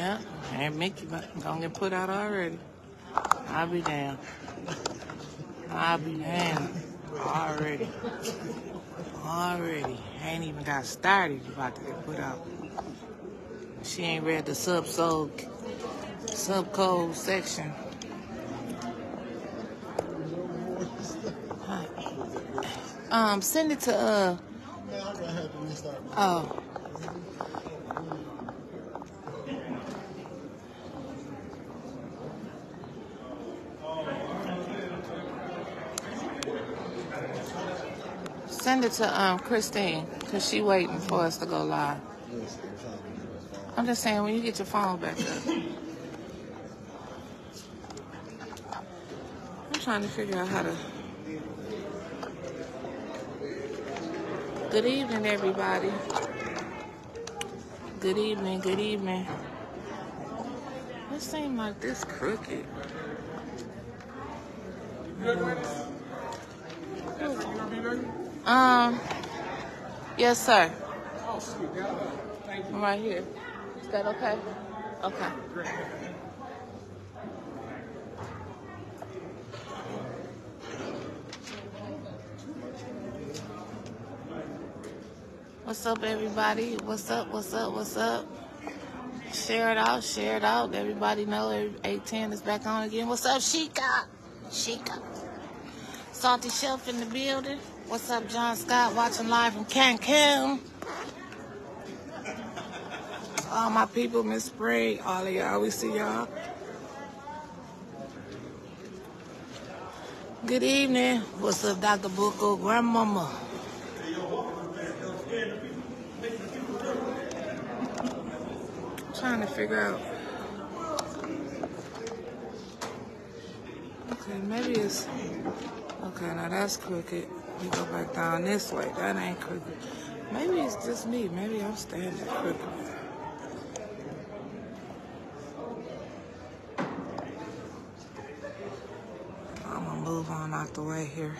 Yeah, and Mickey gonna get put out already. I'll be damned. I'll be damned. Already. Ain't even got started. You about to get put out. She ain't read the subcode section. Send it to oh. Send it to Christine, cause she waiting for us to go live. I'm just saying, when you get your phone back up. I'm trying to figure out how to. Good evening, everybody. Good evening. It seems like this crooked. Yes, sir. I'm right here. Is that okay? Okay. What's up, everybody? What's up? Share it out. Everybody know 810 is back on again. What's up, Sheikah? Salty Shelf in the building. What's up, John Scott, watching live from Cancun. All my people, Miss Sprague, all of y'all, we see y'all. Good evening. What's up, Dr. Buko, Grandmama? Trying to figure out. Okay, maybe it's. Okay, now that's crooked. We go back down this way. That ain't crooked. Maybe it's just me. Maybe I'm standing crooked. I'm gonna move on out the way here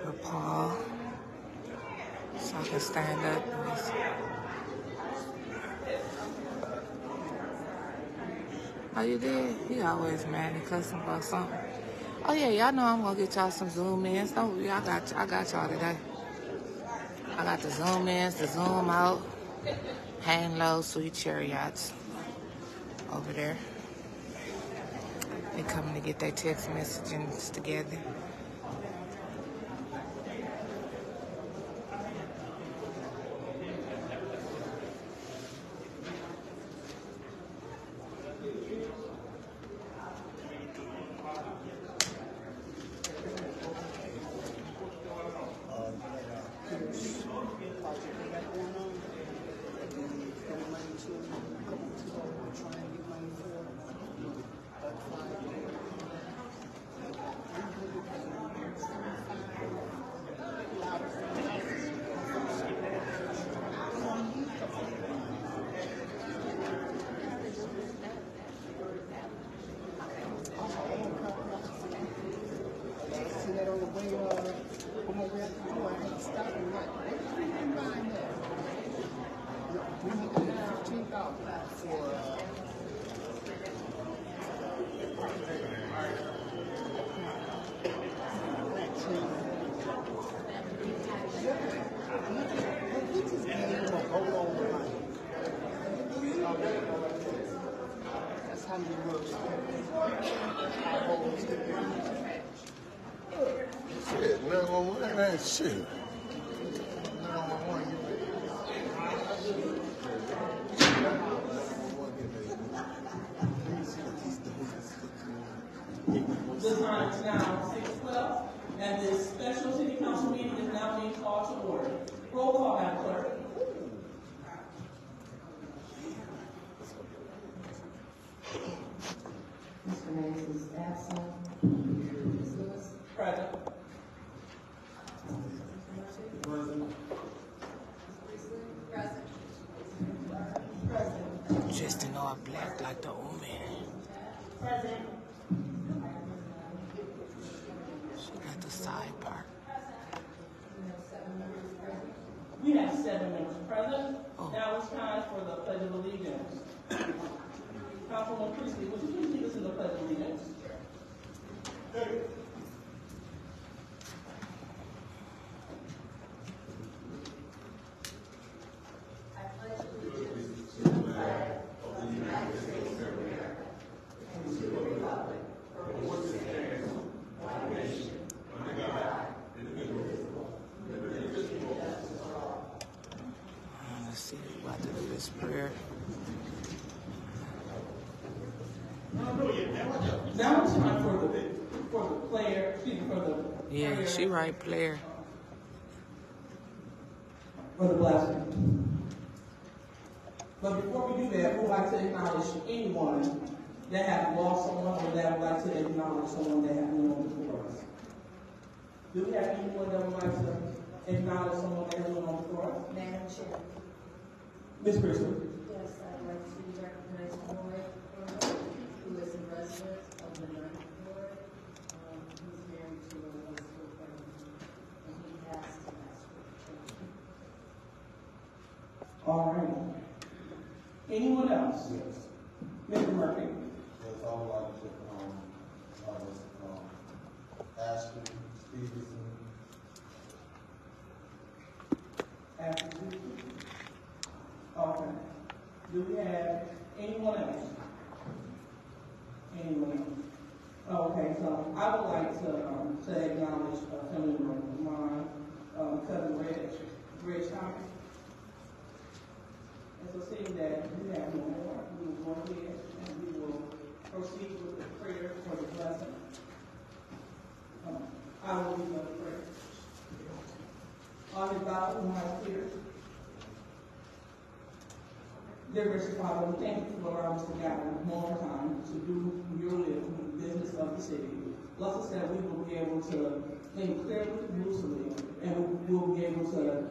with Paul so I can stand up. Oh, you did? He always mad and cussing about something. Oh yeah, y'all know I'm gonna get y'all some zoom ins. I got y'all today. I got the zoom ins, the zoom out, hang low, sweet chariots over there. They coming to get their text messages together. Shit, 911 ain't shit. The time is now 6:12, and this special city council meeting is now being called to order. Roll call, Madam Clerk. Mr. Mays is absent. Ms. Lewis? Present. Just in all black like the old man. Present. She got the side part. We have 7 members present. Now it's time for the Pledge of Allegiance. Councilwoman Priestley, would you please lead us in the pledge of allegiance? Let's see, we're about to do this prayer. Now it's time for the player, excuse me, for the Yeah, prayer, she right, player. for the blessing. But before we do that, we would like to acknowledge anyone that have lost someone or that would like to acknowledge someone that have known before us. Do we have anyone that would like to acknowledge someone that has known before us? Madam Chair. Ms. Priestley. Yes, I'd like to recognize Roy, who is a resident of the Ninth Ward. He's married to a high school friend, and he passed last week. All right. Anyone else? Yes. Mr. Murphy. Yes, I would like to, Ashton Stevenson. After you. Okay. Do we have anyone else? Anyone else? Okay, so I would like to acknowledge a family member of mine, cousin Reg Thomas. And so seeing that we have no more, we will go ahead and we will proceed with the prayer for the blessing. I will lead the prayer. On the Bible, whom I fear. Dear gracious Father, we thank you for allowing us to gather one more time to do your will, the business of the city. Bless us that we will be able to think clearly, loosely, and we will be able to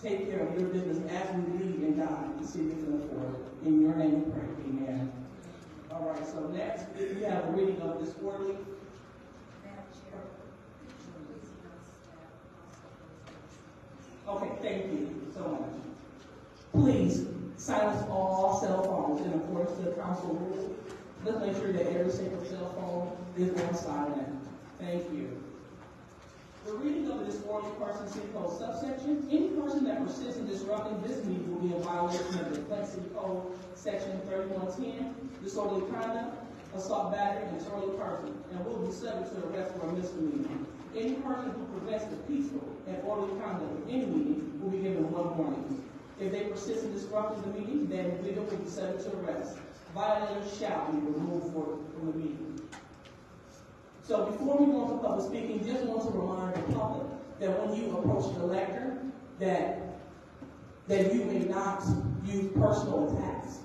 take care of your business as we lead and guide the city of Flint. In your name we pray, amen. All right, so next we have a reading of this quarterly. Madam Chair. Okay, thank you so much. Please silence all cell phones in accordance to the council rules. Let's make sure that every single cell phone is on silent. Thank you. The reading of the disorderly person city code subsection. Any person that persists in disrupting this meeting will be in violation of the Flint City Code section 3110, disorderly conduct, assault, battery, and disorderly person, and will be subject to arrest for a misdemeanor. Any person who prevents the peaceful and orderly conduct of any meeting will be given one warning. If they persist in disrupting the meeting, then individual will be subject to arrest. Violators shall be removed from the meeting. So before we go into public speaking, just want to remind the public that when you approach the lectern, that you may not use personal attacks.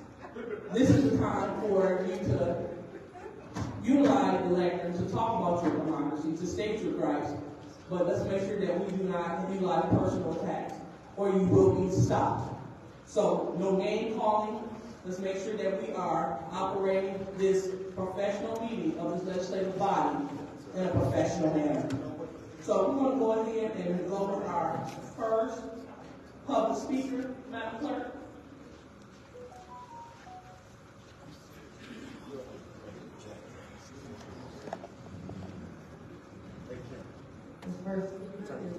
This is the time for you to utilize the lectern to talk about your democracy, to state your gripes, but let's make sure that we do not utilize personal attacks, or you will be stopped. So no name calling. Let's make sure that we are operating this professional meeting of this legislative body in a professional manner. So we're going to go ahead and go over our first public speaker, Madam Clerk. The first speaker is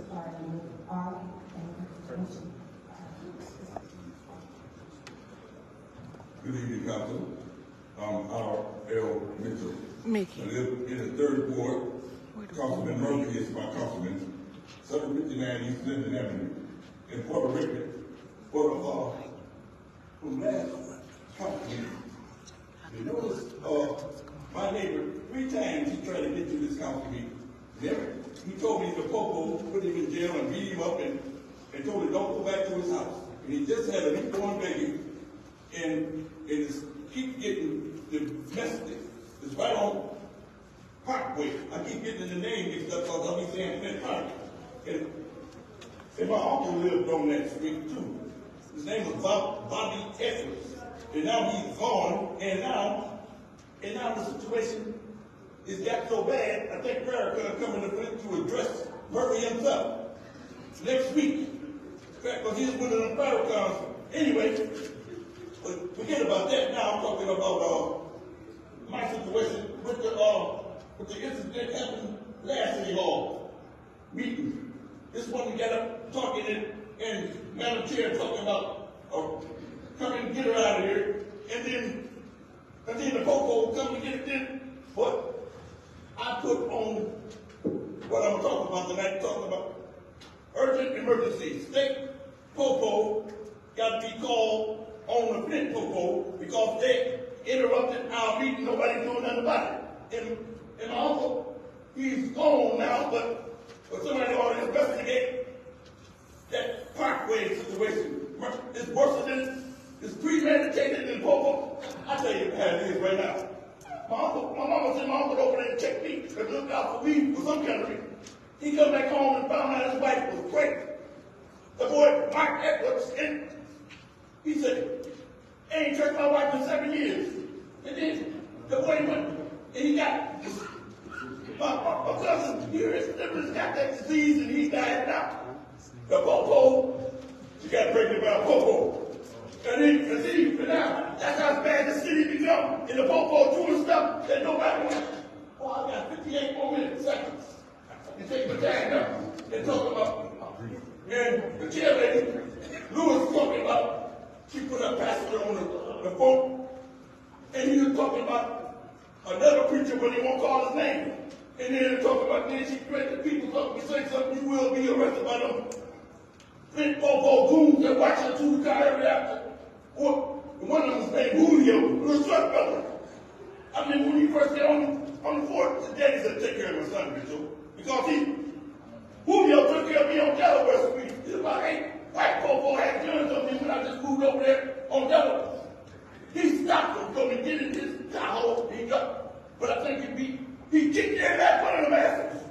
R. Good evening, Council. I'm R.L. Mitchell. Mickey. I live in the 3rd Ward. Councilman Murphy is my councilman. 759 East Linden Avenue in Puerto Rico. From last council, you notice my neighbor 3 times he tried to get to this council meeting. Never. He told me the popo put him in jail and beat him up and told him don't go back to his house. And he just had a newborn baby and keep getting the message. It's right on Parkway. I keep getting the name mixed up because I'll be saying Flint Park. And my uncle lived on that street too. His name was Bobby Edwards. And now he's gone. And now the situation is got so bad. I think Barrett's going to come into Flint to address Murphy himself next week. Because he's winning the federal council. Anyway, but forget about that. Now I'm talking about my situation with the incident that happened last city hall meeting. This one we got up talking and Madam Chair talking about coming to get her out of here, and then the Popo come to get it then. But I put on what I'm talking about tonight, talking about urgent emergency. State Popo got to be called on the Flint Popo because they interrupted our meeting. Nobody doing nothing about it. And my uncle, he's gone now, but somebody ought to investigate that Parkway situation. It's worse than it's premeditated in Popo. I tell you how it is right now. My mama sent my uncle over there to check me and looked out for me for some kind of reason. He come back home and found out his wife was pregnant. The boy, Mike Edwards, and he said, I ain't checked my wife in 7 years. And then the boy went, and he got my cousin here, his got that disease, and he died now. The Popo, she got pregnant by a Popo. And now, that's how bad the city become. And the Popo doing stuff that nobody wants. Oh, I got 58 more seconds. And take my time now. And talk about, and the chair lady, Lewis talking about, she put her pastor on the phone, and he was talking about another preacher, but he won't call his name. And then talking about, then she threatened the people, something, you say something, you will be arrested by them. Flint Popo goons that watch her through the car every after. One of them is named Julio, little short brother. I mean, when you first get on the fort, the daddy said, take care of my son, Mitchell. Because Julio took care of me on Delaware Street. It's about 8 white Popo had guns on me when I just moved over there on Delaware. He stopped him from getting his Tahoe, he got, but I think he kicked their back one of them asses.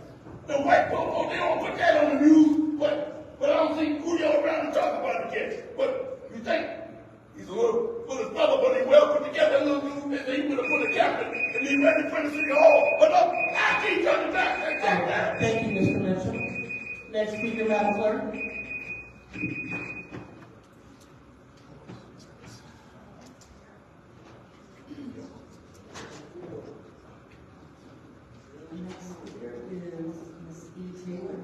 The white Popo, they don't put that on the news, but I don't see Julio around to talk about it yet. But you think he's a little full of trouble, but he well put together a little dude, and he would have put a captain and he ready for the city hall. But no, I keep coming back. Thank you, Mr. Mitchell. Next speaker, Madam Clerk. Next speaker is Ms. E. Taylor.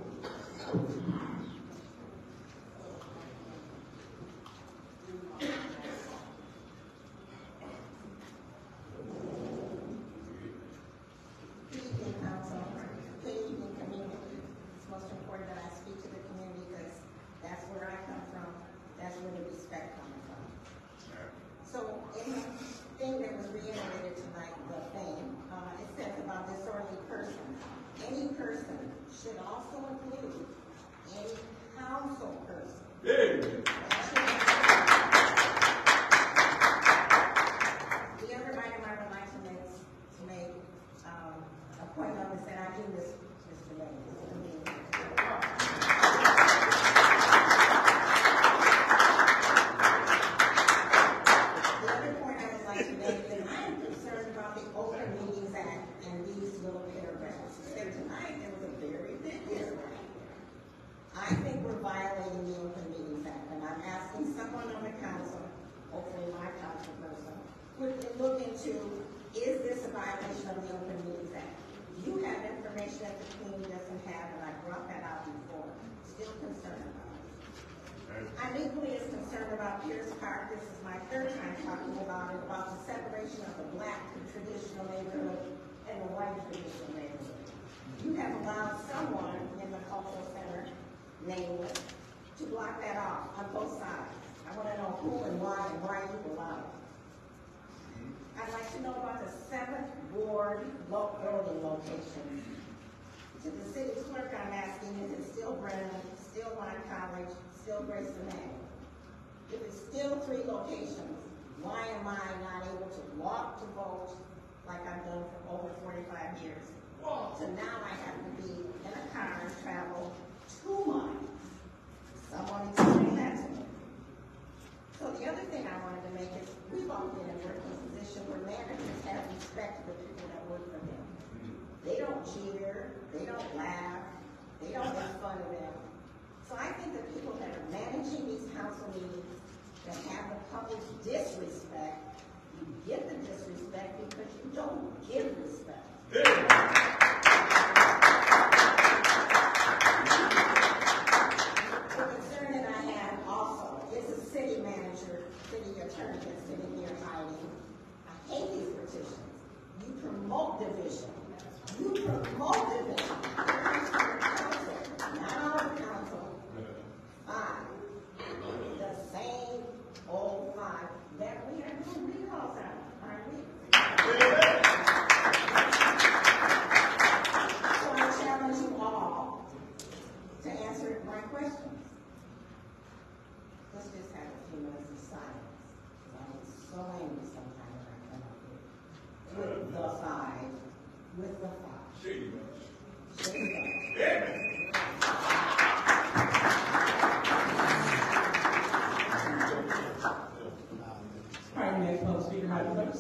Should also include any council person. Hey. The other item I would like to make a point of is that I do this, Mr. Mayor. The other point I would like to make is I am concerned about the Open Meetings Act and these little paragraphs. So tonight there was a very big paragraph. I think we're violating the Open Meetings Act, and I'm asking someone on the council, hopefully my council person, would look into, is this a violation of the Open Meetings Act? You have information that the community doesn't have, and I brought that out before. Still concerned about it. I'm equally as concerned about Pierce Park. This is my third time talking about it, about the separation of the black traditional neighborhood and the white traditional neighborhood. You have allowed someone in the cultural center neighborhood to block that off on both sides. I want to know who and why you allow it. I'd like to know about the 7th Ward voting locations. To the city clerk, I'm asking, is it still Brennan, still Lime College, still Grace Emanuel? If it's still 3 locations, why am I not able to walk to vote like I've done for over 45 years? So now I have to be in a car and travel 2 miles. Someone explain that to me. So the other thing I wanted to make is, we've all been in a working position where managers have respect for the people that work for them. They don't jeer, they don't laugh, they don't make fun of them. So I think the people that are managing these council meetings that have the public's disrespect You get the disrespect because you don't give respect. The concern that I have also is a city manager, city attorney that's sitting here hiding. I hate these petitions. You promote division. You promote division. Now the council, five. The same old five that we are doing recalls on, aren't we? So I challenge you all to answer my questions. Let's just have a few minutes of silence. I'm so angry sometimes when I come up here. With the five. With the five. Shady much. Shady bunch. Yeah. All right, next public speaker, Madam Clerk.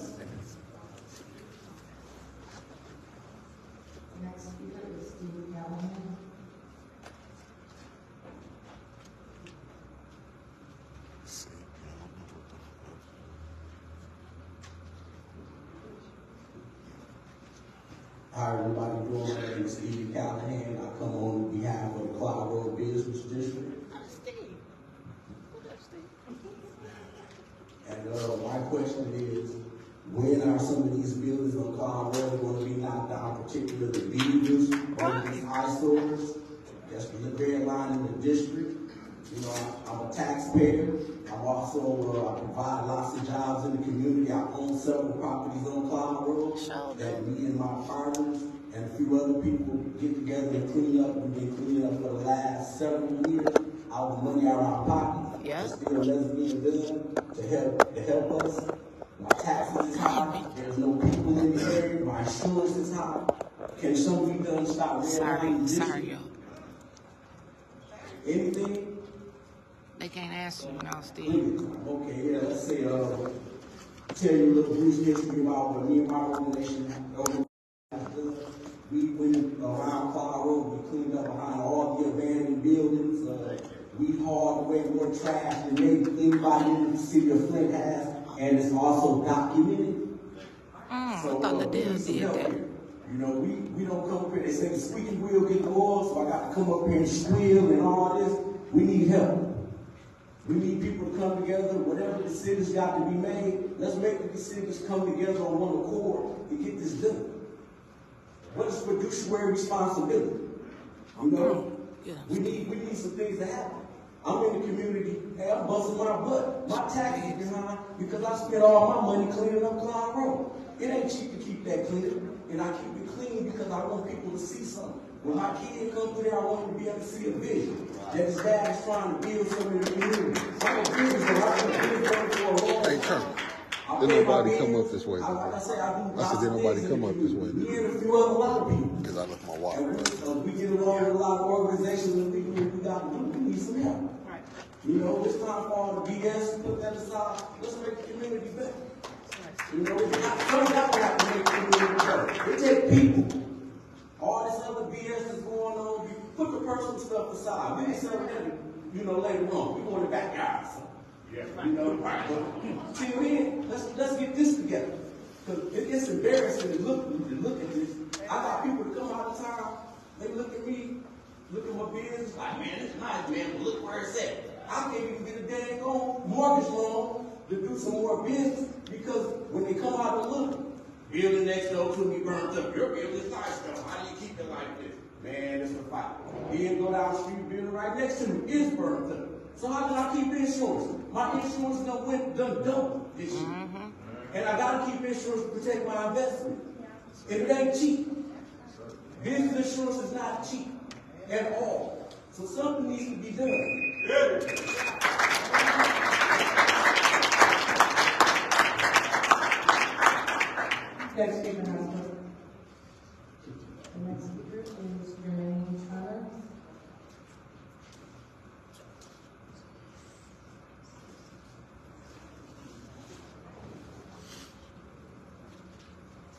Next speaker is Steve Callahan. How everybody doing? My name is Steve Callahan. I come on behalf of the Clyde Road Business District. And my question is, when are some of these buildings on Clyde Road going to be knocked down, particularly the beavers or these eyesores? That's the red line in the district. You know, I'm a taxpayer. I'm also, I provide lots of jobs in the community. I own several properties on Clyde Road that me and my partners and a few other people get together and clean up. We've been cleaning up for the last several years. Our money out of our pocket. Yeah. Still lesbian done to help us. My taxes is high. There's no people in the area. My insurance is high. Can something be done to stop redlining this? Sorry, y'all. Anything? They can't answer you now, Steve. Okay, yeah, let's say, tell you a little brief history about what me and my organization we went around Clyde Road, we cleaned up behind all the abandoned buildings, we hauled away more trash than anybody in the city of Flint has, and it's also documented. I thought the deal did that. You know, we don't come up here, they say the squeaky wheel get the oil, so I got to come up here and squeal and all this. We need help. We need people to come together. Whatever decisions got to be made, let's make the decisions come together on one accord to get this done. What is fiduciary responsibility? You know, we need some things to happen. I'm in the community, hey, I'm busting my butt. My taxes are behind because I spent all my money cleaning up Clyde Road. It ain't cheap to keep that clean, and I keep it clean because I want people to see something. When my kid comes through there, I want him to be able to see a vision that his dad is trying to build something in the community. I'm a business, but I've been doing for a long time. Hey, Colonel. Did nobody come up this way? Like I said, did nobody come up this way? Me and a few other lot of people. Because I left my wallet. And we get along with a lot of organizations and people we got to do. We need some help. Right. You know, it's time for all the BS. Put that aside. Let's make the community better. You know, some y'all have to make the community better. It takes people. All this other BS is going on. You put the personal stuff aside. We can sell that, you know, later on. We go in the backyard or something. Yeah. You know, but till then, let's get this together. Because it's embarrassing to look at this. I got people to come out of town, they look at me, look at my business, like, man, it's nice, man, but look where it's at. I can't even get a dang mortgage loan to do some more business because when they come out and look, building next door to me burnt up. Your building is nice though. How do you keep it like this? Man, it's a fight. Then go down the street, building right next to me is burnt up. So how can I keep insurance? My insurance done double this year. And I gotta keep insurance to protect my investment. And it ain't cheap. Business insurance is not cheap at all. So something needs to be done. Next speaker, Madam Clerk. The next speaker is Renee Tyler.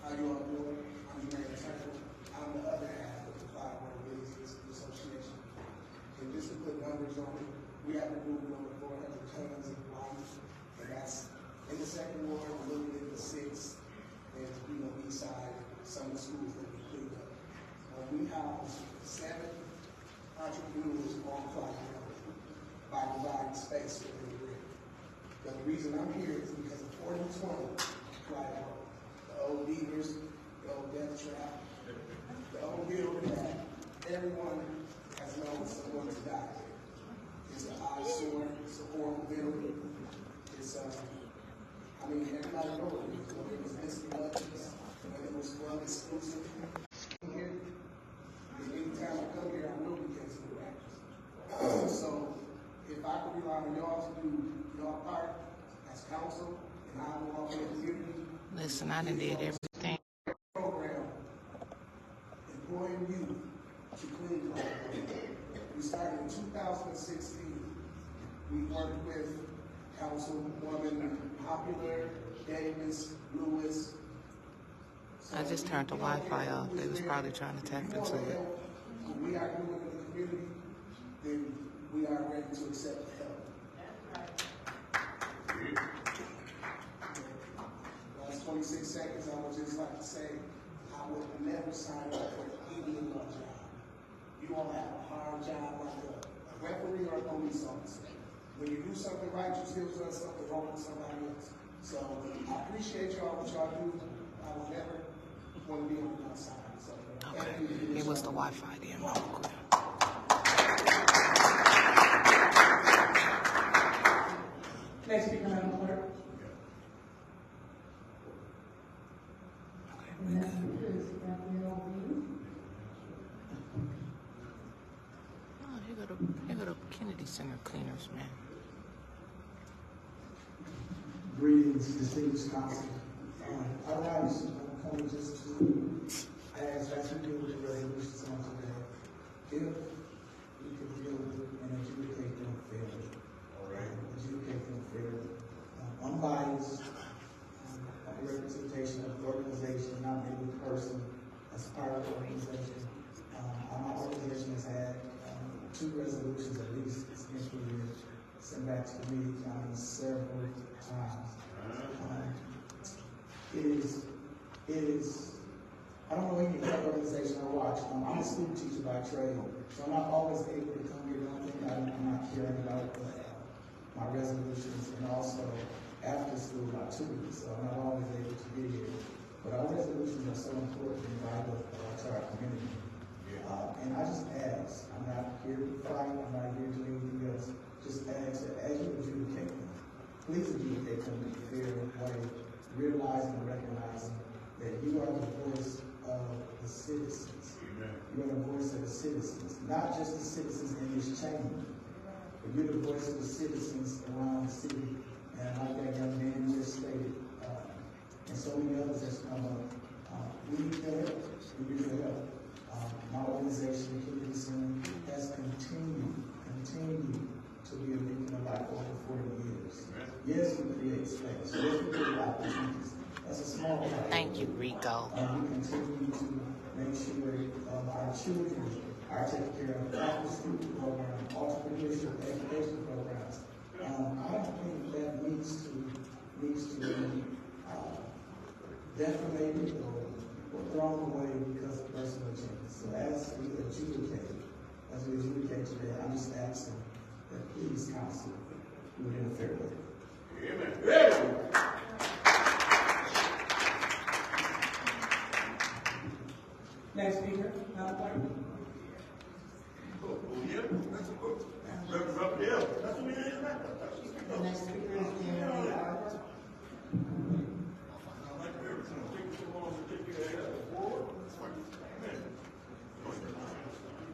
How you all doing? I'm Renee Tyler. I'm the other half of the Clyde Road Business Association. And just to put numbers on it, we have to move over 400 tons of life, and that's in the second ward, a little bit in the sixth, and, east side, some of the schools that we cleaned up. We house 7 entrepreneurs on Clyde by providing space for them to live. But the reason I'm here is because of 4020 Clyde, the old Beavers, the old Death Trap, the old building that everyone has known someone to die there. It's an eyesore, it's a horrible building. It's, everybody knows it. Whether it was Mr. Luckys, whether it was club exclusive. Here, anytime I come here, I will be getting the rappers. So, if I could rely on y'all to do your part as council, and I will walk in the community. Listen, I done did everything. Program, employing youth to clean Clyde. We started in 2016. We worked with Councilwoman Popular, Davis, Lewis. I just turned the Wi-Fi off. They was probably trying to tap into it. What we are doing in the community, then we are ready to accept the help. Last 26 seconds, I would just like to say, I would never sign up for any of my job. You all have a hard job like a referee or a police officer. When you do something right, you still do something wrong with somebody else. So I appreciate y'all, what y'all do. I would never want to be on the outside. So Okay. It was the Wi-Fi then, real quick. Next speaker, Madam Clerk. And that is Gabrielle Lee. Oh, here go the Kennedy Center cleaners, man. Greetings, distinguished council. I rise, I'm coming just to ask, as we deal with the resolutions on today, if we could deal with and adjudicate them fairly. All right. Adjudicate them fairly. Unbiased, a representation of the organization, not any person as part of the organization. My organization has had 2 resolutions at least this year sent back to committee several times. It is, I don't know any other organization I watch. I'm a school teacher by trade, so I'm not always able to come here. Don't think I'm not caring about my resolutions, and also after school by tutoring, so I'm not always able to be here. But our resolutions are so important and vital to our community. And I just ask, I'm not here to fight, I'm not here to do anything else. Just ask that as you adjudicate them, please adjudicate them in a fair way, realizing and recognizing that you are the voice of the citizens. Amen. You are the voice of the citizens, not just the citizens in this chamber, but you're the voice of the citizens around the city. And like that young man just stated, and so many others that's come up, we need their help. We need their help. My organization, Kennedy Center, has continued to be a beacon of light for over 40 years. Yes, we create space. Yes, we create opportunities. That's a small part. Thank you, Rico. We continue to make sure our children are taken care of. After-school program, entrepreneurship, education programs. I don't think that needs to be defamated or thrown away because of personal agenda. So as we adjudicate today, I'm just asking that please, council, do it in a fair way. Amen. Next speaker, Madam Clerk. The next speaker is Daniel Arbor.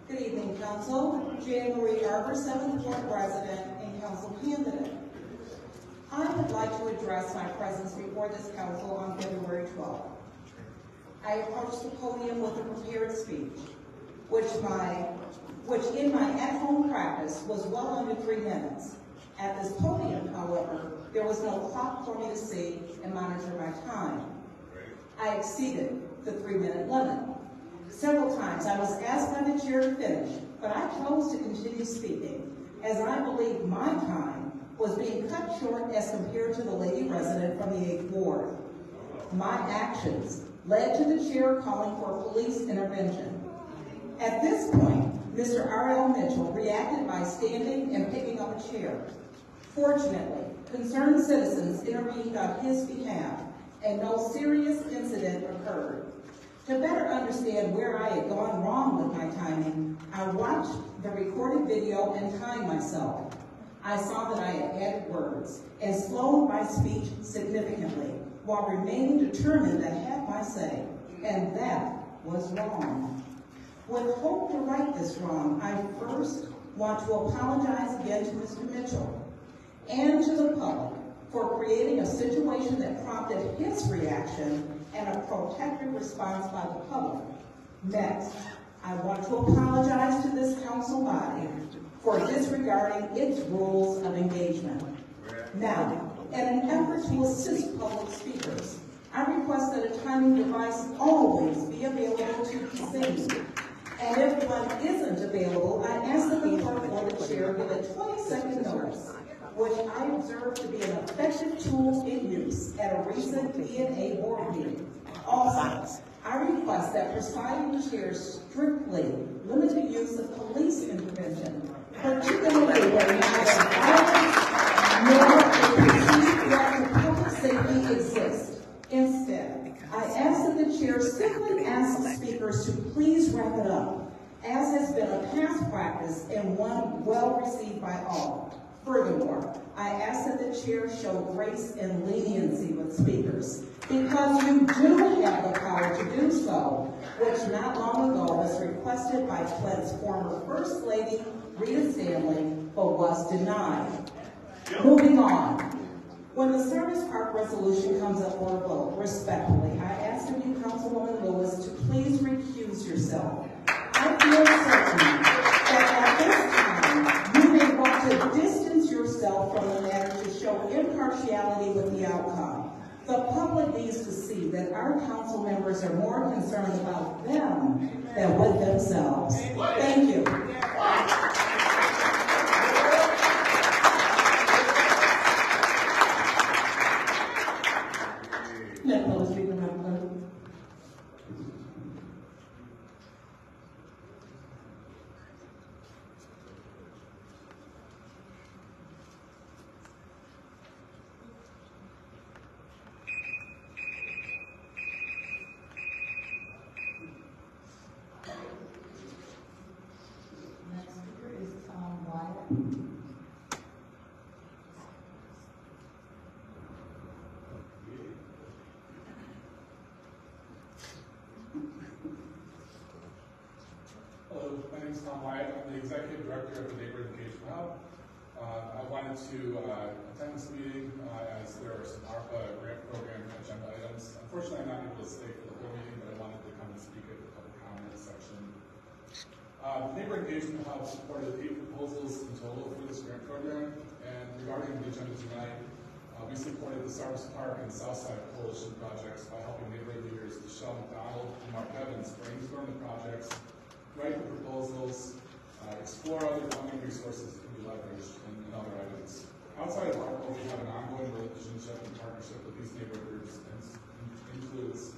Good evening, Council. Jan Marie Arbor, 7th Ward resident and Council candidate. I would like to address my presence before this Council on February 12th. I approached the podium with a prepared speech, which in my at-home practice was well under 3 minutes. At this podium, however, there was no clock for me to see and monitor my time. I exceeded the 3-minute limit. Several times I was asked by the chair to finish, but I chose to continue speaking, as I believe my time was being cut short as compared to the lady resident from the 8th Ward. My actions led to the chair calling for police intervention. At this point, Mr. R.L. Mitchell reacted by standing and picking up a chair. Fortunately, concerned citizens intervened on his behalf, and no serious incident occurred. To better understand where I had gone wrong with my timing, I watched the recorded video and timed myself. I saw that I had added words and slowed my speech significantly while remaining determined to have my say, and that was wrong. With hope to right this wrong, I first want to apologize again to Mr. Mitchell and to the public for creating a situation that prompted his reaction and a protective response by the public. Next, I want to apologize to this council body for disregarding its rules of engagement. Now, in an effort to assist public speakers, I request that a timing device always be available to be seen. And if one isn't available, I ask that the clerk or the chair give a 20-second notice, which I observe to be an effective tool in use at a recent E&A board meeting. Also, I request that presiding chairs strictly limit the use of police intervention, particularly when neither violence nor a perceived threat to public safety exists. Instead, I ask that the chair simply ask the speakers to please wrap it up, as has been a past practice and one well received by all. Furthermore, I ask that the chair show grace and leniency with speakers, because you do have the power to do so, which not long ago was requested by Flint's former First Lady, Rita Stanley, but was denied. Moving on. When the Service Park resolution comes up for a vote, respectfully, I ask of you, Councilwoman Lewis, to please recuse yourself. I feel certain that at this time, you may want to distance yourself from the matter to show impartiality with the outcome. The public needs to see that our council members are more concerned about them than with themselves. Thank you. Hello, my name is Tom Wyatt. I'm the Executive Director of the Neighborhood Engagement Hub. I wanted to attend this meeting as there are some ARPA grant program agenda items. Unfortunately, I'm not able to stay for the whole meeting, but I wanted to come and speak at the public comment section. The Neighborhood Engagement Hub supported 8 proposals in total for this grant program, and regarding the agenda tonight, we supported the Service Park and Southside Coalition projects by helping neighborhood leaders Michelle McDonald and Mark Evans brainstorm the projects, write the proposals, explore other funding resources that can be leveraged, and other items. Outside of ARPA, we have an ongoing relationship and partnership with these neighborhood groups, and includes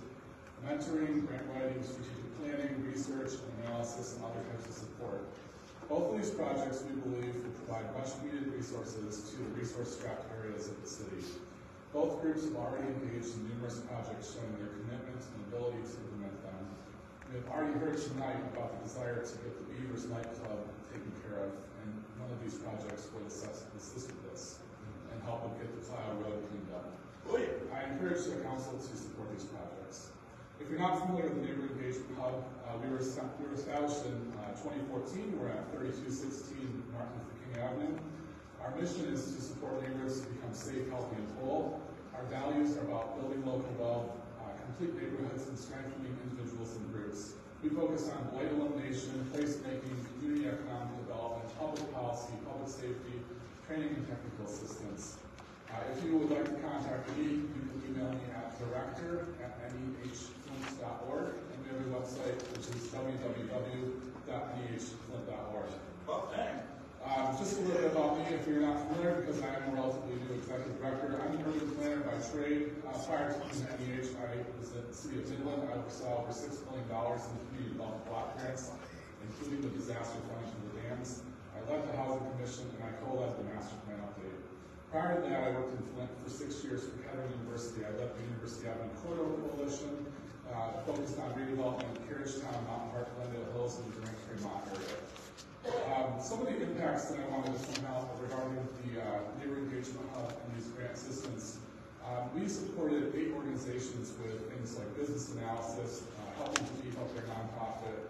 mentoring, grant writing, strategic planning, research, and analysis, and other types of support. Both of these projects, we believe, will provide much-needed resources to the resource-strapped areas of the city. Both groups have already engaged in numerous projects showing their commitment and ability to implement them. We have already heard tonight about the desire to get the Beavers nightclub taken care of, and one of these projects will assist with this and help them get the Cloud Road cleaned up. I encourage the council to support these projects. If you're not familiar with the Neighborhood Engagement Hub, we were established in 2014. We're at 3216 Martin Luther King Avenue. Our mission is to support neighborhoods to become safe, healthy, and whole. Our values are about building local wealth, complete neighborhoods, and strengthening individuals and groups. We focus on blight elimination, placemaking, community economic development, public policy, public safety, training, and technical assistance. If you would like to contact me, you can email me at director@nehflint.org, and we have a website which is www.nehflint.org. Just a little bit about me. if you're not familiar, because I am a relatively new executive director, I'm an urban planner by trade. Prior to coming to NEH, I was at the City of Midland. I oversaw over $6 million in community development block grants, including the disaster fund for the dams. I led the Housing Commission, and I co-led the master plan update. Prior to that, I worked in Flint for 6 years for Kettering University. I led the University Avenue Corridor Coalition, focused on redevelopment of Carriagetown, Mountain Park, Glendale Hills, and the Grand Fremont area. Some of the impacts that I wanted to point out regarding the Neighbor Engagement Hub and these grant assistance, we supported 8 organizations with things like business analysis, helping to beef up their nonprofit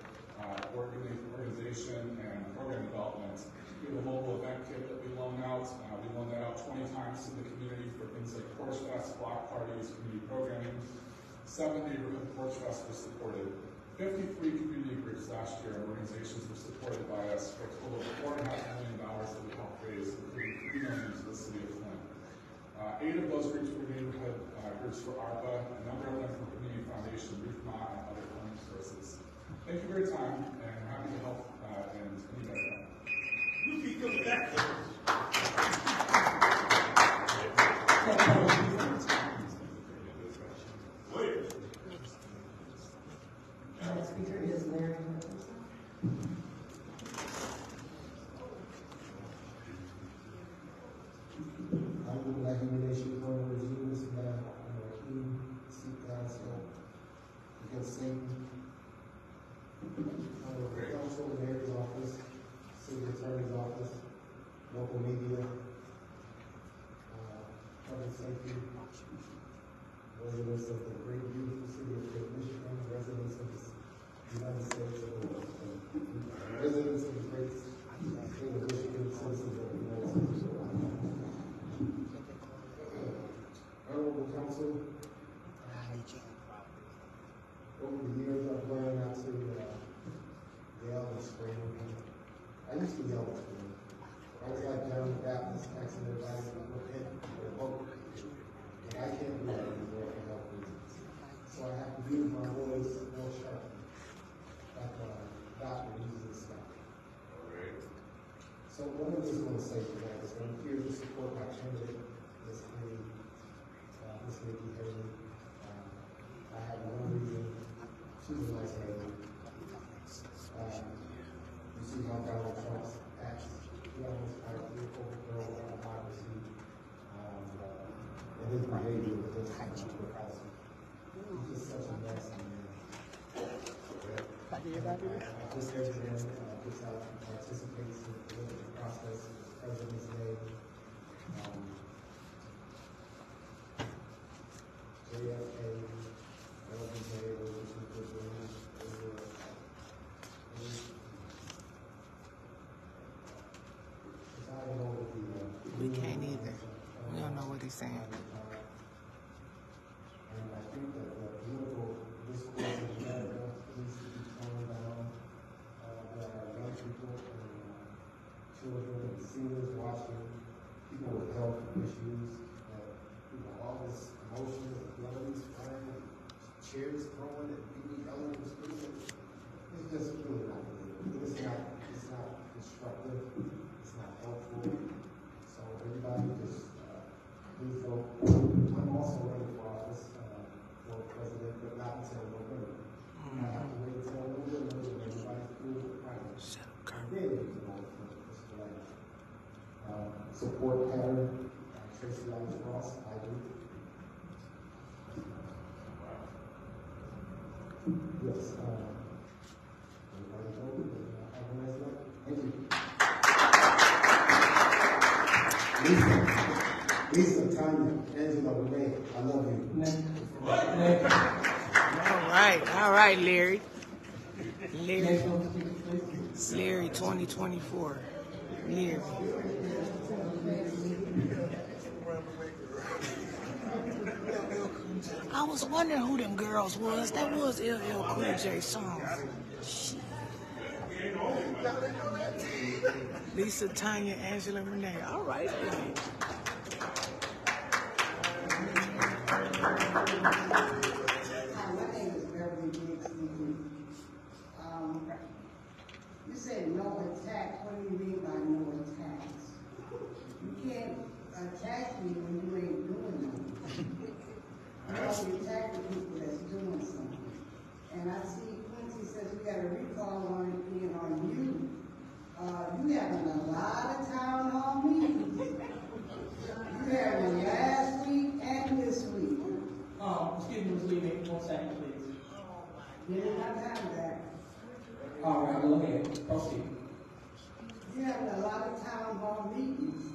organization, and program development. We have a mobile event kit that we loan out. We loan that out 20 times to the community for things like Porch Fest, block parties, community programming. 7 neighborhood Porch Fest were supported. 53 community groups last year and organizations were supported by us for a total of $4.5 million that we helped raise, including $3 million to the city of Flint. 8 of those groups were neighborhood groups for ARPA, a number of them from Community Foundation, Roofmont, and other funding sources. Thank you for your time, and I'm happy to help in any way. You keep coming back. Next speaker is Larry. I would like humiliation for regimes that he seek God's help against Satan. Council, mayor's office, city attorney's office, local media, public safety, residents of the great beautiful city of Flint, Michigan, residents of the United States of the world, residents of the great state of Michigan, citizens of the United States of the world. Honorable Council, over the years I've learned not to yell and scream. I used to yell and scream. I was like John the Baptist asking everybody to repent or vote. And I can't do that anymore for health reasons. So I have to use my voice more sharply, like a doctor uses his stuff. So what I'm just going to say tonight is I'm here to support my candidate, Ms. Nikki Haley. I have one reason. She's a nice lady. You see how Donald Trump acts. He almost tried to overthrow our democracy. And his behavior was just repulsive. He's just such a nasty man. I just everyone gets out and participates in the political process of the President's Day. JFK, LBJ, those are some good ones. We can't either. We don't know what he's saying. And I think that the political discourse in America needs to be toned down. There are young people and children and seniors watching, people with health issues, people all this emotion and melodies playing, chairs throwing, and people yelling and screaming. It's just really not good. It's not constructive. It's not helpful. So everybody just please vote. I'm also running for office for president, but not until November. I have to wait until November when everybody's through with the primary. Then you can vote for Mr. Lang. Support pattern, Tracy Ellis Ross, I do. Yes, everybody vote. Have a nice night. Thank you. Lisa, Tanya, Angela, Renee, I love you. All right, Larry. Larry 2024. Larry. I was wondering who them girls was. That was LL Cool J song. Shit. Lisa, Tanya, Angela, Renee. All right. My name is Beverly Biggs. You said no attacks. What do you mean by no attacks? You can't attack me when you ain't doing nothing. You only attack the people that's doing something. And I see Quincy says we got a recall on it being on you. You having a lot of town hall meetings. You having last week and this week. Excuse me, Ms. Lee, 1 second, please. You didn't have time back. All right, go ahead, proceed. You having a lot of town hall meetings.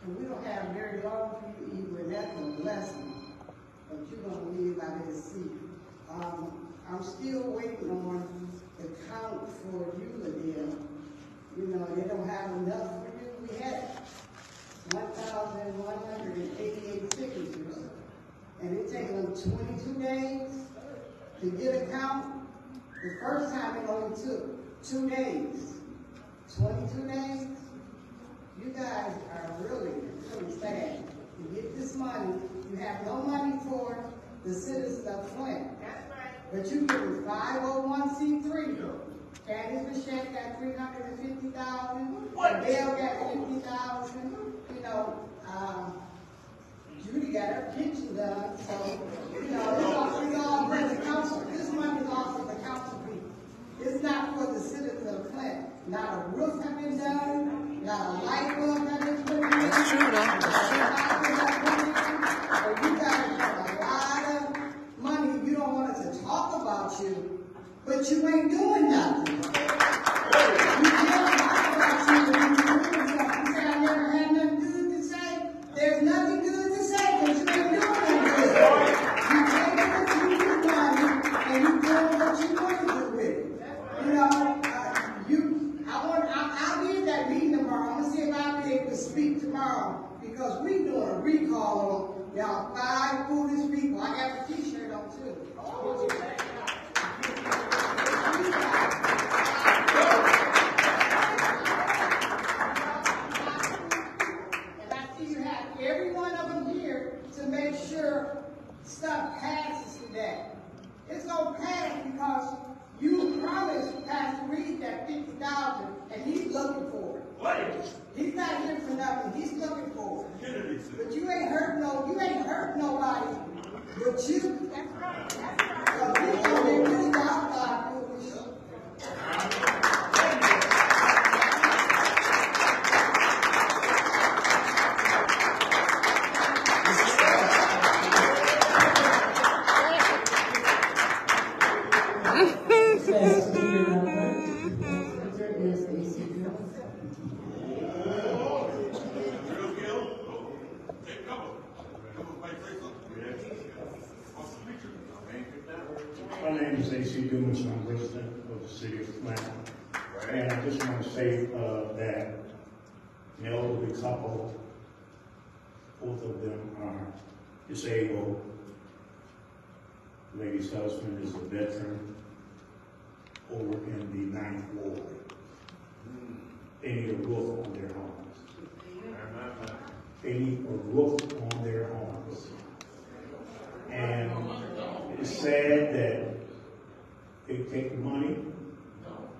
And we don't have very long for you either, and that's a blessing. But you're gonna leave out of this seat. I'm still waiting on the count for you again. You know, they don't have enough for you. We had 1,188 signatures, and it takes them 22 days to get a count. The first time it only took 2 days. 22 days? You guys are really sad. You get this money, you have no money for the citizens of Flint. That's right. But you give it 501c3. Candace Bichette got $350,000. What? Dale got $50,000. You know, Judy got her kitchen done. So, you know, it's all for the council. This money is all for the council people. It's not for the citizens of Flint. Not a roof has been done. Not a light bulb has been put in. That's true, though. That's true. So you guys have a lot of money. You don't want us to talk about you, but you ain't doing nothing. You can't talk about you, but you ain't doing something. You say I never had nothing good to say. There's nothing good to say because you ain't doing nothing good. You take what you do money and you do what you want to do with it. You know, I'll be at that meeting tomorrow. I'm gonna see if I'll be able to speak tomorrow because we doing a recall on y'all 5 foolish people. I got a t-shirt on too. And I see you have every one of them here to make sure stuff passes today. It's gonna pass because you promised Pastor Reed that 50,000, and he's looking for it. What? He's not here for nothing. He's looking for it. But you ain't hurt nobody. But you. That's right. That's right. So he's gonna be really outside foolish. My name is A.C. Dumas. I'm resident of the city of Flint. And I just want to say that an elderly couple, both of them are disabled. The lady's husband is a veteran over in the 9th Ward. They need a roof on their homes. They need a roof on their homes. And it's sad that they take the money.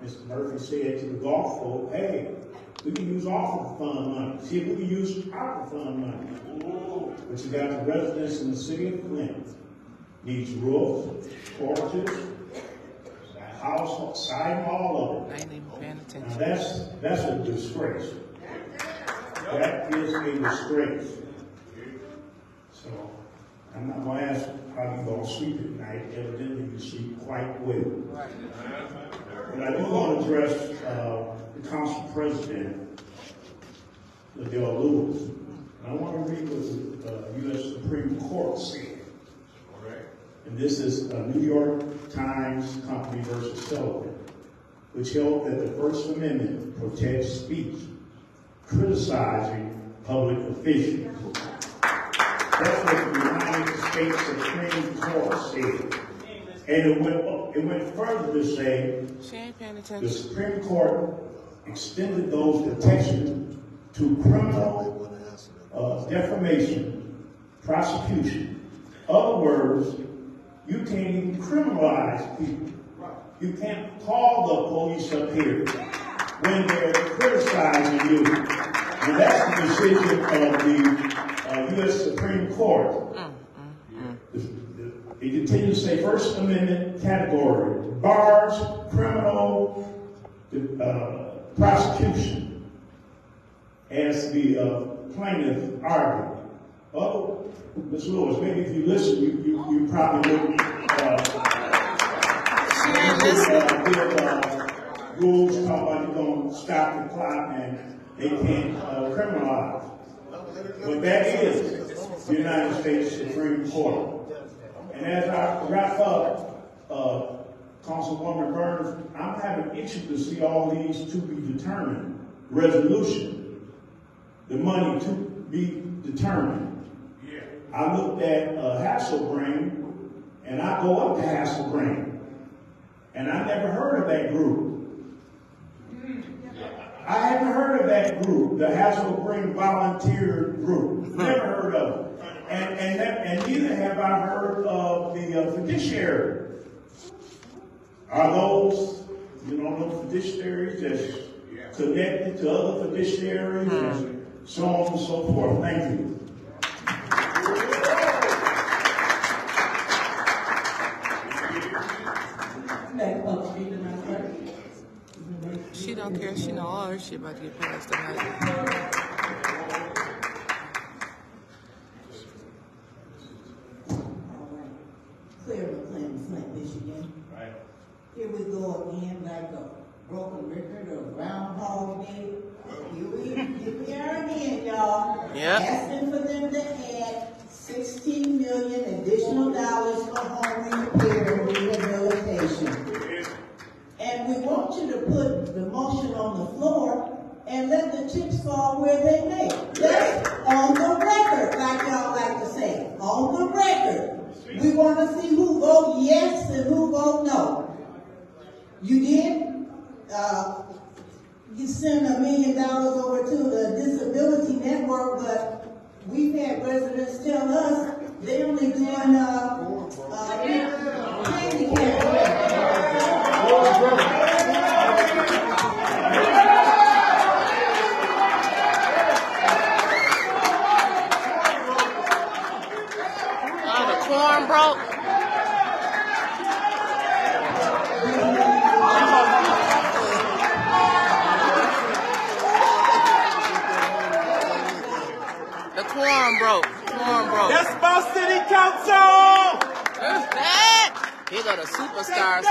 Mr. Murphy said to the golf folk, hey, we can use ARPA fund money. See if we can use ARPA fund money. But you got the residents in the city of Flint. Needs roofs, porches, house, siding, all of it. I ain't even paying attention. Now that's a disgrace. That is a disgrace. So I'm not going to ask how you going to sleep at night. Evidently you sleep quite well. Right. But I do want to address the council president, Liddell Lewis. And I want to read what the U.S. Supreme Court said. And this is a New York Times Company versus Sullivan, which held that the First Amendment protects speech criticizing public officials. That's what the United States Supreme Court said. And it went further to say She ain't paying attention. the Supreme Court extended those protections to criminal defamation, prosecution. In other words, you can't even criminalize people. You can't call the police up here when they're criticizing you. And that's the decision of the U.S. Supreme Court. It continues to say First Amendment category bars criminal prosecution as the plaintiff argued. Oh, Ms. Lewis, maybe if you listen, you probably would. Rules talking about you're going to stop the clock and they can't criminalize. But that is the United States Supreme Court. And as I wrap up, Councilwoman Burns, I'm having issue to see all these to be determined. Resolution, the money to be determined. Yeah. I looked at Hasselbrain, and I go up to Hasselbrain, and I never heard of that group. I haven't heard of that group, the Hasselbrain Volunteer Group. Never heard of it. And neither have I heard of the fiduciary. Are those, those fiduciaries that's connected to other fiduciaries and so on and so forth? Thank you. She don't care. She know all her shit about to get passed tonight. Clear McLean, Flint, Michigan. Right. Here we go again, like a broken record or Groundhog Day. Here we are again, y'all. Yep. Asking for them to add $16 million additional dollars for home repair and rehabilitation. And we want you to put the motion on the floor and let the chips fall where they may. That's on the record, like y'all like to say. On the record. We want to see who vote yes and who vote no. You did? You sent $1 million over to the Disability Network, but we've had residents tell us they only doing the quorum broke. The quorum broke. Quorum broke. That's my city council! Who's that? Here go the superstars.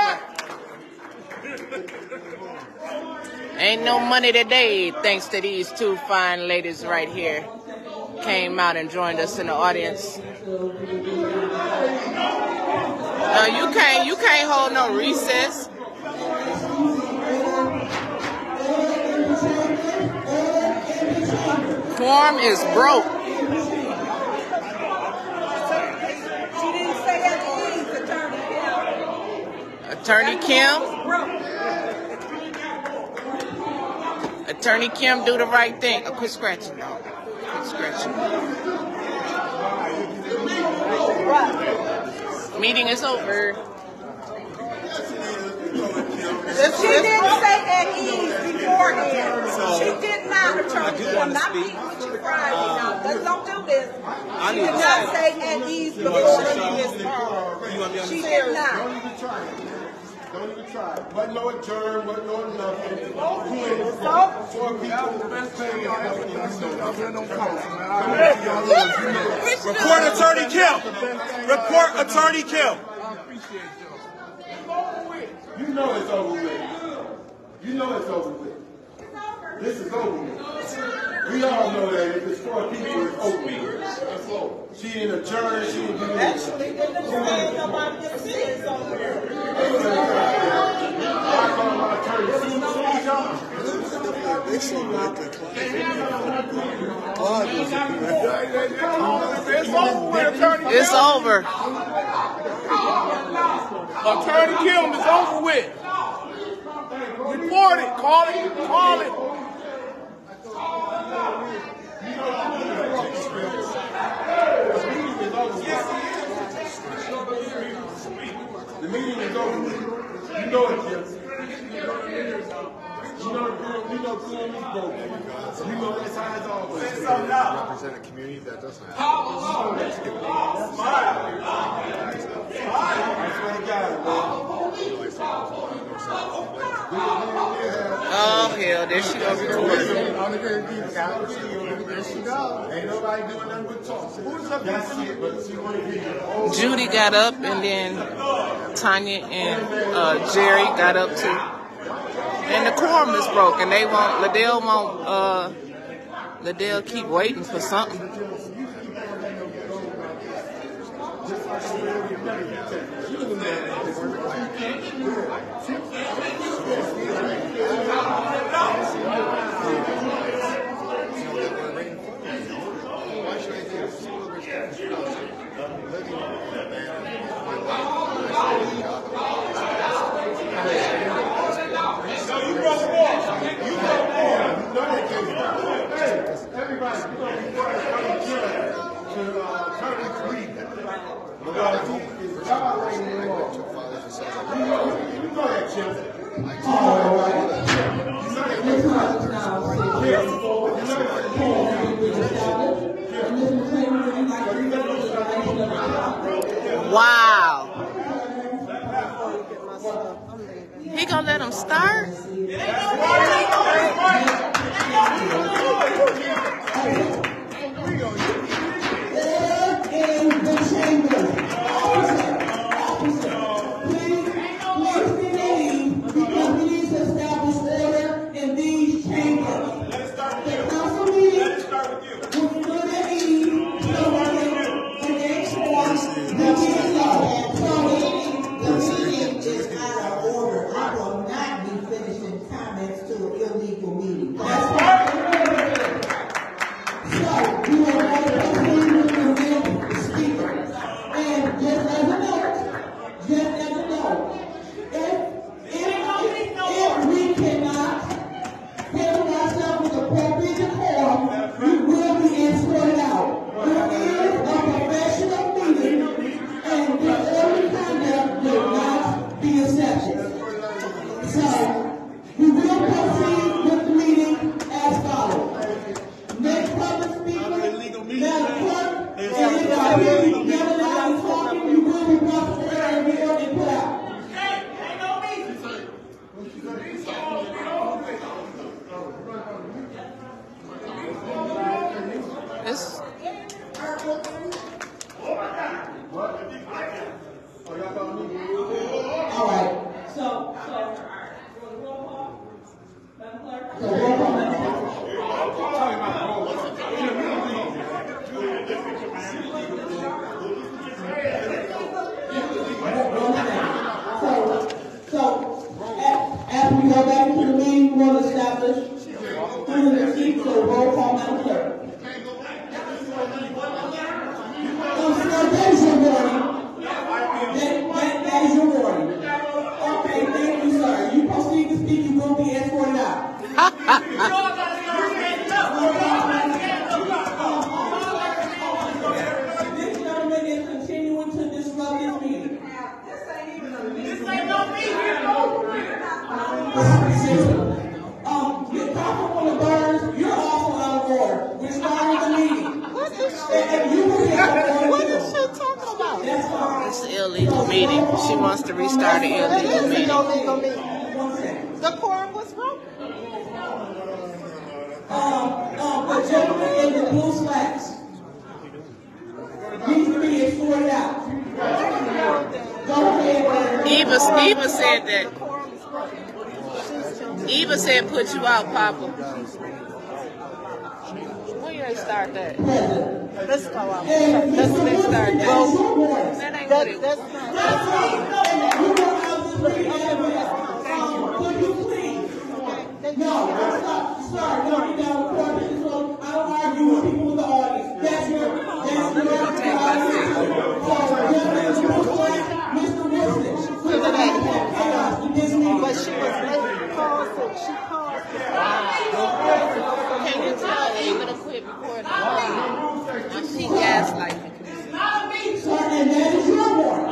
Ain't no money today, thanks to these two fine ladies right here. Came out and joined us in the audience. You can't hold no recess. Quorum is broke. She didn't say that to Attorney Kim. Attorney Kim, do the right thing. Oh, quit scratching, dog. Quit scratching. Meeting is over. She didn't say at ease beforehand. She did not, Attorney Kim, not beat Friday. Now, don't do this. She did not say at ease beforehand. She did not. Don't even try. Wasn't no adjourn, wasn't no nothing. Report Attorney Kim. Report Attorney Kim. You know it's over with. You know it's over with. This is over with. We all know that if it's 4 people, it's over with. She didn't adjourn, she didn't do anything. Actually, they didn't say nobody didn't see it over It's over. Attorney Kim is over with. Report it. Call it. Call it. The meeting is over with. You know it, Kim. You know know quorum is broken. You know that's how it's always. Say something now. Represent a community that doesn't have. Smile. I swear to God, Oh, hell, there she goes. there she go. Ain't nobody doing nothing but talking. That's it, but she want to get Judy got up, and then Tanya and Jerry got up too. And the quorum is broken. They won't. Liddell keep waiting for something. Everybody, you know, before I Wow. He gonna let him start? Eva said put you out, Papa. When you start that? Let's go out. Let's start that. That ain't what it was. No, sorry, no, you down the court. I don't argue with people in the audience. That's your Mr. Wilson. But she was late calls, so she called. Can you tell Eva to quit recording? She gaslighting. And that is your warrant.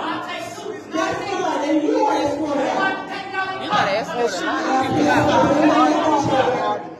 That's fine, and you are escorted out. You gotta escort her.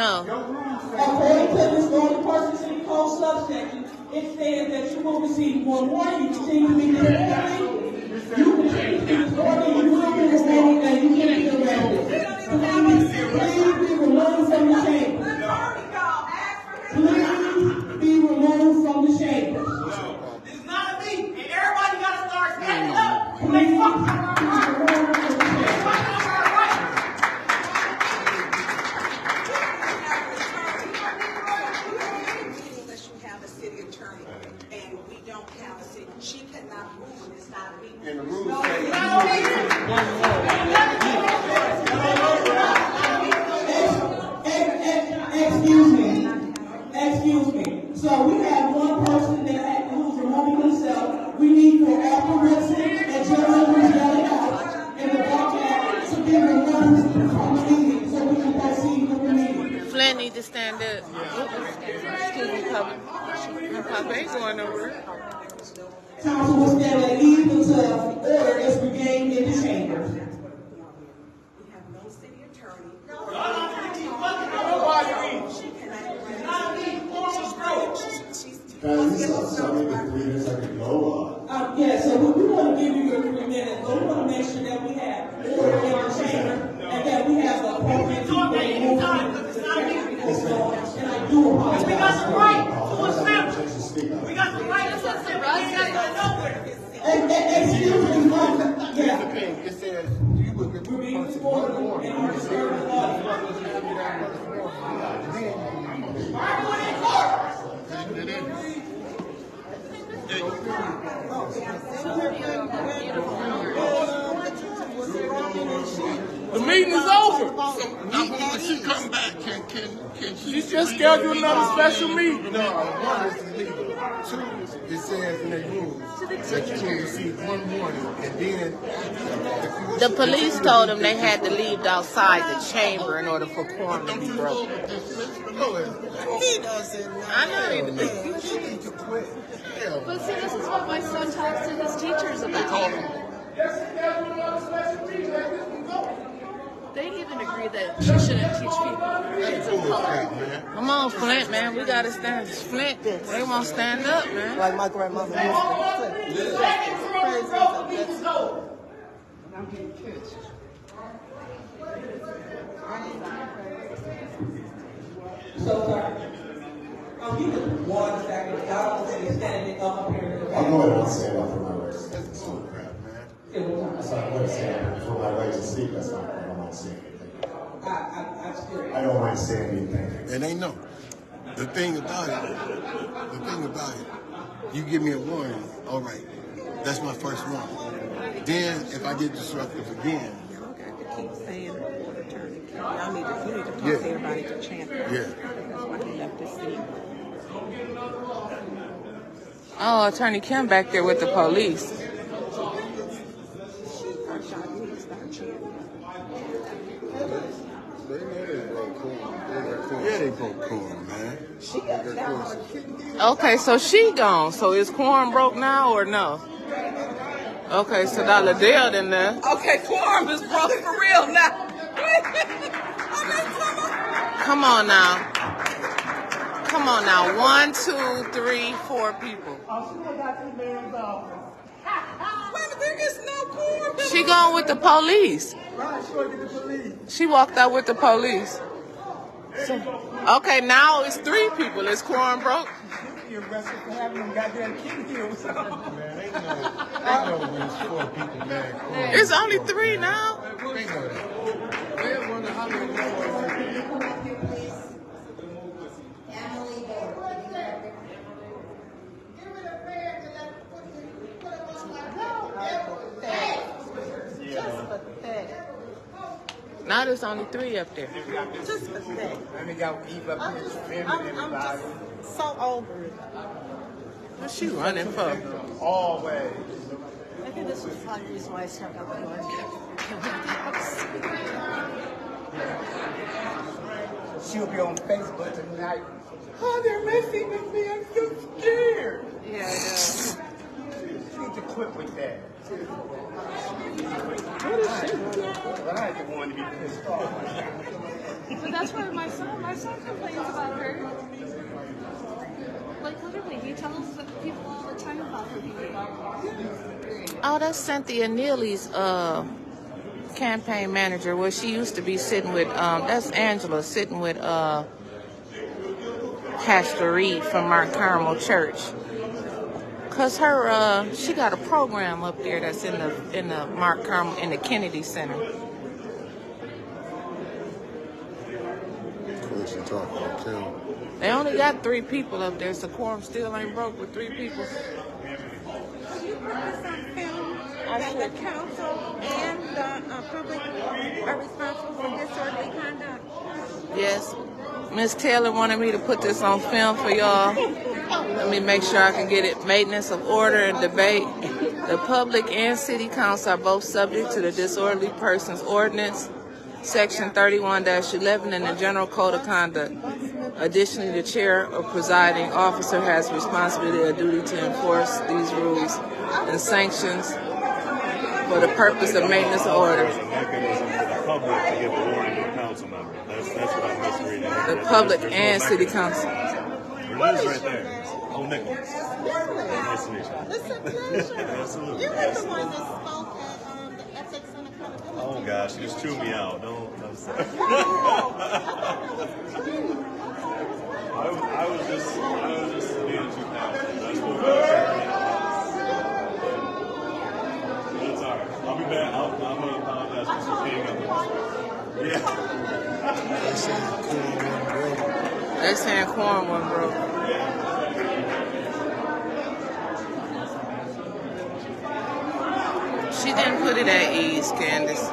No. According to this Northern Person City Code subsection, it says that you will receive one warning. You continue to be disorderly. You continue to be disorderly. You will be removed and you will be arrested. Please be removed from the chamber. Please be removed from the chamber. It's not me, and everybody got to start standing up. Please be removed from the chamber. She cannot move when it's not me. And the rules Excuse me. So we have one person who's removing himself. We need for apparatus and generators yelling out and the broadcast to be removed from the meeting so we can proceed with the meeting. Flint need to stand up. Excuse me, Papa. Papa ain't going nowhere. Council will stand at ease until order is regained in the chamber. We have no city attorney. Yeah, so we want to give you your 3 minutes, but we want to make sure that we have order in the chamber and that we have the appropriate people moving and I do apologize. We got the right to assemble. We got the right to assemble. Excuse me, yeah. it says you would remove We're being disorderly and are disturbing the audience. The meeting is over. When she come back, can she just schedule another special meeting? No, one is illegal. Two, it says in the rules that you can receive one warning, and then The police told them they had to leave outside the chamber in order for quorum to be broken. He doesn't. I know he does. He needs to quit. Hell, But see, this is what my son talks to his teachers about. They even agree that she shouldn't teach people kids of color. Come on, Flint, man. We got to stand. Flint, they won't stand up, man. Like my grandmother used to say. I'm getting kids. So, I'll give it 1 second. I don't say standing up here. I'll go ahead and stand up for my rights. that's bull crap, man. That's not going to stand up for my right to speak. That's not. I don't mind saying anything. I don't mind saying anything. And they know. The thing about it, you give me a warning, all right, that's my first warning. Then, if I get disruptive again, Y'all got to keep saying attorney. Y'all need to talk to Yeah. everybody to champion. Yeah. That's why he left his seat. Oh, Attorney Kim back there with the police. First y'all need to start chanting. yeah, they broke quorum, man. Okay, so she gone. So is quorum broke now or no? Okay, so that Liddell in there. Okay, quorum is broke for real now. Come on now. Come on now. 1, 2, 3, 4 people. There is no quorum. She gone with the police. She walked out with the police. So, okay, now it's 3 people. Is quorum broke? You're arrested for having them goddamn kid heels. Man, they know when it's 4 people, man. It's only 3 now. They know that. They wonder how many people. Now there's only 3 up there. Just pathetic. And they got Eve up here defending I'm everybody. just so over it. What's she running for? Always. I think this was probably the reason why I started out the She'll be on Facebook tonight. Oh, they're messing with me. I'm so scared. Yeah, I know. You need to quit with that. What is she running for? But I ain't the one to be pissed off. But that's where my son complains about her. Like literally, he tells people all the time about her being. Oh, that's Cynthia Neely's campaign manager, where she used to be sitting with. That's Angela sitting with Pastor Reed from Mount Carmel Church. Cause her she got a program up there that's in the Mount Carmel in the Kennedy Center. She talking about Kim. They only got 3 people up there, so quorum still ain't broke with 3 people. That the council and the public are responsible for disorderly conduct. Yes. Miss Taylor wanted me to put this on film for y'all. Let me make sure I can get it. Maintenance of order and debate. The public and city council are both subject to the Disorderly Persons Ordinance, Section 31-11 in the General Code of Conduct. Additionally, the chair or presiding officer has responsibility or duty to enforce these rules and sanctions for the purpose of maintenance of order. There's a mechanism for the public to give a warning to the council member. That's what I'm misreading. The public and city council. It is right there. Oh, Nicholas. Nice to meet you. It's a pleasure. Absolutely. You were the one that spoke at the Ethics and Accountability. Oh gosh, you just chewed me out. Don't. I'm sorry. I was just being too passionate. That's what That's all right. I'll be back. I'm gonna apologize for being up. Yeah. They saying quorum one broke. She didn't put it at ease, Candace.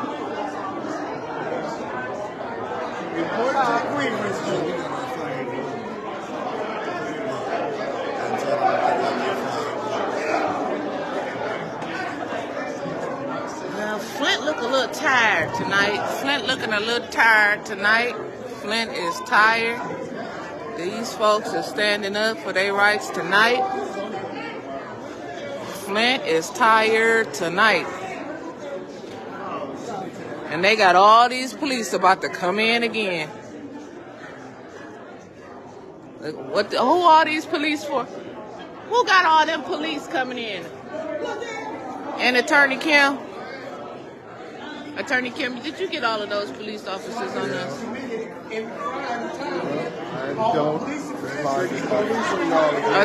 Now, Flint look a little tired tonight. Flint looking a little tired tonight. Flint is tired. These folks are standing up for their rights tonight. Flint is tired tonight. And they got all these police about to come in again. Who are these police for? Who got all them police coming in? And Attorney Kim? Attorney Kim, did you get all of those police officers on us?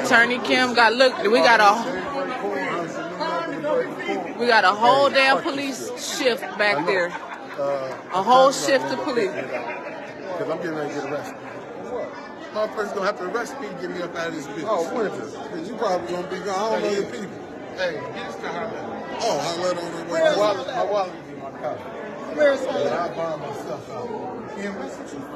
Attorney Kim got, look, we got a whole damn police shift back there. A whole shift of police. Because I'm getting ready to get arrested. My person's gonna have to arrest me and get me up out of this business. Oh, when is this? Because you probably gonna be gone. I don't know your people. Hey, get us to Harlem. Oh, I let on the way. My wallet is in my car. Where's my wallet? I borrowed my stuff out. Kim, what's the truth?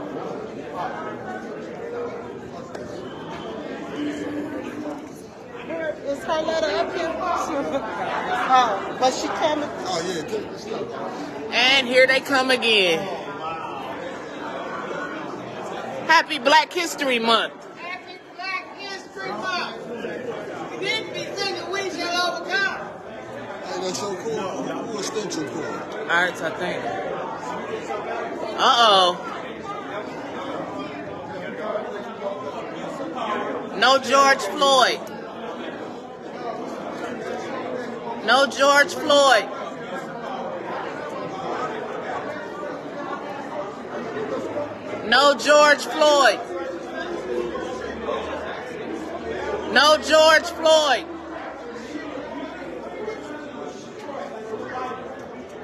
Is her letter up here? But she coming. Oh, yeah, take the stuff. And here they come again. Happy Black History Month. Happy Black History Month. You didn't be thinking we shall overcome. Hey, that's so cool. Who extension cord? All right, so I think. Uh-oh. No George Floyd. No George Floyd. No George Floyd. No George Floyd.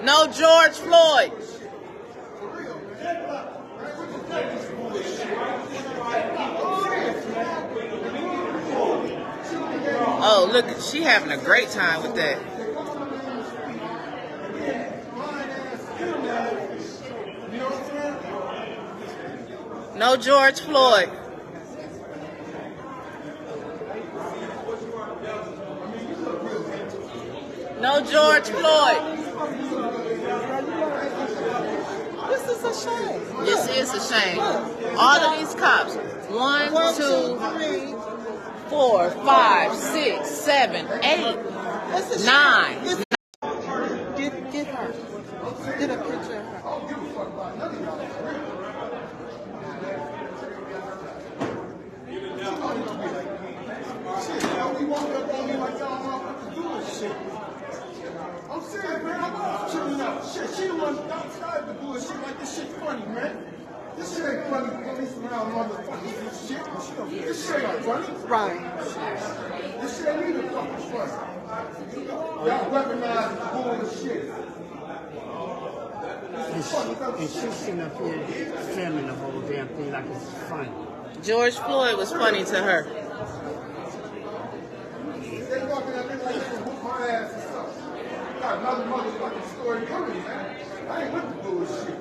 No George Floyd. Oh, look, she having a great time with that. No George Floyd. No George Floyd. This is a shame. This is a shame. All of these cops. 1, 2, 3, 4, 5, 6, 7, 8, 9. Get her. Get a picture of her. funny, man. This shit ain't funny. Police around motherfuckers and shit. This shit ain't funny. Right. This shit ain't even fucking funny. Y'all weaponize bullshit. And she's sitting up here filming the whole damn thing like it's funny. George Floyd was funny to her. They walking out there like this and whoop my ass and stuff. Got another motherfucking story coming, man. I ain't with the bullshit.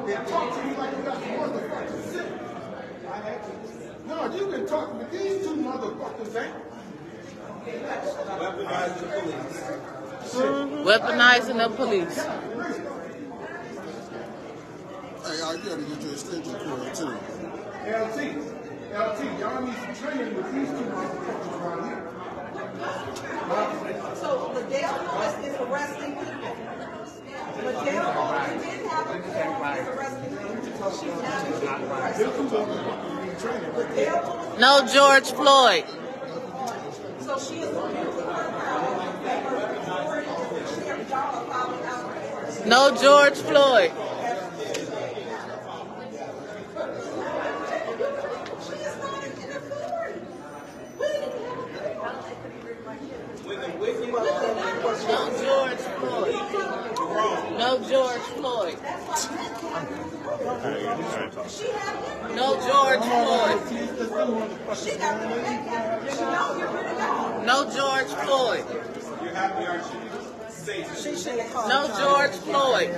They talk to you like you got some motherfucking sick. No, you been talking to these two motherfuckers, ain't weaponizing the police. Weaponizing the police. Hey, I gotta get your extension cord too. LT, y'all need some training with these two motherfuckers around here. So Liddell Lewis is arresting people. Liddell Lewis did have a quorum, is arresting people. No George Floyd. So she is looking to her No George Floyd. No George Floyd. No George Floyd. No George Floyd. You're happy, aren't you? No George Floyd.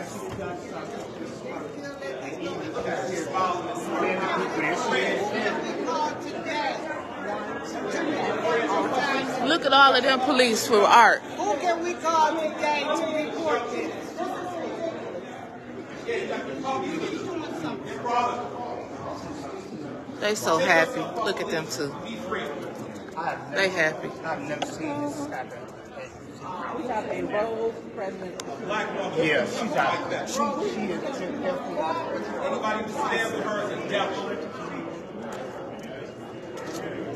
Look at all of them police for art. Who can we call today to report this? They so happy. Look at them too. They happy. I've never seen this happen. We have a rogue president. Yeah, she's out there. She is definitely out there. Anybody who stands with her is a devil.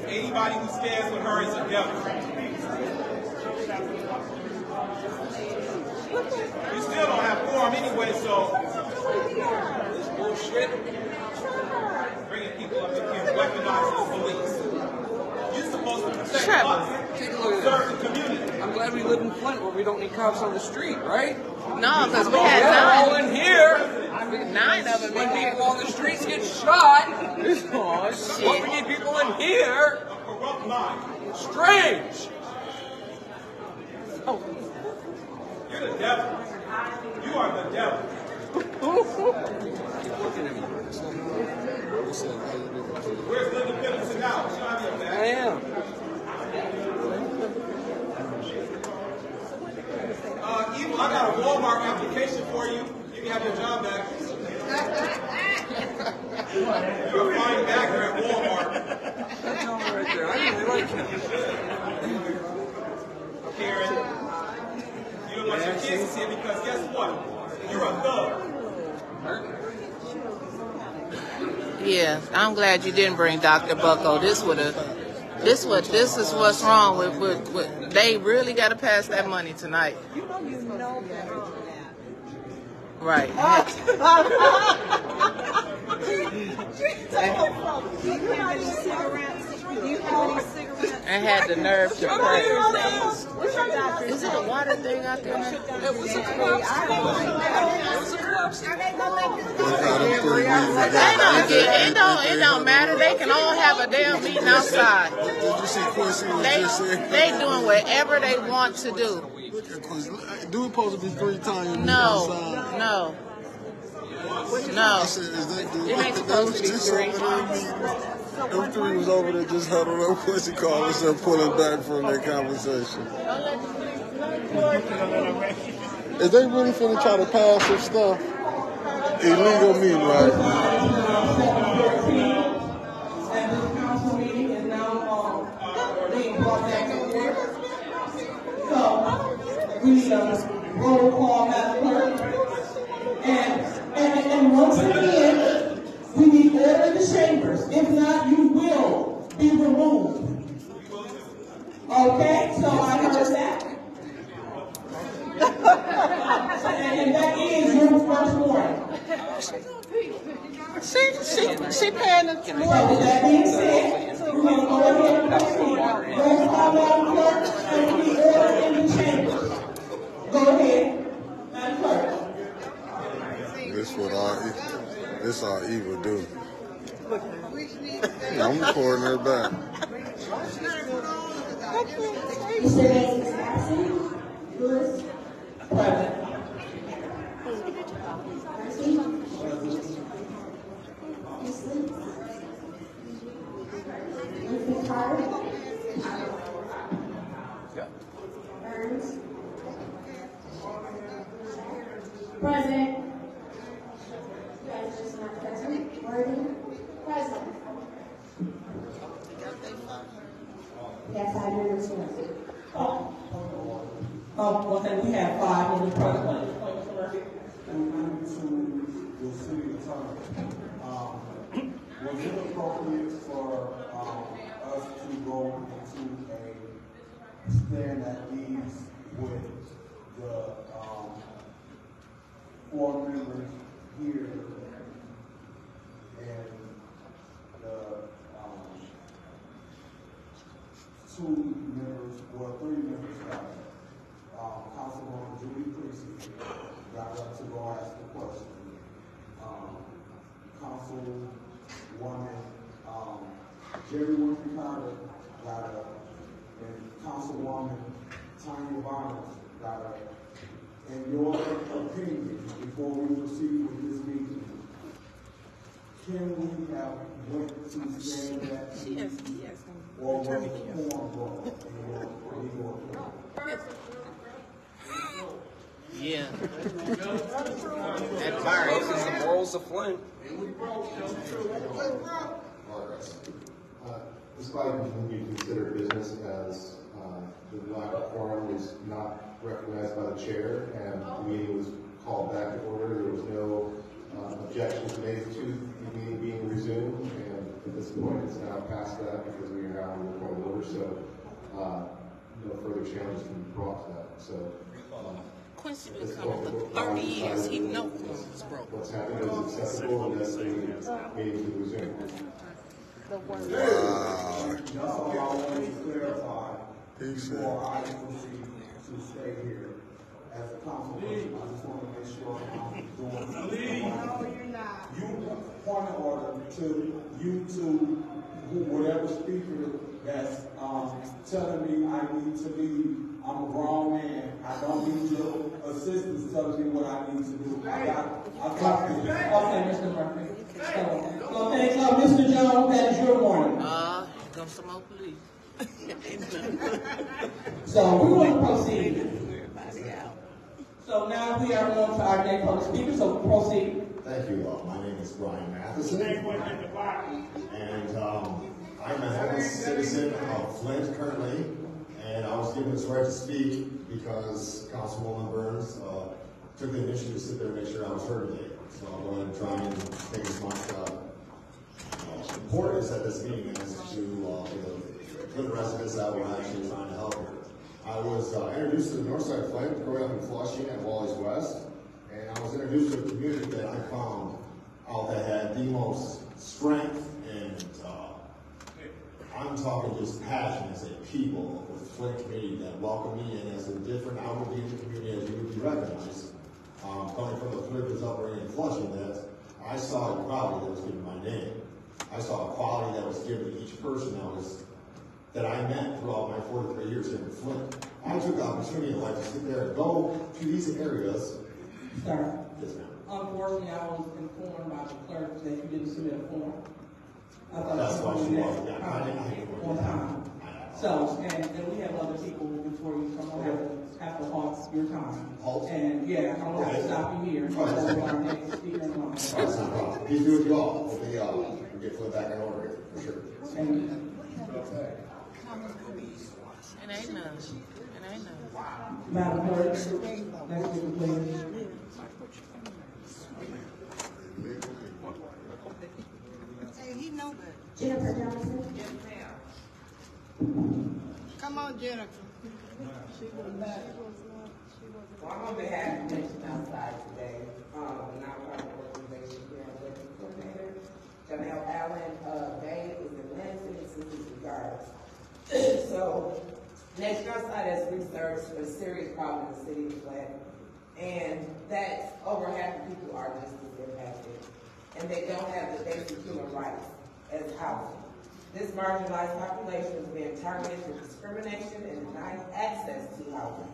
Anybody who stands with her is a devil. You still don't have quorum anyway, so this bullshit. Bringing people up in here, weaponizing the police. You're supposed to protect us, serve the community. I'm glad we live in Flint where we don't need cops on the street, right? No, because we had all nine. in here. 9 of them When in here. people on the streets get shot. Oh, shit. But we need people in here. Strange. Oh. You're the devil. You are the devil. Where's Linda Pendleton now? She's not here, man. I am. Evil, I got a Walmart application for you. You can have your job back. You're a fine bagger at Walmart. That's all right there. I really like him. Karen, you don't want your kids to see it because guess what? You're a thug. Yeah, I'm glad you didn't bring Dr. Bucko. This is what's wrong with they really got to pass that money tonight. You know better than that. Right. And had the nerve to pray. Is it a water thing out there? It don't matter. They can all have a damn meeting outside. Did you see Quincy was just saying? They doing whatever they want to do. Dude supposed to be 3 times. No. I said, is that dude? It ain't supposed to be 3. Them 3 was over there just huddled up. Quincy called us and pulling back from that conversation. Is they really finna try to pass some stuff? Illegal meeting, right? And this council meeting is now being brought back in order. So we need a roll call, Madam Clerk. And once again, we need order in the chambers. If not, you will be removed. Okay, so I heard that. And that is your first warning. She paying the So with that being said, we're going to go ahead and proceed. Roll call, Madam Clerk, and we order in the chamber. Go ahead, Madam Clerk. This our evil do. I'm recording her back. Mr. Hayes is absent. Lewis? Present. Mr. Carter? Burns? Present. You guys just not present. Worthing? Present. We have 5 members present. One thing, we have 5 members present. The city attorney. Was it appropriate for us to go into a stand at ease with the 4 members here and the 2 members, or 3 members rather? Councilwoman Judy Priestley got up to go ask the question. Councilwoman Jerry Winfrey Carter got up, and Councilwoman Tanya Barnes got up. In your opinion, before we proceed with this meeting, can we have went to stand that meeting, or was the quorum brought in your opinion? Yeah. That fire is the morals of Flint. This body can be considered business as the lack of quorum is not recognized by the chair, and the meeting was called back to order. There was no objections made to the meeting being resumed, and at this point it's now past that because we are now in the point of order, so no further challenges can be brought to that. So Quincy been coming for 30 years. He knows it's broke. what's happened is acceptable, and that's the meeting to resume. Wow. That's all I wanted to clarify before I proceed to stay here. As a councilperson, I just want to make sure I'm doing. No, you're not. You point of order to you to whatever speaker that's telling me I need to leave. I'm a grown man. I don't need your assistance telling me what I need to do. I got this. Okay, Mr. Murphy. So thanks, Mr. Jones, that is your warning. Here comes some more police. So we're going to proceed. So now we are on to our next public speaker, so proceed. Thank you. My name is Brian Matheson, and I'm a homeless citizen of Flint currently, and I was given this right to speak because Councilwoman Burns took the initiative to sit there and make sure I was heard today. So I'll go ahead and try and take as much importance at this meeting as to the Flint residents that we're actually trying to help here. I was introduced to the north side of Flint, growing up in Flushing at Wally's West, and I was introduced to a community that I found out that had the most strength and I'm talking just passion as a people with the Flint community that welcome me in as a different outwardly in the community as you would be recognized. Coming from the Flint upbringing in Flushing, that I saw a quality that was given my name. I saw a quality that was given to each person that I met throughout my 43 years here in Flint. I took the opportunity in life to sit there and go to these areas. Sir. Yes, ma'am. Unfortunately, I was informed by the clerk that you didn't submit a form. I thought That's why she was. One time. So, and we have other people before you, so I'm going to have to halt your time. Halt? And yeah, I'm going to have to stop you here. So our next speaker in line. That's no problem. He's doing you all. Hopefully, we get Flint back in order here, for sure. Thank you. It ain't none. It ain't none. Madam Clerk, next speaker, please. Jennifer Johnson. Yes, ma'am. Come on, Jennifer. Well, I'm on behalf of Nation Outside today, a nonprofit organization So, Nation Outside has researched a serious problem in the city of Flint, and that over half the people are just as impacted, and they don't have the basic human rights as housing. This marginalized population is being targeted for discrimination and denied access to housing.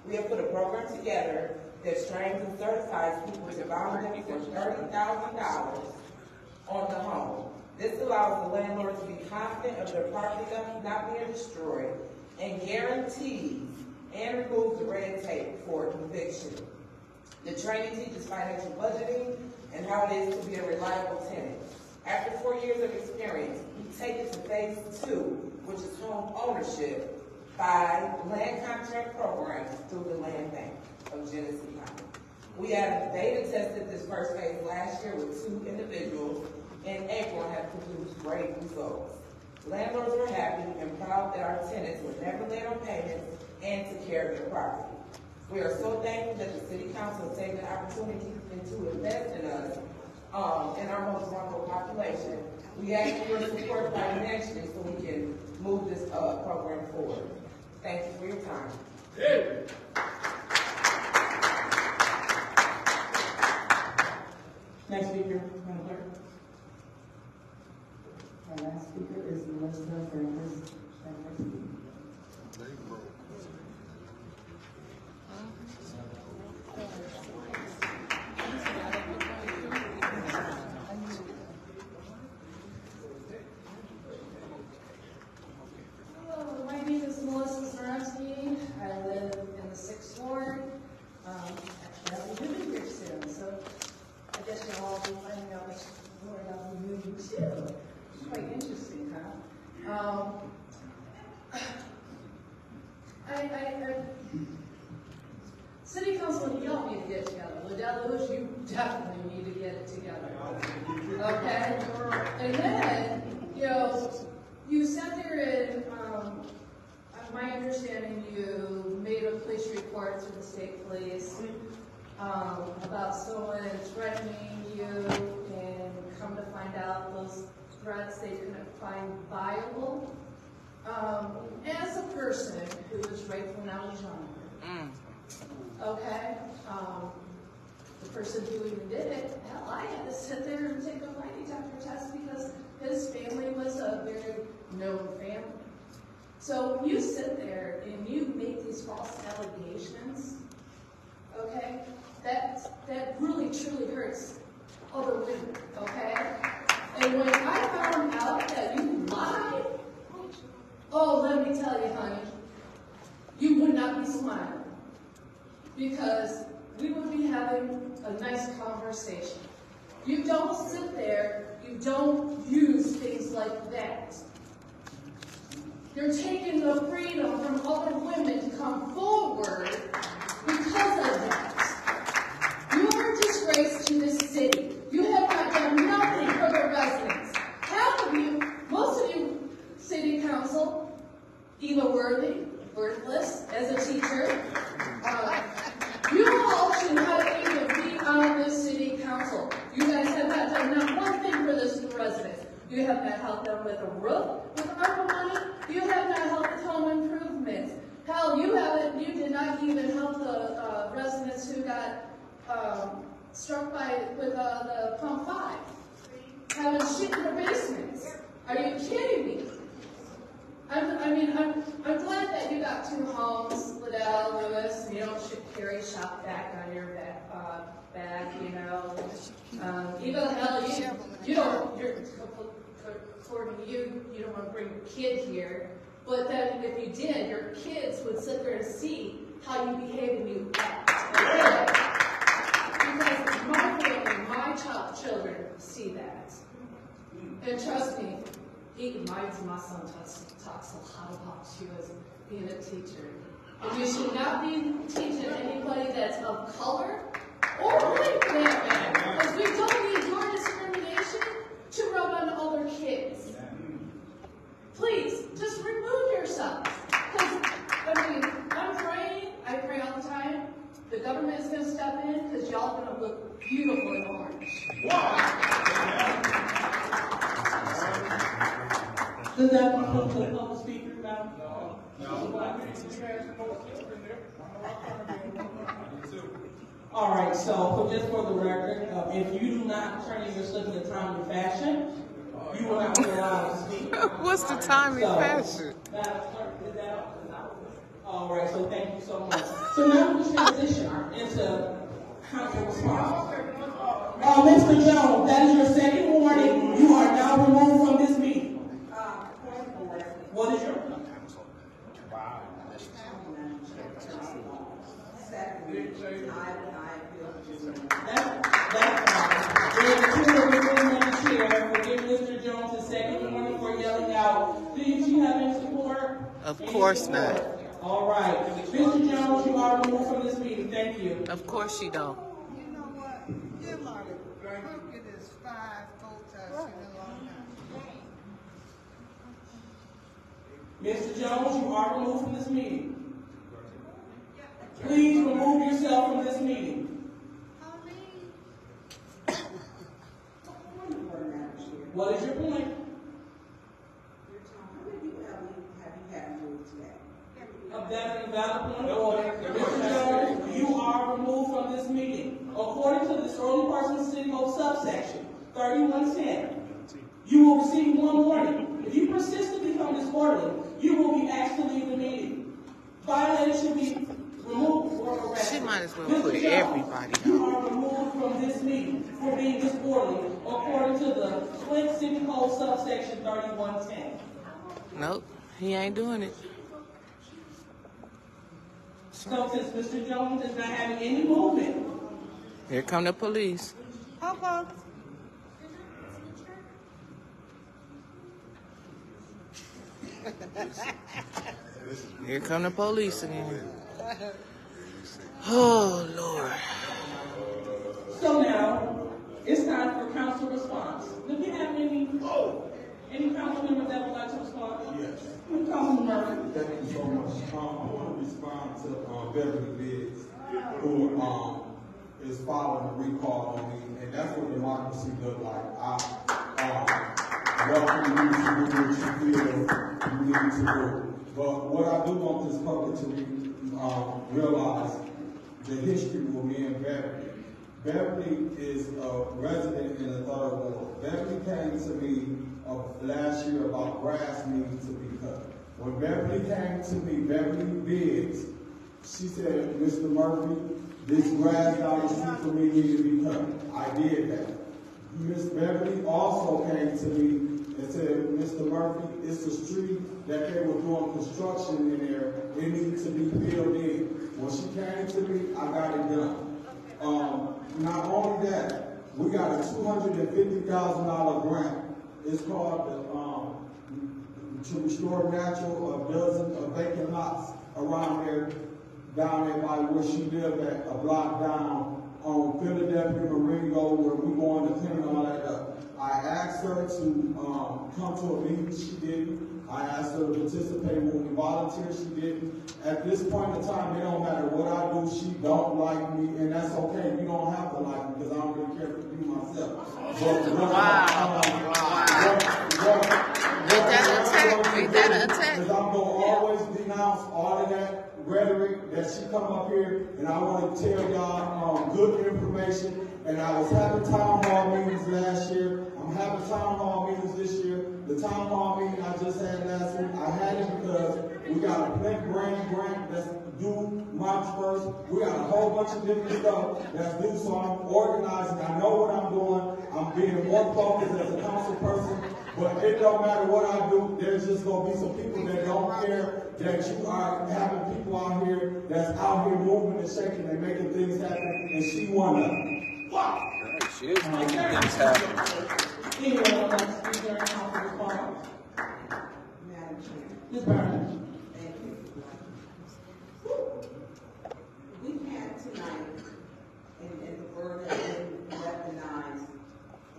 We have put a program together that trains and certifies people to volunteer for $30,000 on the home. This allows the landlord to be confident of their property not being destroyed and guarantees and removes the red tape for eviction. The training teaches financial budgeting and how it is to be a reliable tenant. After 4 years of experience, we take it to phase 2, which is home ownership by land contract programs through the land bank of Genesee County. We have beta tested this first phase last year with 2 individuals in April and have produced great results. Landlords are happy and proud that our tenants were never late on payments and took care of their property. We are so thankful that the City Council has taken the opportunity to invest in us, in our most vulnerable population. We ask for your support financially so we can move this program forward. Thank you for your time. Next speaker, Madam Clerk. Our last speaker is Melissa Francis. Hello, my name is Melissa Zaransky. I live in the 6th Ward. Actually, I'll be moving here soon, so I guess you'll all be finding out which ward I'll be moving to. It's quite interesting, huh? City Council, you don't need to get together. Liddell Lewis, you definitely need to get it together. Okay? And then, you sat there and, my understanding, you made a police report to the state police about someone threatening you, and come to find out those threats they couldn't find viable. As a person who was raped when I was younger, okay, the person who even did it, hell, I had to sit there and take a lie detector test because his family was a very known family. So you sit there and you make these false allegations, okay, that really truly hurts other women, okay? And when I found out that you lied, oh, let me tell you, honey, you would not be smiling, because we would be having a nice conversation. You don't sit there, you don't use things like that. You're taking the freedom from other women to come forward because of that. You are a disgrace to this city. You have not done nothing for the residents. Half of you, most of you, City Council, Eva worthless as a teacher, you all should not even be on this City Council. You guys have not done not one thing for this residents. You have not helped them with a roof, with ARPA money. You have not helped with home improvements. Hell, you did not even help the residents who got struck with the Pump 5, having shit in the basements. Are you kidding me? I'm glad that you got 2 homes, Liddell, Lewis, and you don't carry shop back on your back, even hell, you don't, according to you, you don't want to bring your kid here, but then if you did, your kids would sit there and see how you behave and you act. Okay? Because my family, my children see that. And trust me, my son talks a lot about you as being a teacher. And you should not be teaching anybody that's of color or white for that matter. Because we don't need your discrimination to rub on other kids. Please, just remove yourselves. Because, I'm praying, I pray all the time, the government is going to step in because y'all are going to look beautiful in orange. Does that conclude the public speaker, Madam All right, so just for the record, if you do not turn in your slip in a timely fashion, you will not be allowed to speak. What's the timely fashion? All right, so thank you so much. So now we transition into council response. Mr. Jones, that is your second warning. You are now removed from this meeting. What is your Mr. Jones a second warning for yelling out. Do you have any support? Of course not. All right. Mr. Jones, you are removed from this meeting. Thank you. Of course she don't. You know what? You're like crooked as 5 photos in a long time. Mr. Jones, you are removed from this meeting. Please remove yourself from this meeting. What is your point? That's an invalid point of order. Mr. Jones, you are removed from this meeting. According to the disorderly persons city code subsection 3110, you will receive one warning. If you persist to become disorderly, you will be asked to leave the meeting. Violators should be removed or arrested. She might as well put everybody You are removed from this meeting for being disorderly according to the Flint City Code subsection 3110. Nope, he ain't doing it. So since Mr. Jones is not having any movement, Here come the police. Okay. Here come the police again. Oh, Lord. so now it's time for council response. Do we have any council members that would like to respond? Yes. Councilman Murphy. Thank you so much. I want to respond to Beverly Biggs, who is filing a recall on me, and that's what democracy looks like. I welcome you to do what you feel you need to do. But what I do want this public to realize the history with me and Beverly. Beverly is a resident in the 3rd Ward. Beverly came to me last year about grass needing to be cut. When Beverly came to me, Beverly Biggs, she said, Mr. Murphy, this grass down the street for me needs to be cut. I did that. Miss Beverly also came to me and said, Mr. Murphy, it's a street that they were doing construction in there. It needs to be filled in. When she came to me, I got it done. Not only that, we got a $250,000 grant. It's called to restore natural a dozen of vacant lots around there, down there by where she lived at, a block down on Philadelphia Marengo, where we going to clean all that up. I asked her to come to a meeting, she didn't. I asked her to participate when we volunteered, she didn't. At this point in time, it don't matter what I do, she don't like me, and that's okay. You don't have to like me, because I don't really care for you myself. But Ain't that an attack? Because I'm going to always denounce all of that rhetoric that she come up here, and I want to tell y'all good information. And I was having town hall meetings last year. I'm having town hall meetings this year. The town hall meeting I just had last week, I had it because we got a Flint grant that's due March 1st. We got a whole bunch of different stuff that's due, so I'm organizing. I know what I'm doing. I'm being more focused as a council person. But it don't matter what I do, there's just going to be some people that don't care that you are having people out here that's out here moving and shaking and making things happen, and she one of them. Wow. She is making things happen. Anyone else like to speak during council response? Madam Chair. Ms. Burns. Thank you. We had tonight, and the word has been recognized,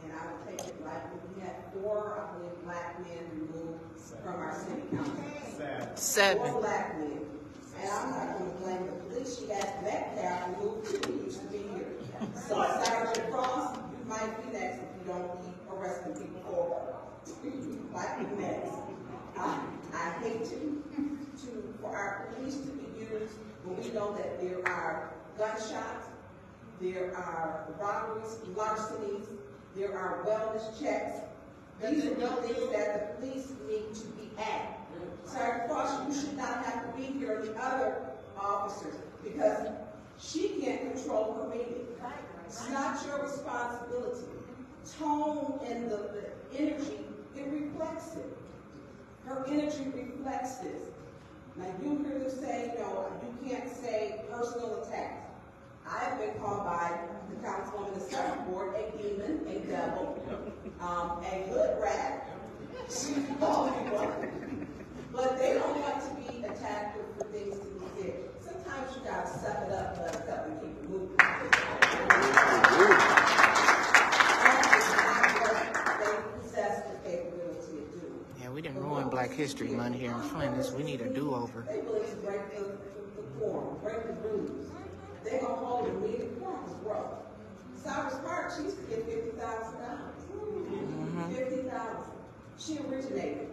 and I would take it lightly. We had 4, I believe, black men removed from our city council. 7. 4 black men. And I'm not going to blame the police. She got that cat removed too. He used to be here. So Sergeant Cross, you might be next if you don't keep arresting people for you might be next. I hate for our police to be used when we know that there are gunshots there are robberies, larcenies, there are wellness checks. These are the things that the police need to be at. Sergeant Foster, you should not have to be here, or the other officers, because she can't control her meeting. It's not your responsibility. Tone and the energy, it reflects it. Her energy reflects this. Now you hear them say, no, you can't say personal attacks. I have been called by the councilwoman of the circuit board a demon, a devil, a hood rat. She called me one. But they don't want to be attacked for things to be said. Sometimes you gotta suck it up, but up and keep it moving. Yeah, we didn't ruin Black History Month here in Flint. We need a do-over. They believe to break the quorum, break the rules. They're going to hold a meeting. Quorum is broke. Cyrus Park, she used to get $50,000. $50,000. She originated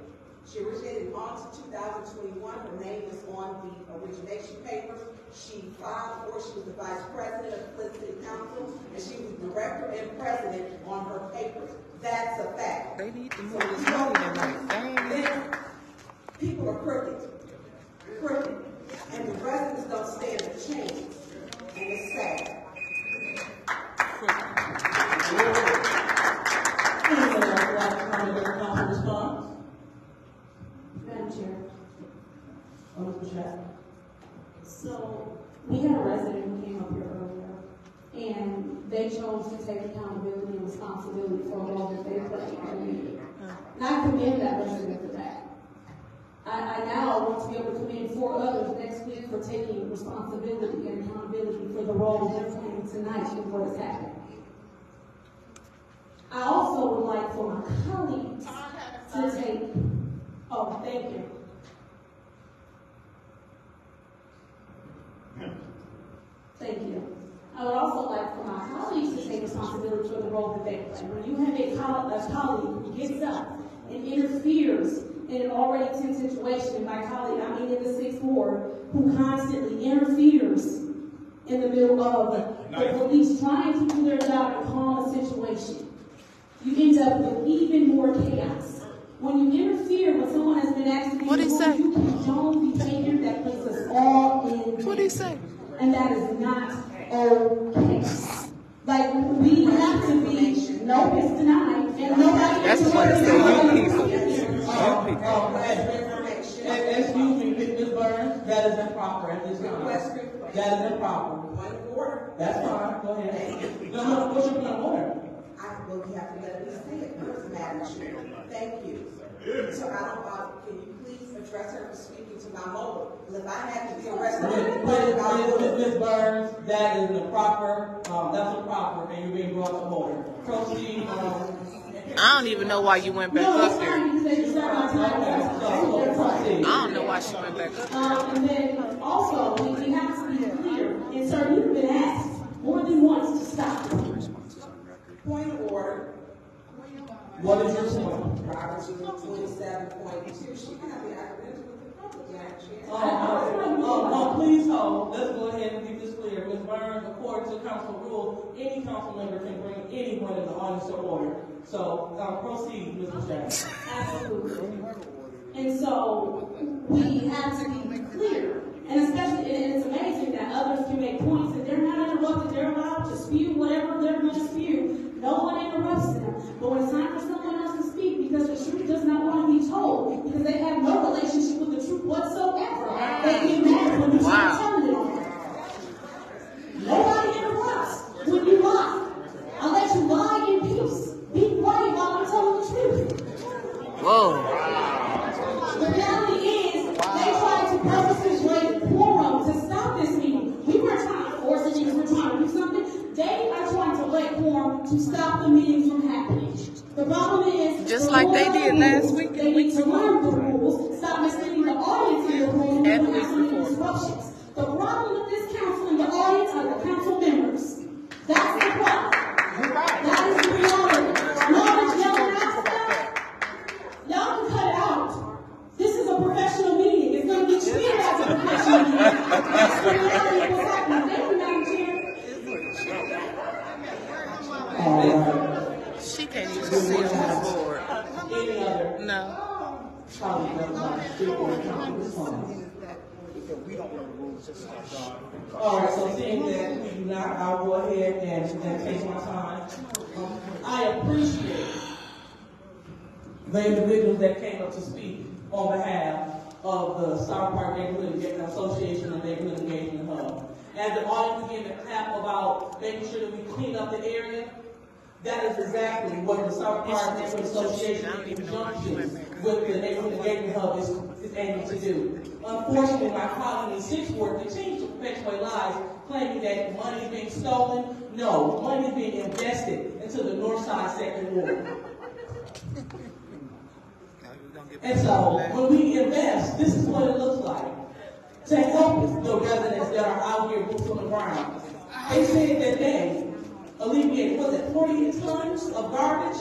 in August 2021. Her name is on the origination papers. She filed before she was the vice president of Flint City Council, and she was director and president on her papers. That's a fact. They need to move this money tonight. People are crooked, and the residents don't stand a chance, and it's sad. Madam Chair. So, we had a resident who came up here earlier, and they chose to take accountability and responsibility for a role that they played in the meeting. And I commend that resident for that. I now want to be able to commend 4 others next week for taking responsibility and accountability for the role they're playing tonight in what is happening. I also would like for my colleagues to take, oh, thank you. Thank you. I would also like for my colleagues to take responsibility for the role that they play. When you have a colleague who gets up and interferes in an already tense situation, and by colleague I mean in the 6th Ward, who constantly interferes in the middle of the police trying to do their job and calm a situation, you end up with even more chaos. When you interfere when someone has been asked to be you condone behavior that puts us all in. What did he say? And that is not okay. Like, we have to be, no, it's denied, and nobody. That's the one that say you people. Excuse me, Ms. Burns, that is improper at this time. That is improper. That's fine, go ahead. No, what's your point of order? Well, you have to let me say it, Madam Chair. Thank you. So can you please address her for speaking to my mobile? If I had to be arrested, Ms. Burns, that is improper. That's improper, and you're being brought to order. Proceed. I don't even know why you went back up there. I don't know why she went back up there. And then also, we have to be clear. And sir, you've been asked more than once to stop. Point of order. What is your point? Robert's 27.2. She cannot be argumentative with the public, Madam Chair. Please hold. Let's go ahead and get this clear. Ms. Burns, according to council rule, any council member can bring anyone in the audience to order. So proceed, Mr. Jackson. Absolutely. And so we have to be clear. And especially, and it's amazing that others can make points and they're not interrupted. They're allowed to spew whatever they're going to spew. No one interrupts them. But when it's time for someone else to speak, because the truth does not want to be told, because they have no relationship with the truth whatsoever, they get mad when you start telling them. Nobody interrupts when you lie. I'll let you lie in peace. Be quiet while I'm telling the truth. Whoa. The reality is, they tried to purposely quorum to stop this meeting. We weren't trying to force it because we're trying to do something. They are trying to break quorum to stop the meeting from happening. The problem is, just like they did last week. They need to learn the rules, stop misleading the audience in the rules, and not having disruptions. The problem with this council and the audience are the council members. That's the problem. That is the reality. Y'all can cut it out. This is a professional meeting. It's going to get treated as a professional meeting. That's the reality of what's happening. Thank you, Madam Chair. see him on the board. Any other? No. Colleague that would like to speak or respond? All right, so seeing that we do not, I'll go ahead and take my time. I appreciate the individuals that came up to speak on behalf of the South Park Neighborhood Association and Neighborhood Engagement Hub. And the audience began to clap about making sure that we clean up the area. That is exactly what the South Park Neighborhood Association in conjunction with the Neighborhood Engagement Hub is aiming to do. Unfortunately, my colleague in 6th Ward continues to perpetuate lies, claiming that money is being stolen. No, money is being invested into the North Side 2nd Ward. And so, when we invest, this is what it looks like. To help the residents that are out here boots on the ground. They said that they alleviated, was it 48 tons of garbage?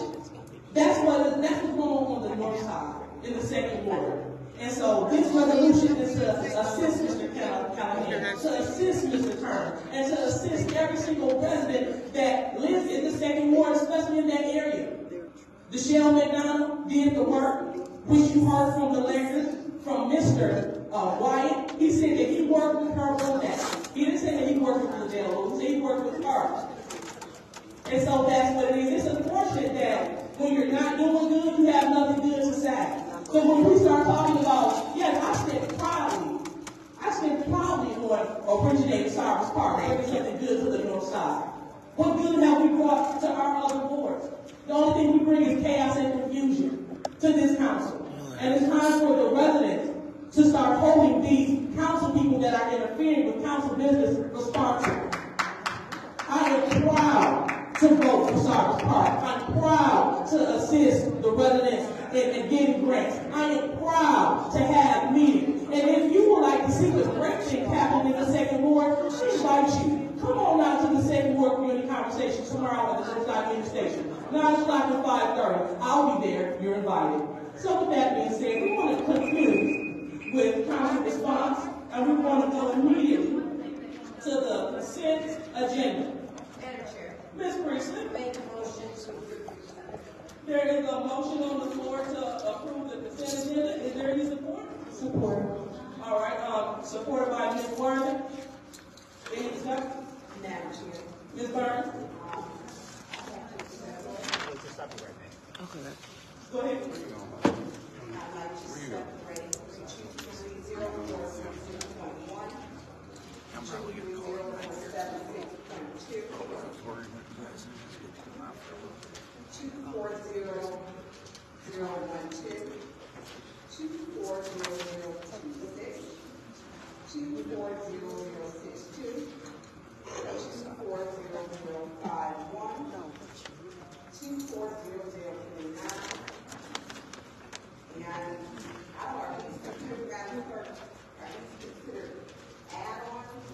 That's what's going on the north side, in the 2nd Ward. And so this resolution is to assist Mr. Callahan, to assist Mr. Turner, and to assist every single resident that lives in the 2nd Ward, especially in that area. Deshelle McDonald did the work, which you heard from the lecture, from Mr. Wyatt. He said that he worked with her on that. He didn't say that he worked with the jail, he said he worked with her. And so that's what it is. It's unfortunate that when you're not doing good, you have nothing good to say. So when we start talking about, yes, I stand proudly on originating Cyrus Park, bringing something good to the north side. What good have we brought to our other boards? The only thing we bring is chaos and confusion to this council. And it's time for the residents to start holding these council people that are interfering with council business responsible. I am proud to vote for Cyrus Park. I'm proud to assist the residents in getting grants. I am proud to have meetings. And if you would like to see the great thing happening in the 2nd Ward, I invite you. Come on out to the 2nd Ward community conversation tomorrow at the Northside Union Station. 9 o'clock and 5:30. I'll be there. You're invited. So with that being said, we want to conclude with council response, and we want to go immediately to the consent agenda. Madam Chair. Ms. Priestley. Make a motion to approve. There is a motion on the floor to approve the consent agenda. Is there any support? Support. All right, supported by Ms. Warren. Any discussion? Madam Chair. Ms. Burns? Okay. Go ahead. I'd like to separate 23046.1, 23046.2, 240012, 240026, 240062, 240051, 240039, and our considered add-ons.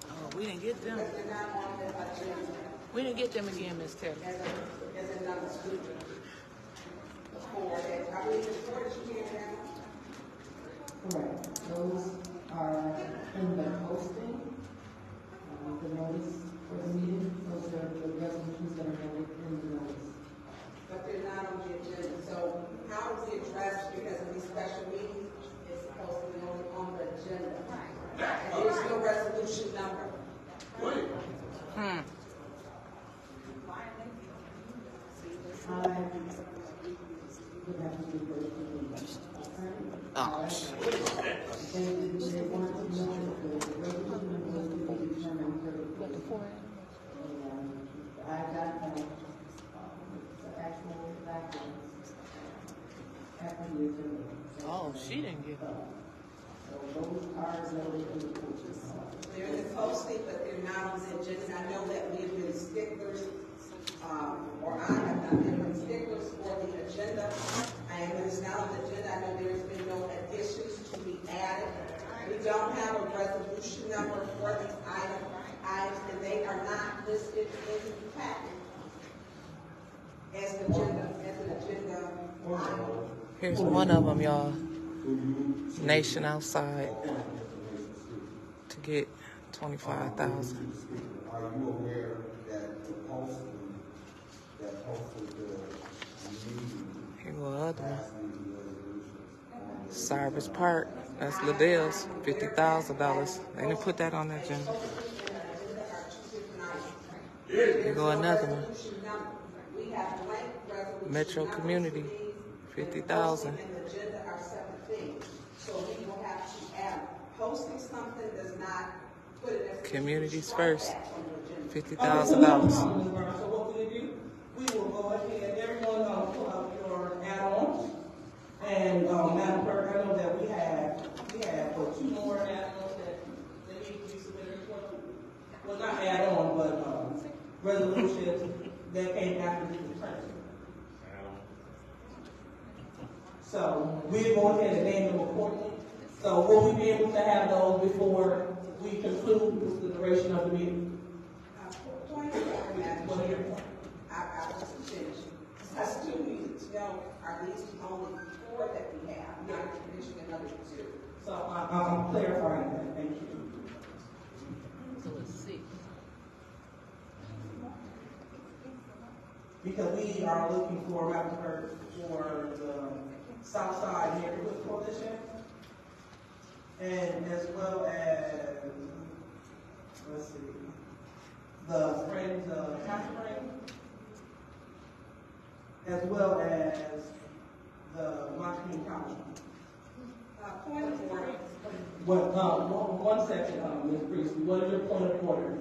Oh, we didn't get them. Because they're not on the agenda. We didn't get them again, Ms. Taylor. As another student. Before that, I believe it's 4 that you can't have. Correct. Those are in the posting, the notice for the meeting. Those are the resolutions that are noted in the notice. But they're not on the agenda. So how is it addressed because of these special meetings? It's supposed to be on the agenda. And there's no resolution number. Oh, she didn't get them. They're in the posting, but they're not on the agenda. I know that we have been sticklers, or I have not been sticklers for the agenda. And when it's not on the agenda, I know there has been no additions to be added. We don't have a resolution number for these items, and they are not listed in the packet as an agenda item. Here's one of them, y'all. Nation outside to get 25,000. Are you aware that the posting that hosted the meeting. Here go another one. Passed these resolutions. Cyrus Park. That's Liddell's. $50,000. They didn't put that on the agenda. Here go another one. Metro Community. 50,000. So we will have to add, posting something does not put it as. Communities First. $50,000. So what we do, we will go ahead, everyone pull out your add-ons. And Madam Clerk, I know that we have two more add-ons that need to be submitted. Well, not add-on, but resolutions that came after this attorney. So we're going ahead and name them accordingly. So will we be able to have those before we conclude with the duration of the meeting? Point of order, Madam Chair. I was finished. That's 2 meetings. No, are these the only 4 that we have? Not finishing another 2. So I'm clarifying that. Thank you. So it's 6. Because we are looking for, Madam Clerk, for the Southside Neighborhood Coalition, and as well as, let's see, the Friends of Catherine, as well as the Montgomery County. Point of order. One second, Ms. Priestley, what is your point of order?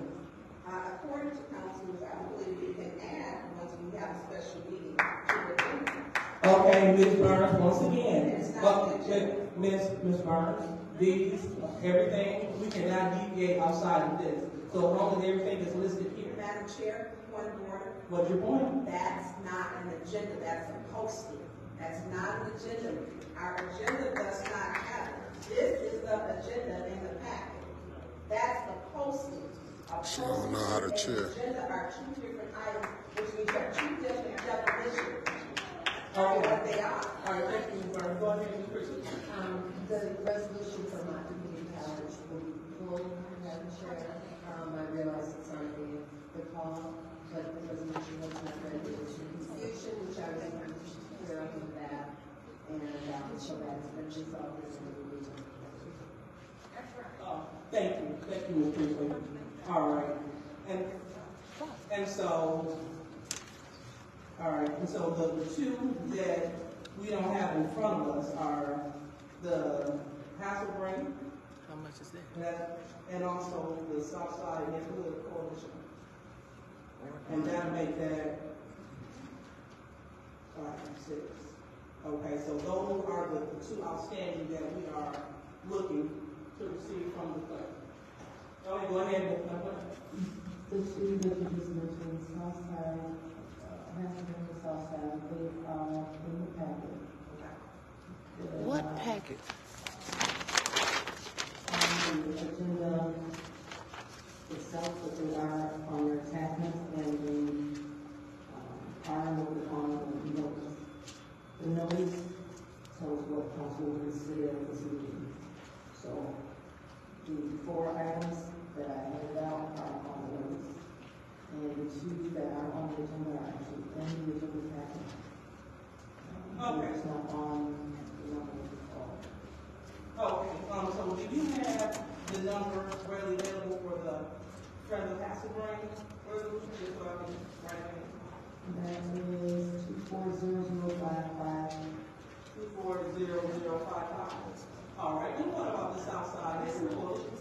According to councilors, I believe we can add, once we have a special meeting, to the agenda. Okay, Ms. Burns, once again, Ms. Burns, these, everything, we cannot deviate outside of this. So as long as everything is listed here. Madam Chair, point of order. What's your point? That's not an agenda, that's a posting. That's not an agenda. Our agenda does not have it. This is the agenda in the packet. That's the posting. She don't know how to chill. Agenda are 2 different items, which means there are 2 different definitions. Okay. What they are. All right, thank you, Ms. Burns. Go ahead, Ms. Priestley. The resolution for my community college will be pulled, Madam Chair. I realize it's on the call, but the resolution was not ready. It was confusion, which I was clear up with that, and so that's been resolved in the meeting. Thank you, Ms. Priestley. All right, and so the 2 that we don't have in front of us are the Hasselbrain. How much is that? And also the Southside Neighborhood Coalition. And that'll make that 5 and 6. Okay, so those are the 2 outstanding that we are looking to receive from the clerk. Go ahead, Ms. Clerk. The 2 that you just mentioned, Southside, Hasselbrain and Southside, they are in the packet. What packet? The agenda itself, but they are on your attachments, and they are noted on the notice. The notice tells what council will consider this meeting. So the 4 items that I handed out are on the notice, and the 2 that are on the agenda are actually in the agenda packet. Okay. It's not on the number of the call. Okay, so do you have the number readily available for the Friends of Hasselbrain resolution? Just so I can write it in. That is 240055. 240055. All right, and what about the Southside Neighborhood Coalition?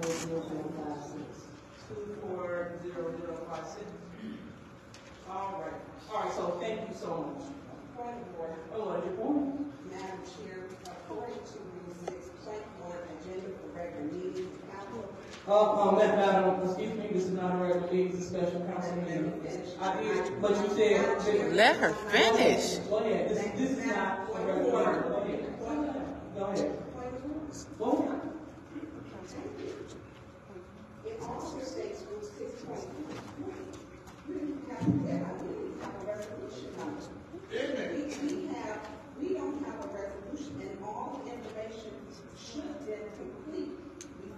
240056. 240056. All right, so thank you so much. Point of order. Oh, what is your point? Madam Chair, according to Rule 6, point 1, agenda for regular meeting, council. Madam, excuse me, this is not a regular meeting, it's a special council meeting. I did, but you said. Let her finish. Go ahead, this is not a regular meeting. Go ahead. Go ahead. It also states Rule 6.2. We have a resolution number. We don't have a resolution, and all the information should have been complete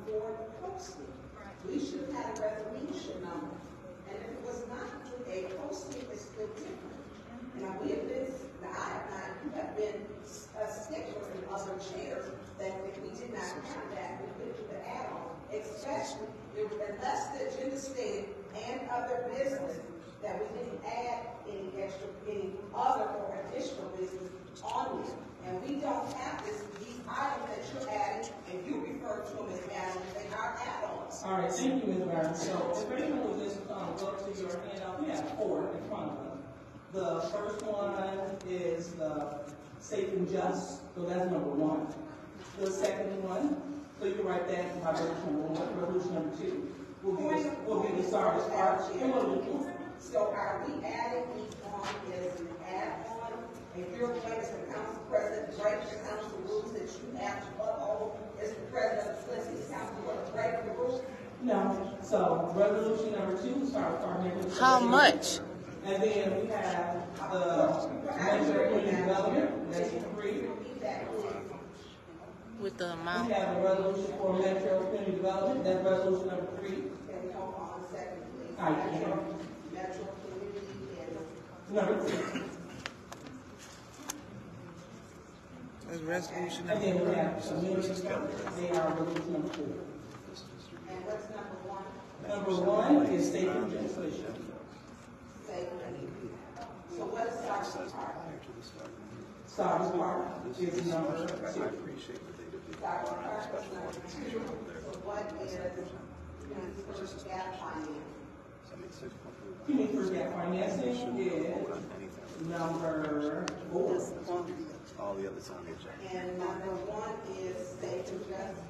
before the posting. We should have had a resolution number. And if it was not, we a posting is still different. Now, we have been, now I have not, you have been a stickler in other chairs that if we did not have that, we could do the add-on, especially unless the agenda stated and other business, that we didn't add any other or additional business on it. And we don't have these items that you're adding, and you refer to them as add-ons, they are add-ons. All right, thank you, Ms. Brown. So, if everyone will just look to your handout, we have 4 in front of us. The first one is the safe and just, so that's number 1. The second one, so you can write that by resolution number 1. Resolution number 2 will be the SARS part. So are we adding each one as an add-on? If you're going to the council president, break the council rules that you have to uphold as the president of the Flint City Council, you want to break the rules? No. So resolution number 2 starts our making. How much? And then we have the metro community development, that's 3. With the amount. We have a resolution for metro community development, that's resolution number 3. Can we hold on a second, please? I can. Metro community and Number 3. That's resolution And then we number have community development, they are resolution number 4. and what's number 1? Number 1 is state legislation. So what is SARS part? SARS part is number 2. SARS part was number 2. So what is first gap finance? Community first gap financing is number 4. All the others on the agenda. And number 1 is safe and just.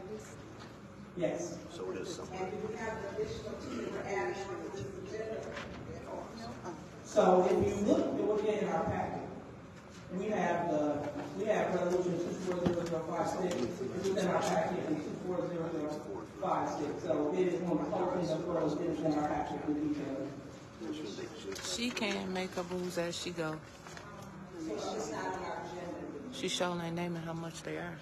Yes. So it is something. And do we have additional 2 that we're adding on to this agenda? So if you look at what we get in our packet, we have resolution 240056, which is in our packet, and 240056. So it is one of the things of those that is in our packet with details. She can make her rules as she go. So it's just not on our agenda. She showing their name and how much they are.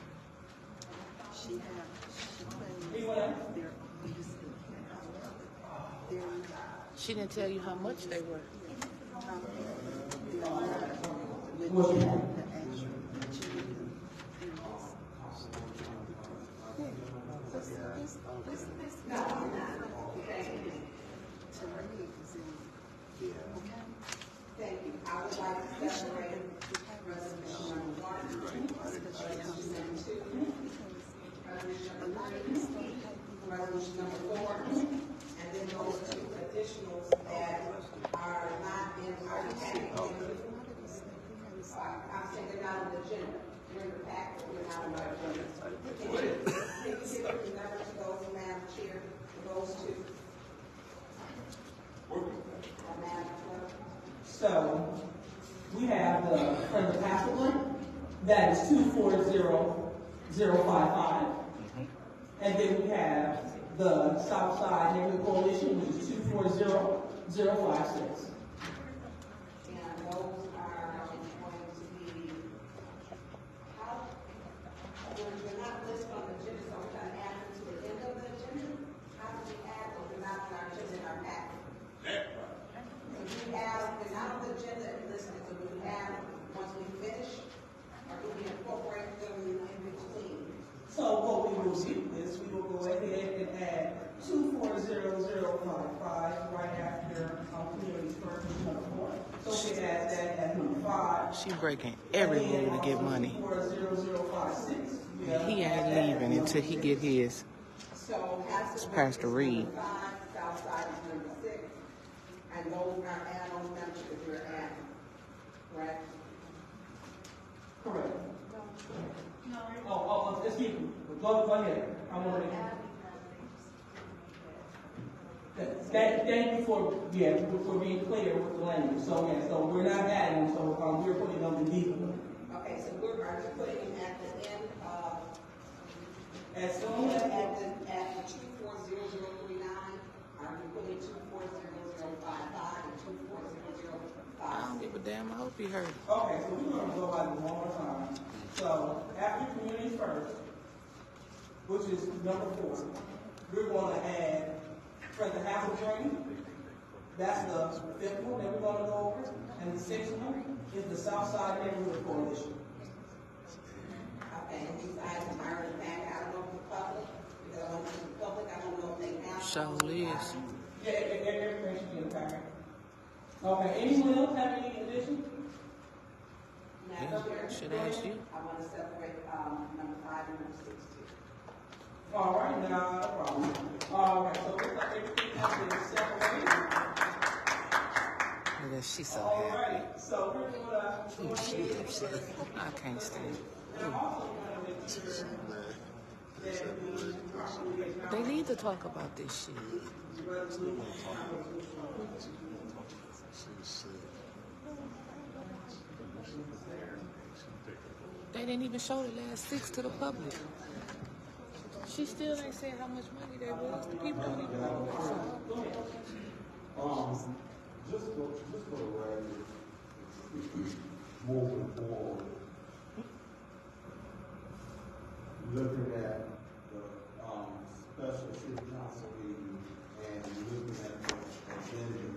She didn't tell you how much they were. Thank you. I would like to separate resolution number 1, resolution number 2, resolution number 4, and then those 2 additionals that are not in our packet. I'm saying they're not on the agenda. They're in the packet, they're not on our agenda. Can you give the number to those, Madam Chair, for those 2? Madam Clerk. So we have the Friends of Castleton, that is 240055. And then we have the Southside Neighborhood Coalition, which is 240056. And those are going to be, how, we're not listed on the agenda, so we're going to add them to the end of the agenda. How do we add them? They're not on our agenda in our packet. So we have, they're not on the agenda and listed, so we have, once we finish, or do we incorporate them in between? So what we will do is we will go ahead and add 240055 right after community first number 4. So we add that as number 5. She breaking every rule to get money. 240056. He ain't leaving until he get his. So It's Pastor Reed. Southside is number 6, and those are add-on numbers that you're adding, correct? Correct. Oh, excuse me. Go ahead. I want to. Thank you for being clear with the language. So yeah, so we're not adding them, so we're putting them in deep. Okay, so we're putting them at the end of. As soon as at the 240039, are we putting 240055 and 240055? I don't give a damn. I hope he heard it. Okay, so we're going to go by this one more time. So after community first, which is number 4, we're going to add Friends of Hazelgreen, That's the fifth one that we're gonna go over. And the sixth one is the Southside Neighborhood Coalition. Okay, and these items are in the back. I don't know if the public, because I want to the public, I don't know if they have. Sure is. Yeah, everything should be in the packet. Okay, anyone else have any addition? Madam Chair, Should I ask you? I want to separate, number 5 and number 6 too. All right, no problem. All right, so looks like everything has been separated. Look at she's so All happy. right, so we're going I can't stand it. They need to talk about this shit. They didn't even show the last 6 to the public. She still ain't saying how much money there was. The people don't even know what it's on. Just for the record, moving forward, looking at the special city council meeting and looking at the agenda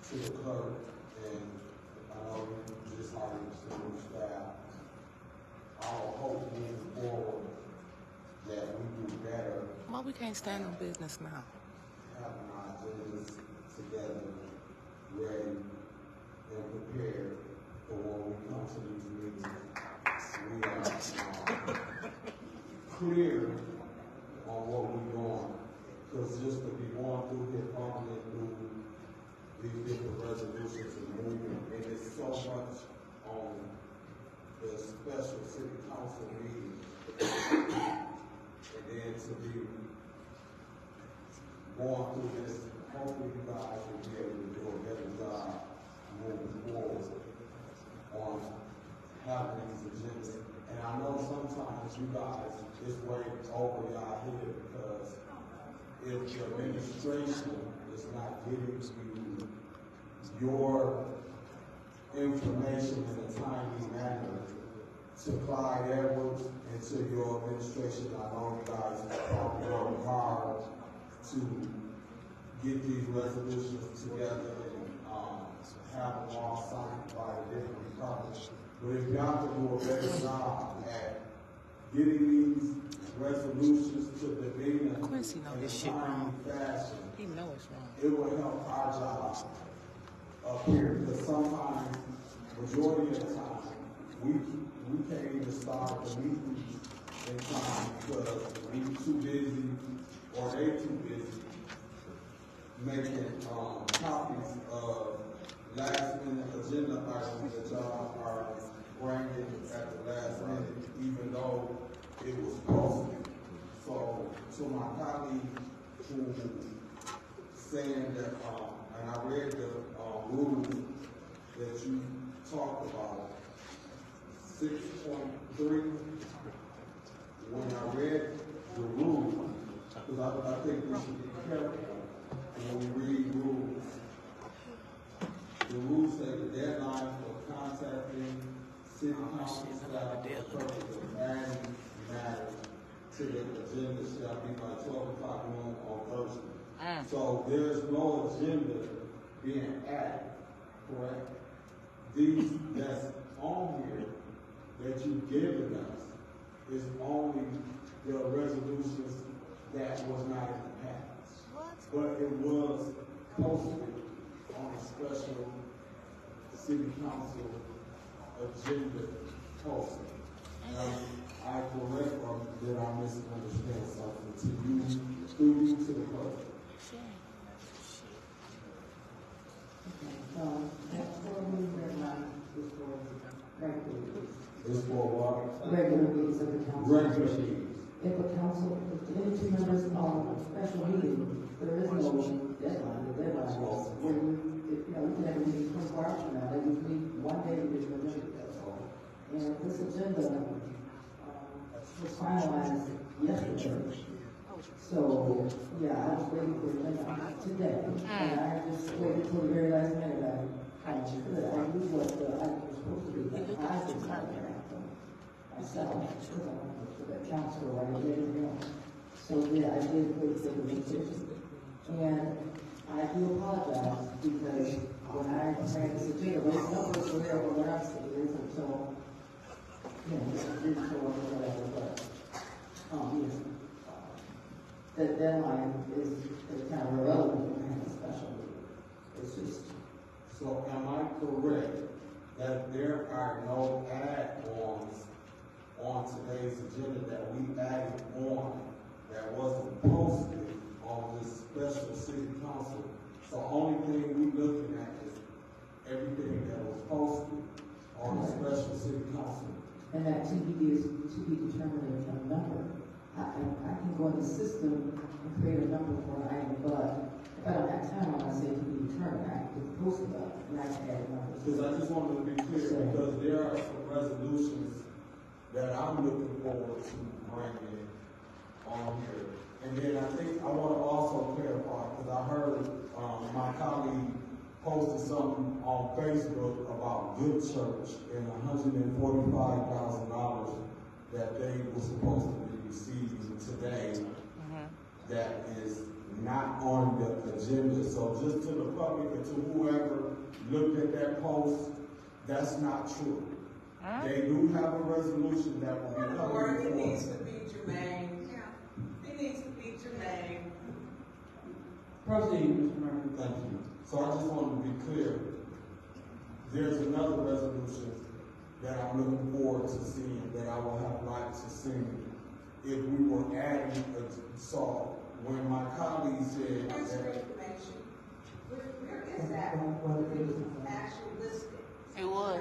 to the clerk, and I know you just hired some new staff. I'll hope moving forward that we do better. Why we can't stand on business now? Having our agendas together, ready and prepared for when we come to these meetings. We are clear on what we're doing, because just to be going through here, fumbling through these different resolutions and moving, and it's so much on the special city council meeting, and then to be going through this, hopefully you guys will be able to do a better job moving forward on having these agendas. And I know sometimes you guys just wait over y'all head, because if the administration is not giving you your information in a timely manner to Clyde Edwards and to your administration, I know you guys probably work hard to get these resolutions together and have them all signed by the different departments. But if y'all can do a better job at getting these resolutions to the meeting in a timely fashion, He know it's wrong. it will help our job up here. Because sometimes, majority of the time, we can't even start the meeting in time because we too busy or they too busy making copies of last minute agenda items that y'all are bringing at the last minute, even though it was posted. So to my colleague who saying that, and I read the rules that you talked about, 6.3, when I read the rules, because I think we should be careful when we read rules. The rules say the deadline for contacting city council staff for the purpose of adding matters to the agenda shall be by 12 o'clock noon on Thursday. So there's no agenda being added, correct? These that's on here that you've given us is only the resolutions that was not in the past. But it was posted on a special city council agenda posting. I correct or did I misunderstand something to you, through you to the public? It's for what? Regular meetings of the council. Regular meetings. If a council, if any two members on a special meeting, there is no deadline. The deadline is when we can have a meeting 24 hours from now. They just meet one day to get an agenda, that's all. And this agenda was finalized yesterday. So, yeah, I was waiting for the agenda today. And I just waited till the very last minute. I knew what the item was supposed to be, but I didn't have it myself, because I wanted for the council, I did everything else. So, yeah, I did wait for the decision. And I do apologize because when I ran this agenda, those numbers were there when I was here until, didn't show up or whatever, but, yes. The deadline is kind of irrelevant when we have a special meeting. It's just. So am I correct that there are no add-ons on today's agenda that we added on that wasn't posted on this special city council? So only thing we looking at is everything that was posted on the special city council. And that TBD is to be determined a number. I can go in the system and create a number for an item, but if I don't have time, I'm going to say to be determined. I can post it up and I can add a number. Because I just wanted to be clear, because there are some resolutions that I'm looking forward to bringing on here. And then I think I want to also clarify, because I heard my colleague posted something on Facebook about Good Church and $145,000 that they were supposed to be receiving today that is not on the agenda. So just to the public and to whoever looked at that post, that's not true. They do have a resolution that will be coming Or it before. needs to be germane. It needs to be germane. Proceed, Mr. Murray. Thank you. So I just wanted to be clear. There's another resolution that I'm looking forward to seeing, that I will have liked to see if we were adding so when my colleague said Where's that. your information? Where is that? Actually listed. It was.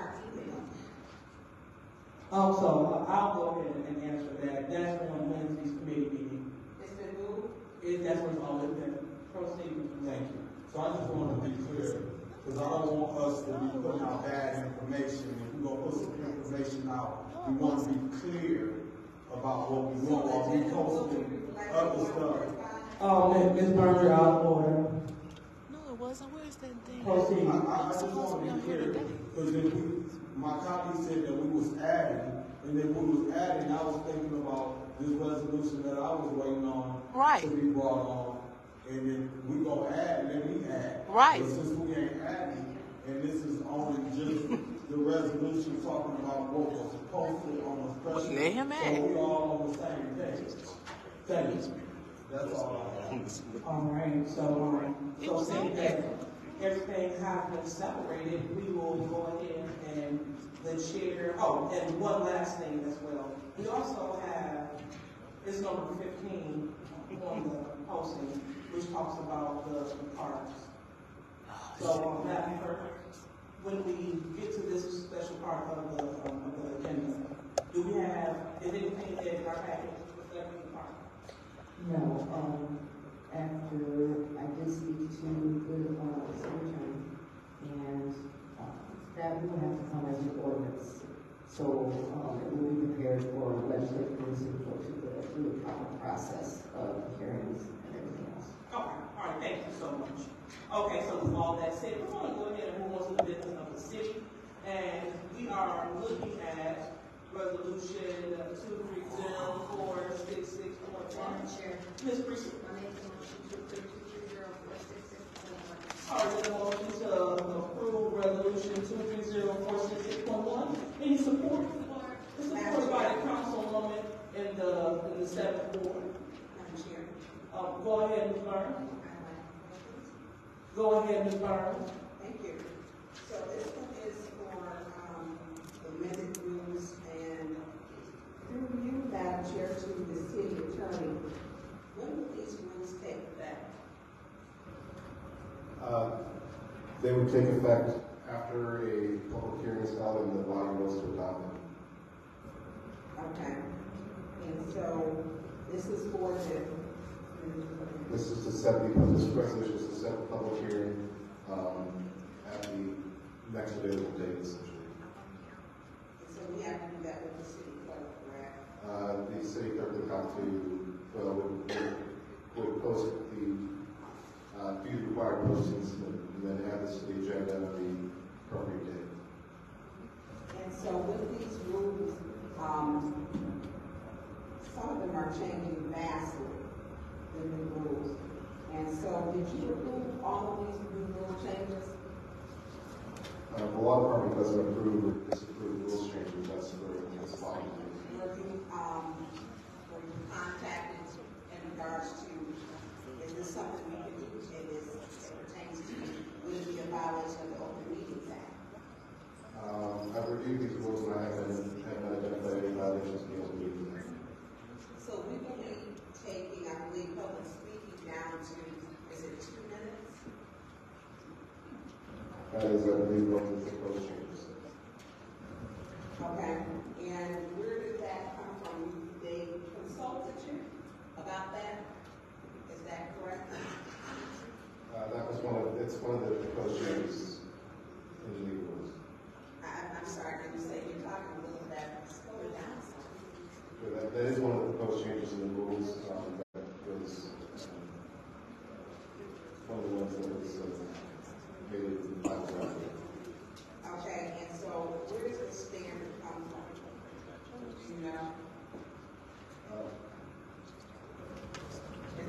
So I'll go ahead and answer that. That's on Wednesday's committee meeting. It's been moved? That's what's always been. Proceed. Thank you. So I just want to be clear, because I don't want us to be putting out bad information. If we're going to put some information out, we want to be clear about what we want while we posting other stuff. Ms. Berger, out of order. No, it wasn't. Where's that thing? Proceed. I just want to be clear, because my colleague said that we was adding, and then we was adding, I was thinking about this resolution that I was waiting on to be brought on, and then we go add, and then we add. Right. But since we ain't adding, and this is only just the resolution talking about what was posted on the special. Let him add. So we all on the same page. Thank you. That's all I have. All right, so saying that everything has been separated, we will go ahead and the chair, and one last thing as well. We also have, it's number 15 on the posting, which talks about the parks. So Madam Clerk, when we get to this special part of the agenda, do we have, is anything in our package reflecting the park? No, after I did speak to the secretary, and that will have to come as an ordinance. So it will be prepared for legislative committee to go through the proper process of hearings and everything else. Okay, all right, thank you so much. Okay, so with all that said, we're going to go ahead and move on to the business of the city, and we are looking at resolution 2304661. Ms. Priest. All right, there's a motion to approve resolution 2304661. Any support? It's supported by the councilwoman in the 7th ward. Go ahead, Ms. Burns. Go ahead, Ms. Burns. Thank you. So this one is for amended rules, and through you, Madam Chair, to the city attorney, when will these rules take effect? They would take effect after a public hearing is held and the body votes to adopt them. Okay. And so this is for the. This is to set this resolution is to set the public hearing at the next available date, essentially. So we have to do that with the city clerk, correct? The city clerk would have to would post the do the required postings and then add this to the agenda on the appropriate date. And so with these rules, some of them are changing vastly, the new rules. And so, did you approve all of these new rule changes? The law department doesn't approve or disapprove rules changes, that's for this body. Were you contacted in regards to, is this something we can do, it pertains to, would it be a violation of the Open Meetings Act? I've reviewed these rules and I haven't identified any violations of the Open Meetings Act. So we will be taking, I believe, public speaking down to, is it 2 minutes? That is, I believe, what the proposed changes. Okay, and where did that come from? They consulted you about that? Is that correct? That was it's one of the proposed changes in the legal rules. I'm sorry, can you say you're talking a little bit, slow it down some? So that is one of the proposed changes in the rules. That was one of the ones that was made in the final draft. Okay, and so where does the standard come from? Do you know?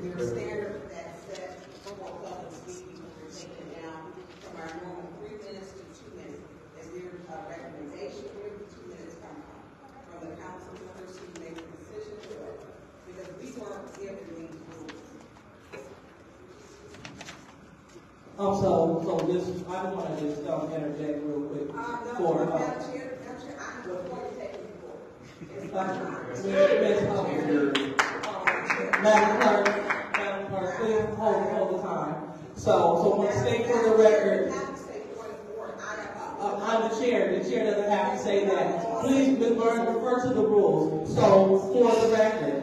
Is there a standard that says for public speaking we're taking down from our normal 3 minutes to 2 minutes? Is there a recommendation where the 2 minutes come from? From the council members who make the decisions? Because we weren't given these rules. So this, I just want to just interject real quick for, Madam Chair, I'm going to take it forward. Madam Clerk, please hold the time. So when state for the record, I'm the chair doesn't have to say that. Please, Ms. Burns, refer to the rules. So for the record,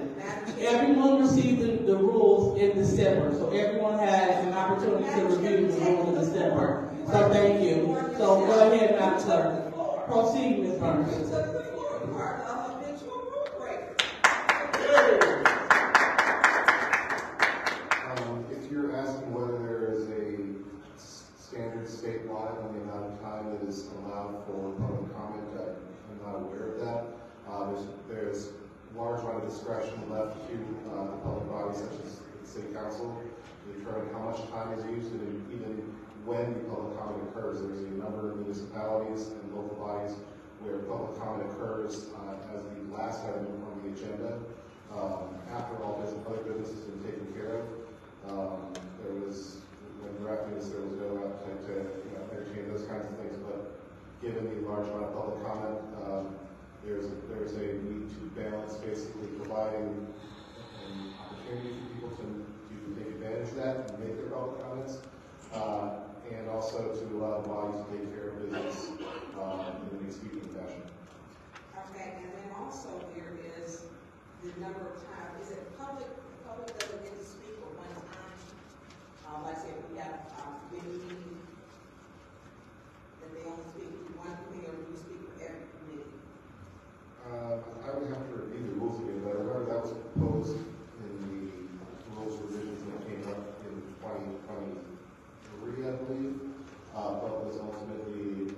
everyone received the rules in December, so everyone had an opportunity to review the rules in December. So thank you. So go ahead, Madam Clerk. Proceed, Ms. Burns. If you're asking whether there is a standard statewide on the amount of time that is allowed for public comment, I'm not aware of that. There's large amount of discretion left to the public bodies such as the City Council to determine how much time is used and even when the public comment occurs. There's a number of municipalities and local bodies where public comment occurs as the last item on the agenda. After all other business has been taken care of, when drafting this, there was no appetite to entertain those kinds of things. But given the large amount of public comment, there's a need to balance basically providing an opportunity for people to take advantage of that and make their public comments, and also to allow the body to take care of business in a speaking fashion. Okay, and then also there is the number of times. Is it public? The public doesn't get to speak at one time. Like I said, we have committee meeting that they only speak to one committee, or do you speak for every committee? I would have to review the rules again, but I remember that was proposed in the rules revisions that came up in 2023, I believe, but was ultimately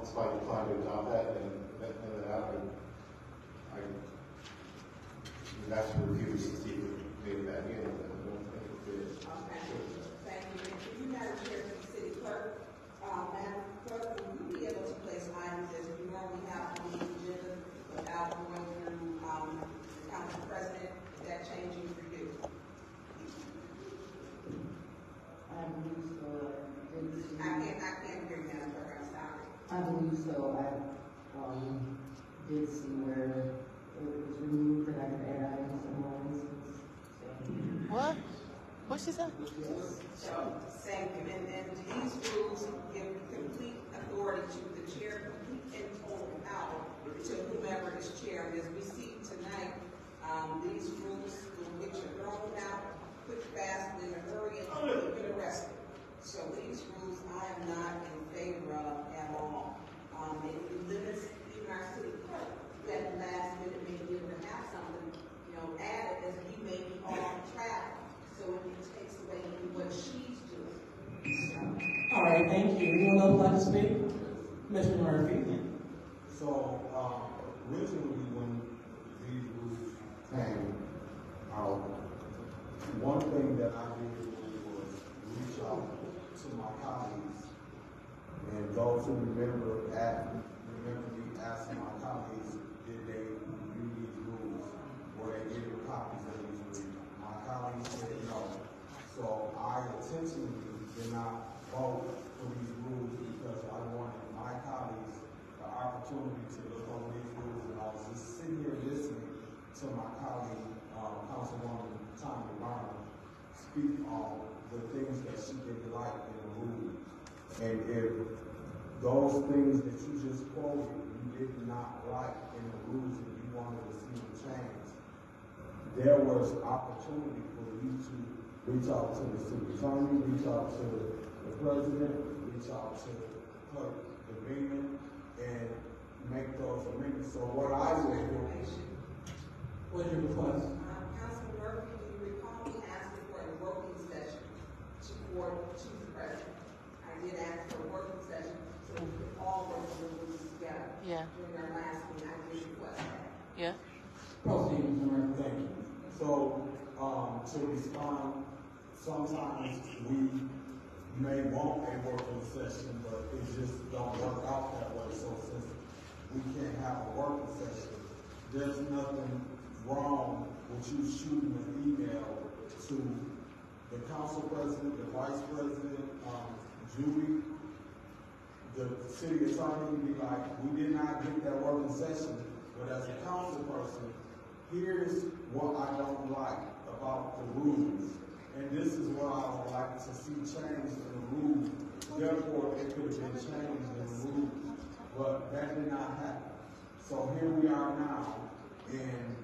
despite the time to adopt that and that happened. I would have to review to see if it made it back in. I don't think it did. Okay, thank you. And you, Madam Chair, for the City Clerk, Madam Clerk, will you be able to place items as we normally have on the agenda without going through the Council President? Is that changing for you? I believe so. I can't hear you, Madam Clerk. I'm sorry. I believe so. I did see where it was removed and I can add items in more instances. What? What she said? So, same, and these rules give complete authority to the chair, complete and total power to whomever is chair. As we see tonight, these rules will get you thrown out quick, fast, in a hurry, and get arrested. So these rules I am not in favor of at all. It limits even our city clerk at the last minute may be able to have something, added as we may be off track. So it takes away what she's doing. All right, thank you. Anyone else like to speak? Mr. Murphy. So, originally when these rules came out, one thing that I did was reach out to my colleagues and those who remember me asking my colleagues, did they read these rules? Were they given copies of these rules? My colleagues said no. So I intentionally did not vote for these rules because I wanted my colleagues the opportunity to look over these rules, and I was just sitting here listening to my colleague, Councilwoman Tommy Brown, speak on the things that she didn't like in the rules. And if those things that you just quoted, you did not like in the rules and you wanted to see them change, there was opportunity for you to reach out to the city attorney, reach out to the president, reach out to clerk Davina, and make those amendments. So what I would do, What's your request? Councilman Murphy, do you recall me asking for a working session for chief president? I did ask for a working session so we could all work the rules together. Yeah. During our last meeting, I did request that. Yeah. Proceed, Mr. Murphy. thank you. So, to respond, sometimes we may want a working session, but it just don't work out that way. So since we can't have a working session, there's nothing wrong with you shooting an email to the council president, the vice president, Judy, the city attorney, be like, we did not get that working session, but as a council person, here's what I don't like about the rules. And this is what I would like to see changed in the rules. Therefore, it could have been changed in the rules. But that did not happen. So here we are now, and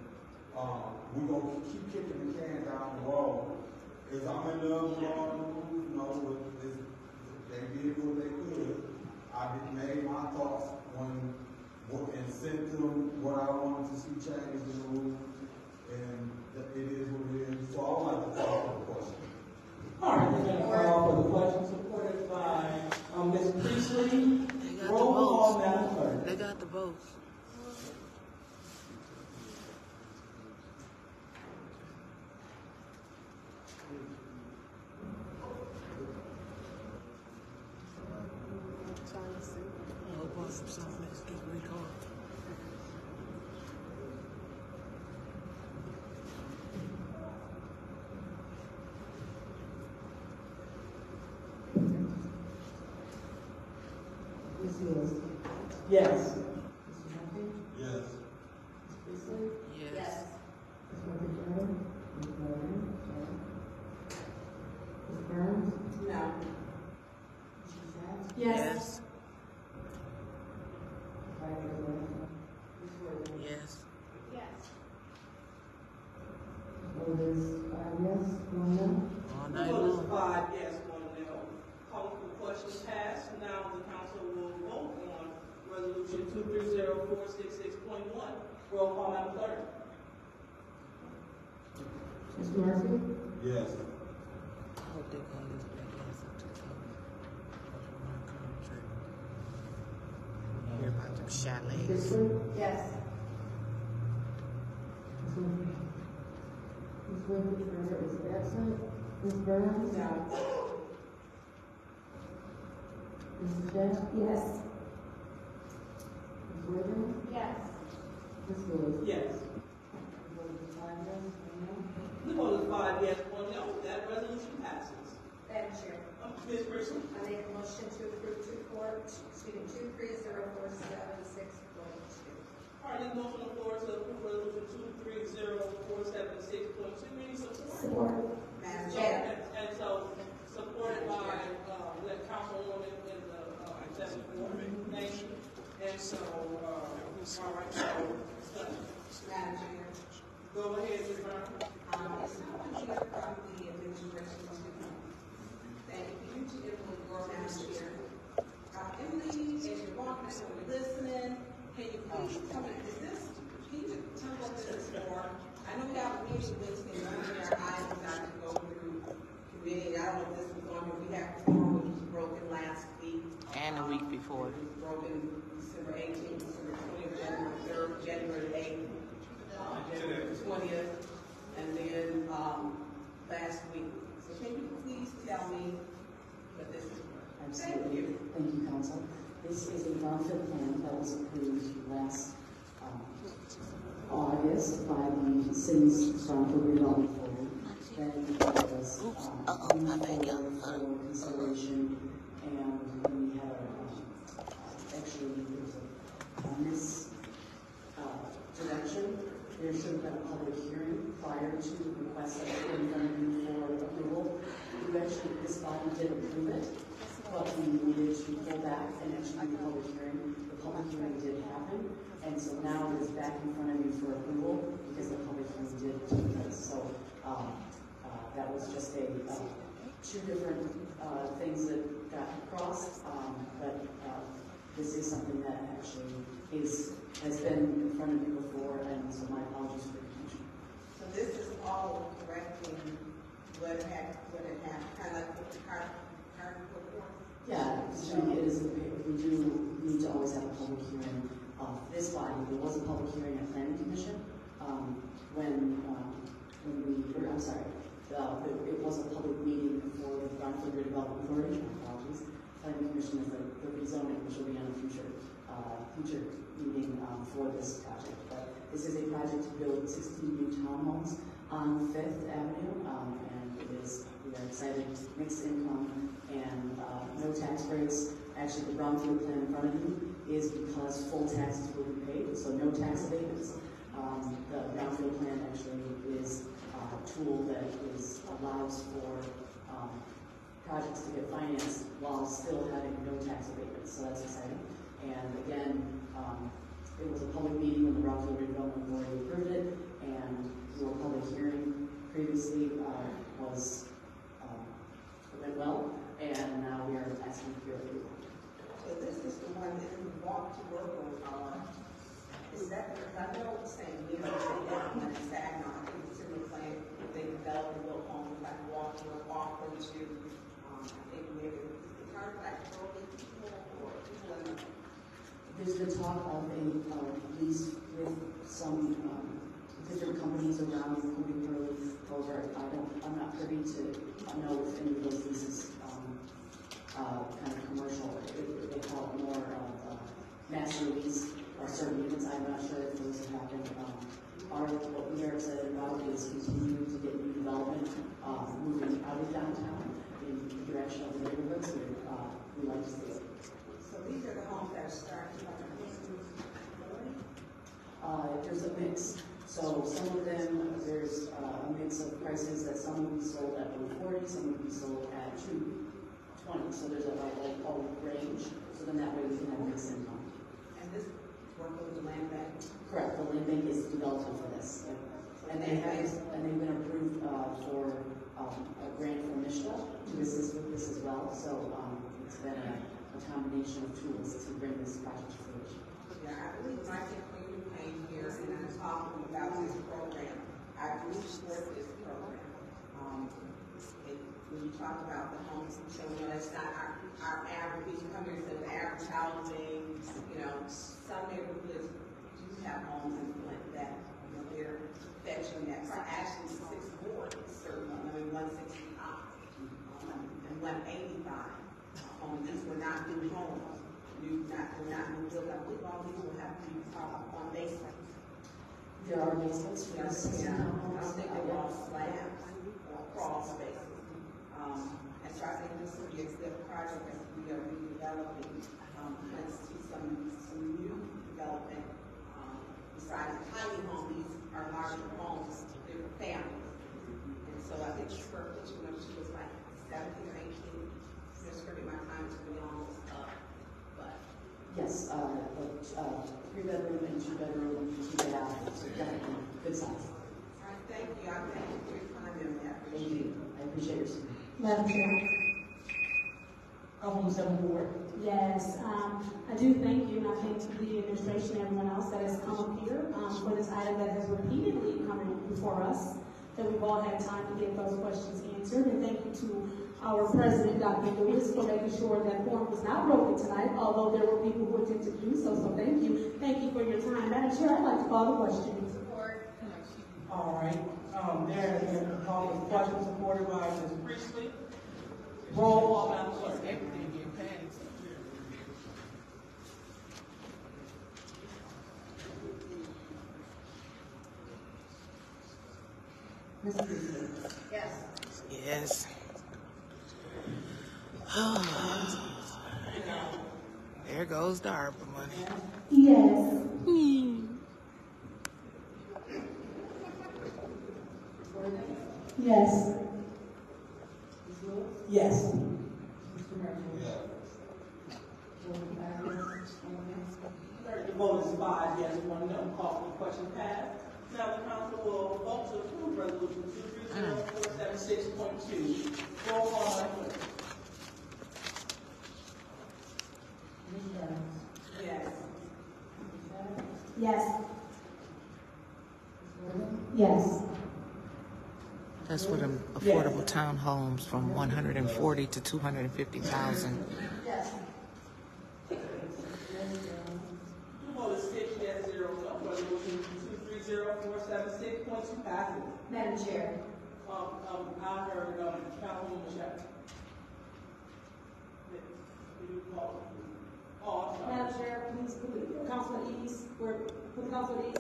we're going to keep kicking the can down the road. Is I'm in love with all the rules? No, they did what they could. I made my thoughts and sent them what I wanted to see changed in the rules. And it is what it is. So I would like to call for the question. All right, we're going to call for the question supported by Ms. Priestley. Roll call, Madam Clerk. They got the votes. Ms. Lewis. Yes. Mr. Murphy. Yes. Ms. Priestley. Yes. Ms. Murphy-Jones. Ms. Morgan. Ms. Burns. No. Mr. Sachs. Yes. Vice President. Ms. Worthing. Yes. Yes. Vote is 5 yes, 1 no. All The night vote is long. 5 yes, 1 no. Calling for the question passed. Now the council will vote on resolution 230-466.1. Roll call, Madam Clerk. Mr. Murphy. Yes. I hope they call this black ass up to the phone. Hear about them Ms. chalets. Priestley. Yes. Ms. Winfrey is absent. Ms. Burns. No. Mrs. Sachs. Yes. Ms. Worthing. Yes. Ms. Lewis. Yes. Vote is 5 yes, 1 no. The vote is 5 yes, 1 no. That resolution passes. Madam Chair, Ms. Priestley. I make a motion to approve 2304766.2. All right, there's a motion on the floor to approve resolution 230-476.2. Any support? Support. Madam Chair. And so, supported by, the councilwoman in the, executive board. Thank you. And so, all right, so, Madam Chair. go ahead, Ms. Brown. It's not to hear from the administration to thank you to Emily, your Madam Chair. Emily, as you're walking, as you're listening, can you please tell me, can you tell me what this is for? I know we have a meeting Wednesday, and our eyes got to go through committee. I don't know if this was on here. We have quorum, which was broken last week. And the week before. It was broken December 18th, December 20th, January 3rd, January 8th, January 20th. And then, last week. So can you please tell me what this is? Absolutely. Thank you, Council. This is a brownfield plan that was approved last August by the city's brownfield redevelopment forum. That was for consideration, and we had actually there was a misdirection. There should have been a public hearing prior to the request that was in front of you for approval. Eventually, this body did approve it, but we needed to pull back and actually do the public hearing. The public hearing did happen, and so now it is back in front of you for approval because the public hearing did take place. So that was just two different things that got crossed, but this is something that actually has been in front of you before, and so my apologies for the confusion. So this is all correcting what had kind of like the card report? Yeah, it is. We do need to always have a public hearing. This body, there was a public hearing at Planning Commission it was a public meeting for the Brownfield Redevelopment Authority. Apologies. Planning Commission is the rezoning, which will be on a future meeting for this project. But this is a project to build 16 new townhomes on 5th Avenue, and we are excited. Mixed income and no tax breaks. Actually, the brownfield plan in front of you is because full taxes will be paid, so no tax abatements. The brownfield plan actually is a tool that allows for projects to get financed while still having no tax abatements, so that's exciting. And again, it was a public meeting when the Brownfield Redevelopment Authority approved it, and your public hearing previously went well, and now we are asking for your approval. So this is the one that we walk to work on. Is that, I know it's saying we don't say that when it's Saginaw, I think it's in the plan, they develop a little home, like walk to work, walk them to, I think maybe it's kind of like broken people or people in the. There's been talk of a lease with some different companies around, including Hurley. However, I'm not privy to know if any of those leases kind of commercial. They call it more master lease or certain units. I'm not sure if those have happened. What we are excited about is continuing to get new development moving out of downtown in the direction of the neighborhoods. We like to see it. So these are the homes that are starting to there's a mix. So some of them, there's a mix of prices that some will be sold at 140, some will be sold at 220. So there's a range. So then that way we can have mixed income. And this work with the land bank? Correct. The land bank is developing for this. And they've been approved for a grant from MISHDA to assist with this as well. So it's been a combination of tools to bring this project to fruition. Yeah, I believe when I came here and I was talking about this program, I do support this program. When you talk about the homes, so that's not our average, we come here and say the average housing, some neighborhoods do have homes in Flint that, they're fetching that for actually 6 board, certain, 165 and 185 homes. These were not new homes. They're not new built. I believe all these will have to be on basement. There are basements for this. I don't think they were all slabs or crawl spaces. And so I think this will be a good project as we are redeveloping. Let's see some new development. Besides tiny homes, these are larger homes, they're for families. And so I think square footage when she was like 17 or 18. Just for my time to be almost up. But yes, 3-bedroom and 2-bedroom, 2-bath, so definitely good size. All right, thank you. I thank you for your time in that. Thank you. I appreciate your support. Madam Chair. Alderman 7 Ward. Yes, I do thank you, and I thank the administration and everyone else that has come up here for this item that has repeatedly come before us, that we've all had time to get those questions answered. And thank you to our president, Dr. Lewis, for making sure that quorum was not broken tonight, although there were people who attempted to do so. So thank you. Thank you for your time. Madam Chair, I'd like to call the question. All right. There has been a call for question supported by Ms. Priestley. Roll call, Madam Clerk. Everything getting panicked. Ms. Priestley? Yes. Yes. There goes the ARPA money. Yes. Yes. Yes. The vote is 5 yes, 1 no. Call for the question passed. Now the council will vote to approve resolution 230476.2. Roll call, Madam Clerk. Yes. Yes. Yes. That's for the affordable townhomes from 140 to 250,000. Yes. The vote is 6 yes, 0 no. Resolution 230476.2 passes. Madam Chair. I heard Councilwoman Shepard. Did you call? Oh, I'm sorry. Madam Chair, please put the council at ease. Put the council at ease.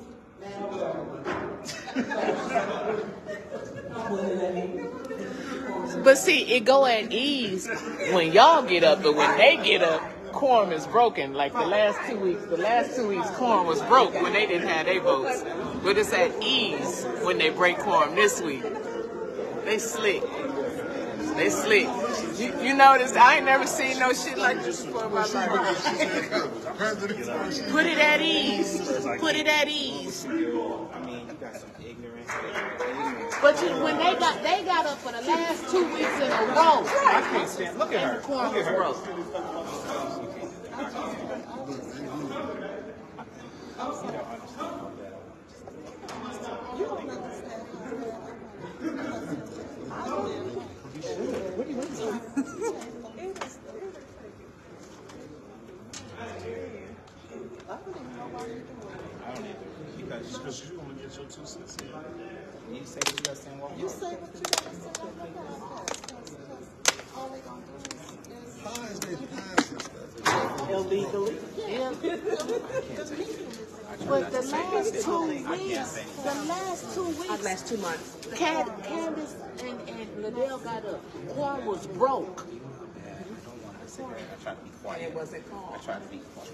But see, it go at ease when y'all get up, but when they get up, quorum is broken. Like the last 2 weeks, quorum was broke when they didn't have their votes. But it's at ease when they break quorum this week. They slick. They slick. You notice, I ain't never seen no shit like this before in my life. Put it at ease. Put it at ease. I mean, you got some ignorance. But when they got up for the last 2 weeks in a row. I can't stand. Look at her. And the quorum was broke. Because you want to get your 2 cents in. You say what you got to say. You say what you got to say. All they going to do is illegally. Yeah. But the last 2 months, Candace and Liddell got up. Quorum was broke. I try to be quiet. And it wasn't called. I try to be quiet.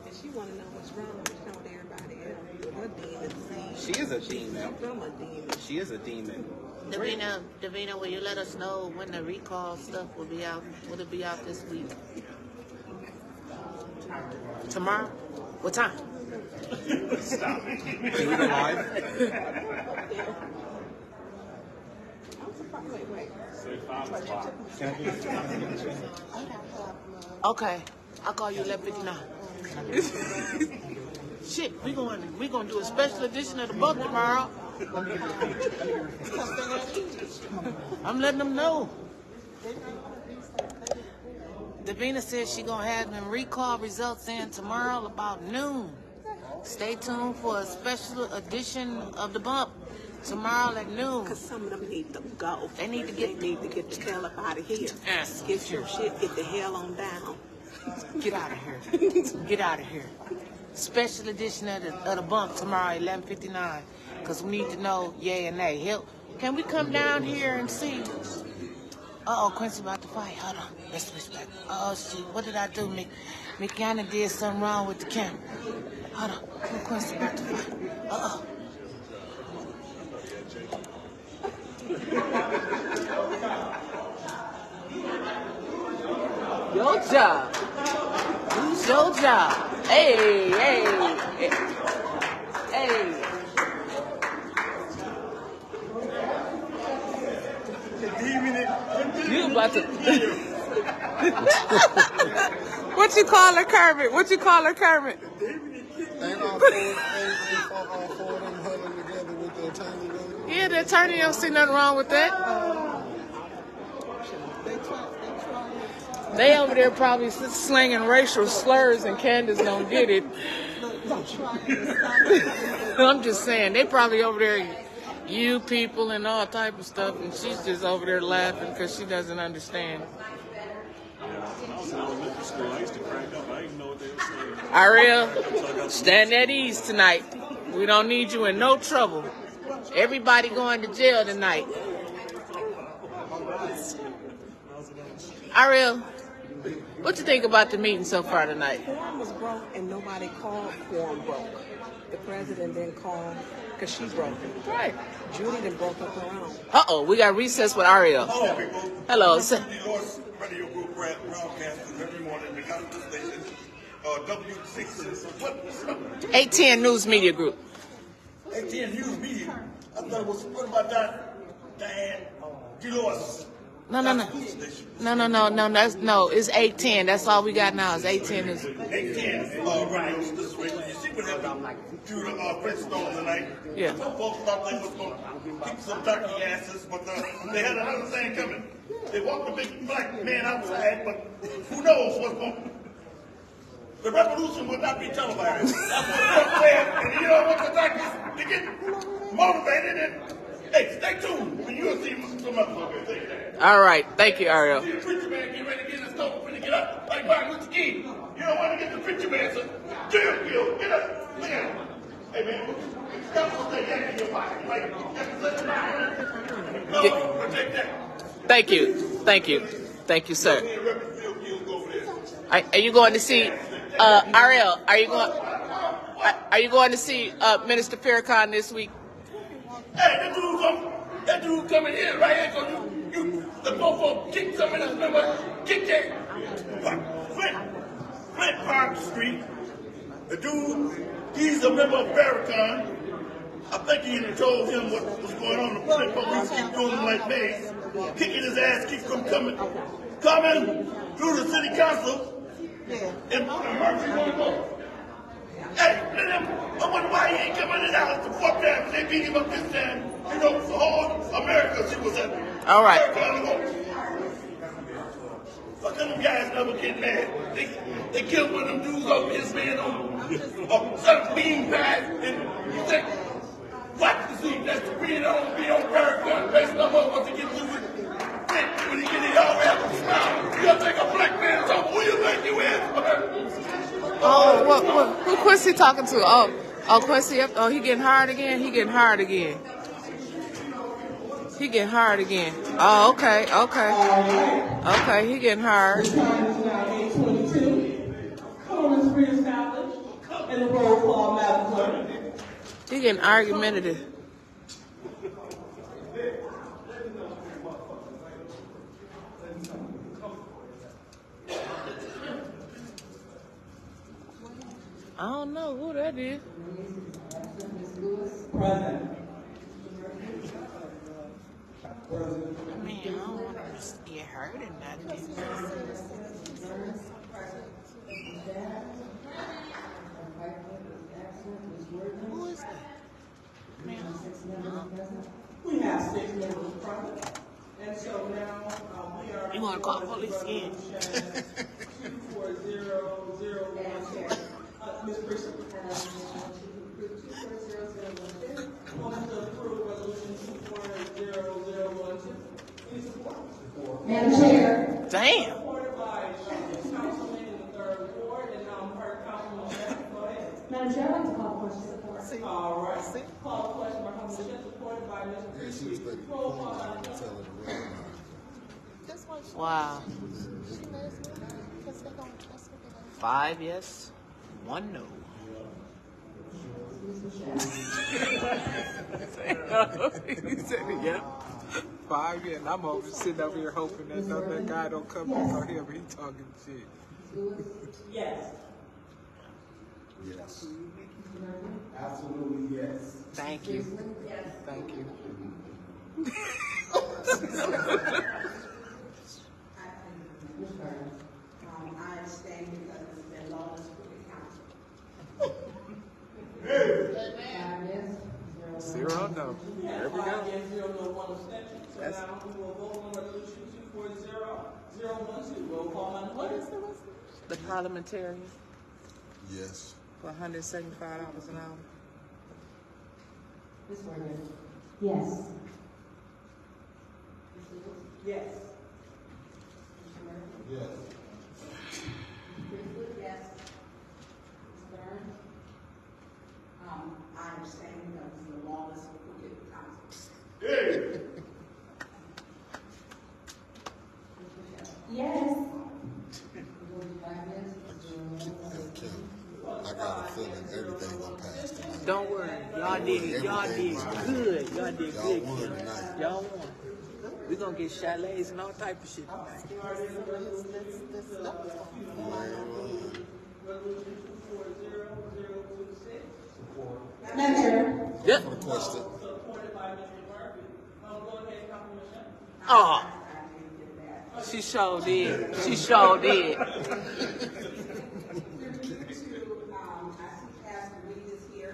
And she want to know what's wrong with everybody else. Her demon. She is a demon. I'm a demon. She is a demon. Davina, will you let us know when the recall stuff will be out? Will it be out this week? Tomorrow? What time? Stop. Is it live? Wait. Say 5 o'clock. Can I get a Okay, I'll call you 11:59. Shit, we gonna do a special edition of the book tomorrow. I'm letting them know. Davina says she gonna have them recall results in tomorrow about noon. Stay tuned for a special edition of the bump tomorrow at noon. Because some of them need to go. They need to get the hell up out of here. Yes. Get your shit, get the hell on down. Get out of here. Get out of here. Special edition of the bump tomorrow, 11:59. Because we need to know yay and nay. Can we come down here and see? Uh-oh, Quincy about to fight. Hold on. Let's switch back. Uh-oh, shit. What did I do, Mick? Mikiana did something wrong with the camera. Hold on. Come Quincy about to fight. Uh-oh. Your job. Who's your job? Hey. You about to... What you call her, Kermit? Ain't all four of them huddling together with the attorney? Yeah, the attorney don't see nothing wrong with that. They over there probably slinging racial slurs and Candace don't get it. I'm just saying, they probably over there, you people and all type of stuff, and she's just over there laughing because she doesn't understand. Ariel, stand at ease tonight. We don't need you in no trouble. Everybody going to jail tonight. Ariel, what you think about the meeting so far tonight? Quorum was broke and nobody called quorum broke. The president didn't call because she broke it. Right. Judy done broke up her own. Uh-oh, we got recess with Ariel. Hello. Radio group broadcasting every morning in the gospel station. W6, what? 810 News Media Group. 810 News Media. I thought it was, what about that? Diane Dolores. No. It's 810. That's all we got now is 810 News. 810 radio station. You see what happened to the Flintstones tonight? Yeah. Some folks thought they was going to kick some turkey asses, but they had another thing coming. They walked a big black man outside, but who knows what's going to... The revolution will not be televised. That's what Trump said. And you know what the turkeys, they get motivated and, hey, stay tuned. When you'll see some motherfuckers say that. All right. Thank you, Ariel. See the preacher man get ready to get in the stove when he get up, like Martin Luther King. You don't want to get the preacher man, so jail, get up. Look at him. Hey, man, stop with that yank in your pocket. Like, no, protect that. Thank you, sir. Are you going to see Ariel? Are you going to see Minister Farrakhan this week? Hey, that dude coming here right here, so the mofo kick some of this member, kick that. Flint Park Street. The dude, he's a member of Farrakhan. I think he told him what was going on. The Flint police keep doing him like maze. Kicking his ass, keep from coming through the city council. And Murphy won't go. Hey, I wonder why he ain't coming in out the fuck that. They beat him up this time. You know, the whole America she was at. All right. Fuck them guys never get mad. They killed one of them dudes over his man on some bean pad. And you think, what? See, that's the being on Farrakhan. Based on what to get through with Flint when he get it all out. You think a black man's over? Who you think you is? Who Quincy talking to? Oh, Quincy. Oh, he getting hard again. He getting hard again. Oh, okay. He getting hard. The time is now 8:22. Quorum is reestablished, and the roll call, Madam Clerk. He getting argumentative. I don't know who that is. Present. I mean, I don't want to get hurt or nothing. Who is that? We have 6 members present. And so now we are... You want to call the police again? 240-001. Ms. Priest. Motion to approve resolution 240-001. Any support? Madam Chair. Damn. Supported by Councilman in the 3rd Ward and heard Councilman Smith. Go ahead. Madam Chair, I'd like to call the question. All right. Call the question by Councilman Smith, supported by Mr. Priest. Roll call by Wow. 5 yes, 1 no. He said, yeah. 5 yeah, and I'm over sitting over here hoping that guy don't come back on him. He talking shit. Yes. Yes. Absolutely yes. Thank you. Thank you. I understand because it's been lawless for the council. 0 no. There we go. Yes, 0 no, 1 abstention. So now we will vote on resolution 012, roll call on the vote. The parliamentarian Yes. for $175 an hour. Ms. Morgan. Yes. Yes. Yes. Yes. Ms. Burns? I understand that was the longest crooked council. Yes. I got a feeling everything gonna pass tonight. Don't worry, y'all did good. Y'all did good. Y'all won tonight. Y'all won. We're gonna get chalets and all type of shit tonight. Madam Chair. Yep. For the question. Oh, she sure did. She sure did.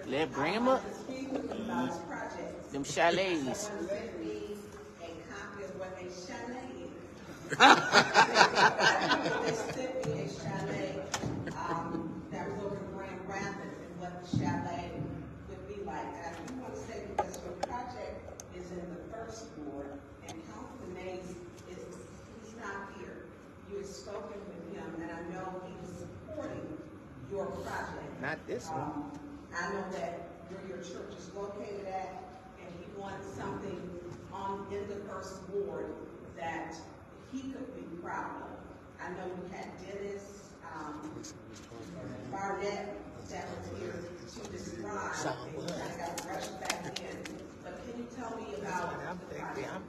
Let's bring him up. Them chalets. They sent me a chalet that was over in Grand Rapids and what the chalet would be like. And I do want to say, because your project is in the first ward and Councilman Mays he's not here. You had spoken with him and I know he was supporting your project. Not this one. I know that where your church is located at, and he wanted something in the first ward that he could be proud of. I know you had Dennis Barnett that was here to describe, and you kind of got rushed back in. But can you tell me about? I'm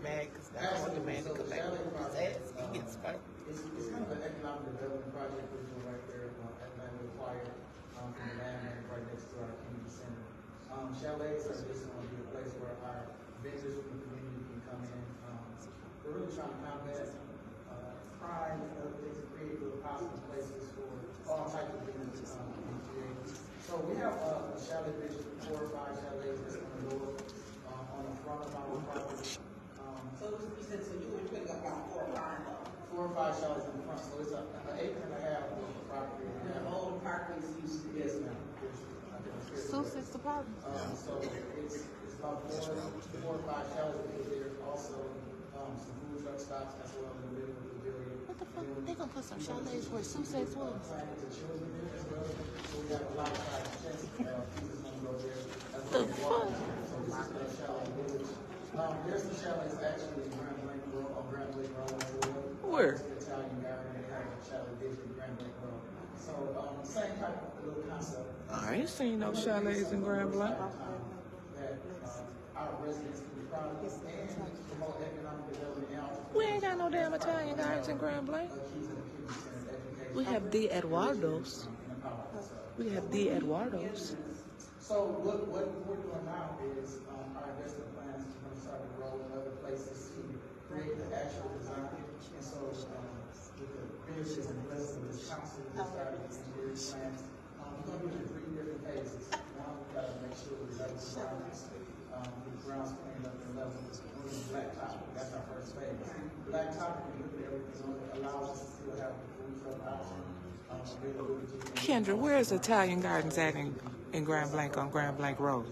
mad because I want the man to come back with his ass. He gets fired. It's kind of an economic development project we're doing right there at Land Acquired from the landmark right next to our community center. Chalets are just going to be a place where our vendors from the community can come in. We're really trying to combat crime and other things and create little possible places for all types of things to be created. So we have a chalet vision, 4 or 5 chalets that's going to go on the front of our property. So you said, so you were putting up about 4 or 5 of them. 4 or 5 chalets in the front, so it's an acre and a half of property. And the old park is used to Yes, ma'am. Sussex apartment. So it's about 4 or 5 chalets because there's also some food truck stops as well in the middle of the pavilion. What the fuck? They gonna put some chalets where Sussex was. Planted the children there as well. So we got a lot of pieces gonna go there. As The well as fuck? So this is the chalet village. There's the chalets actually in Grand Blanc Road on Grand Blanc Road as well. Where? It's the Italian garden, they have a chalet vision in Grand Blanc Road. So same type of little concept. I ain't seen no chalets in Grand Blanc. That our residents can be proud of and promote economic development. We ain't got no damn Italian gardens in Grand Blanc. We have the Eduardo's. We have the Eduardo's. So what we're doing now is our investment plan is going to start to roll in other places to create the actual design. And so with the finishes and blessings of this council, we started the engineering plans. We're going to do it in 3 different phases. One, we got to make sure we level the grounds, the grounds cleaned up and level. We're doing blacktop. That's our first phase. Blacktop, we look at everything on it, allows us to still have the food truck option. Kendra, where's Italian Gardens at in Grand Blanc on Grand Blanc Road?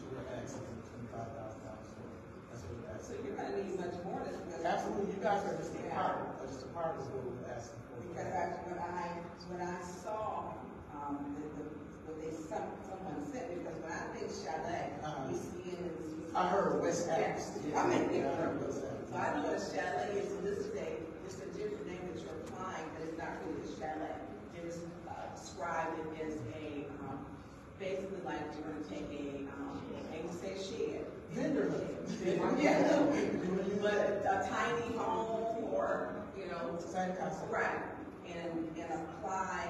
So you're gonna need much more than that. Absolutely, you guys are just a part of what we're asking for. Because when I saw, someone said, because when I think chalet, you see it as. I heard West Adams. I heard West Adams. So I know what a chalet is, and it's a different name that you're applying, but it's not really a chalet. It is described as a, basically like you're gonna take a, maybe say shed. Vendor. Yeah. But a tiny home or, same concept. Right. And apply,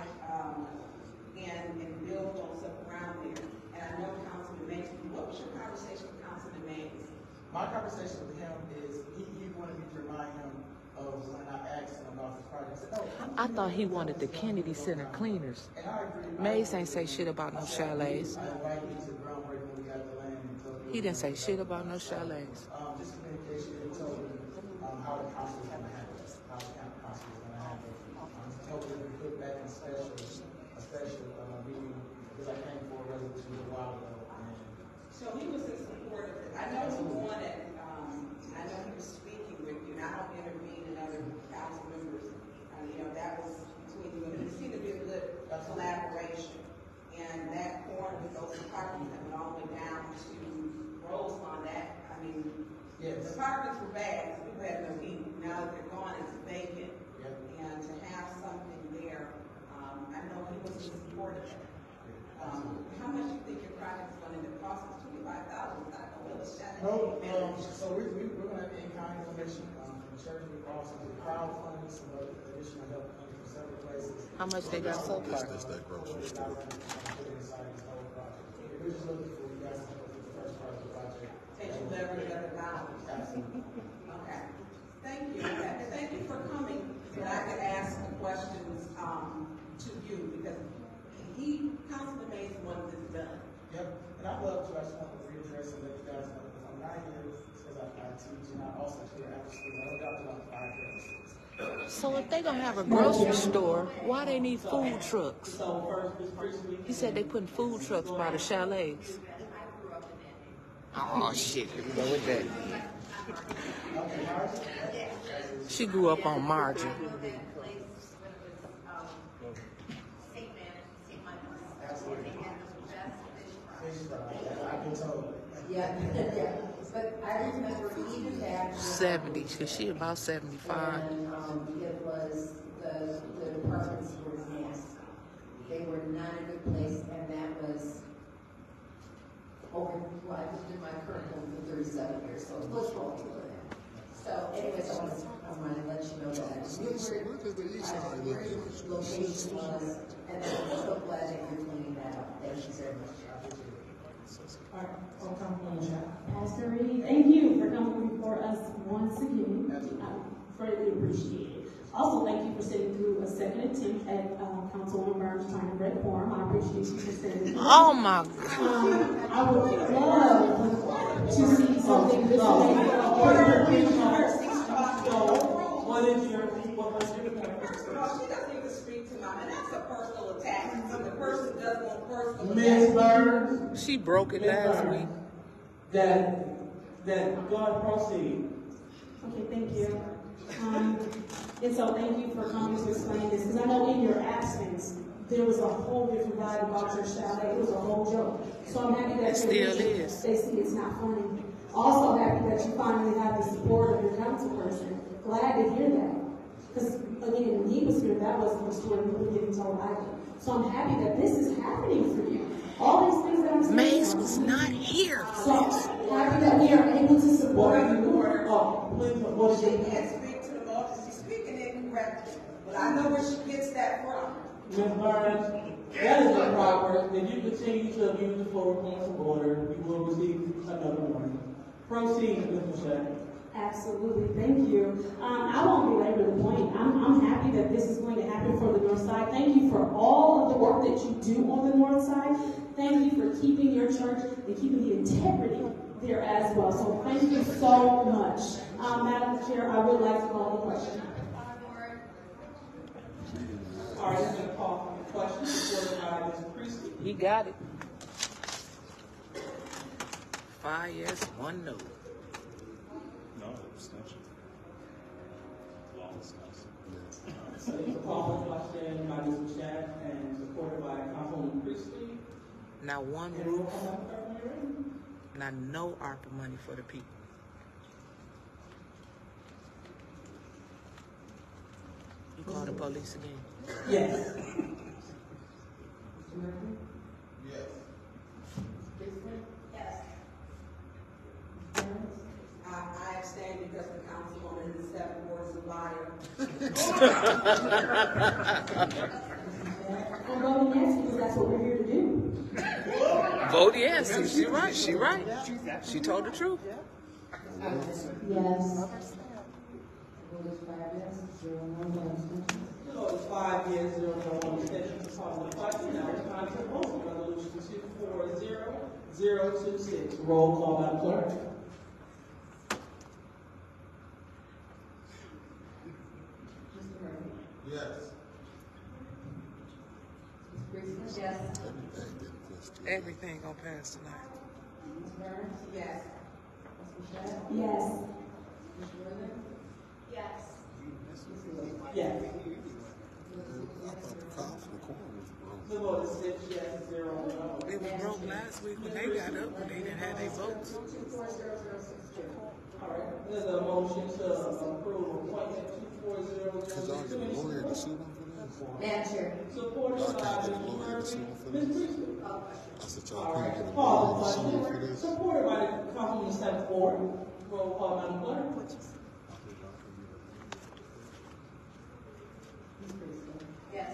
and build on stuff around there. And I know Councilman Mays, what was your conversation with Councilman Mays? My conversation with him is, he wanted me to remind him of when I asked him about the project. I thought he wanted the Kennedy Center cleaners. And I agree. Mays ain't say shit about no chalets. I invited him to groundbreaking when we got the land. He didn't say shit about no chalets. Just communication, he told me how the council is going to handle this, how the council is going to handle apartments were bad, people had no heat. Now that they're gone, it's vacant. And to have something there, I know he was in support of it. How much do you think your project is going to cost us? $25,000. I know it was shut down. So we're going to have in-kind donation from church. We're also crowdfunding some additional help coming from several places. How much they got so far? We're just looking for you guys to help with the first part of the project. Take you leverage other dollars. Absolutely. Okay. Thank you. Okay. Thank you for coming. And I could ask the questions to you because Councilman Mays wanted this done. Yep. And I'd love to, I just want to readdress and let you guys know if I'm not here, it's because I teach and I also clear after school. I don't got about 5 classes. So if they gonna have a grocery store, why they need food trucks? He said they putting food trucks by the chalets. Oh shit, here we go with that. She grew up on margin. Yeah, yeah. But I remember even back 70, cause she about 75. And it was the apartments were nasty. They were not a good place, and that was over. Well, I lived in my current home for 37 years, so it was wrong with that. So, anyways, I want to let you know that we were location was, and I'm so glad that you're cleaning that up. Thank you very much. Pastor Reed, thank you for coming before us once again. I greatly appreciate it. Also, thank you for sitting through a second attempt at Councilwoman Burns trying to break quorum. I appreciate you for sitting through. Oh my God. I would love to see something this way. What is your point? She doesn't even speak to mine, and that's a personal attack. So the person doesn't want personal Ms. attack. Burns. She broke it last week. That God proceed. Okay, thank you. And so thank you for coming to explain this, because I know in your absence, there was a whole different vibe about your chalet. It was a whole joke. So I'm happy that It still is. they see it's not funny. Also happy that you finally have the support of your council person. Glad to hear that. Because again, when he was here, that wasn't the story we were getting told either. So I'm happy that this is happening for you. All these things that I'm saying. Mace was not here for this. Happy that we are able to support you. She can't speak to the multitude. She's speaking incorrectly. But I know where she gets that from. Ms. Burns, that is improper. If you continue to abuse the floor points of order, you will receive another warning. Proceed, Ms. Michelle. Absolutely, thank you. I won't belabor the point. I'm happy that this is going to happen for the North Side. Thank you for all of the work that you do on the North Side. Thank you for keeping your church and keeping the integrity there as well. So thank you so much. Madam Chair, I would like to call the question. All right, I'm going to call for the question supported by Ms. Priestley. He got it. 5 yes, 1 no. No, abstention. Lawlessness. So it's a call for the question by Ms. Michelle and supported by Councilwoman Priestley. Not one roof. Not no ARPA money for the people. You call the police again? Yes. Yes. Yes. I abstain because the councilwoman in the 7th ward is a liar. I'm voting yes because that's what we're here to do. Vote yes. She right. She right. She told the truth. Yes. Vote is 5 yes, 0 no abstentions. So it's 5 yes, 0 no abstentions. Call the question. Now it's time to vote. Resolution 240026. Roll call, Madam Clerk. Yes. Yes. Everything gonna pass tonight. Ms. Burns? Yes. Ms. Michelle? Yes. Ms. Rutherford? Yes. Yes. I thought the cops, the quorum was broke. The vote is 6 yes, 0 no. It was broke last last week when they got up, when they didn't have their votes. All right, there's a motion to approve appointment 24006. Madam Chair. Supported by Ms. Murphy. Ms. Priestley. I said, All y'all right, can't get a call the lawyer to sue question. for this. Supported by Councilman Step Ford. Roll call, Madam Clerk. Yes.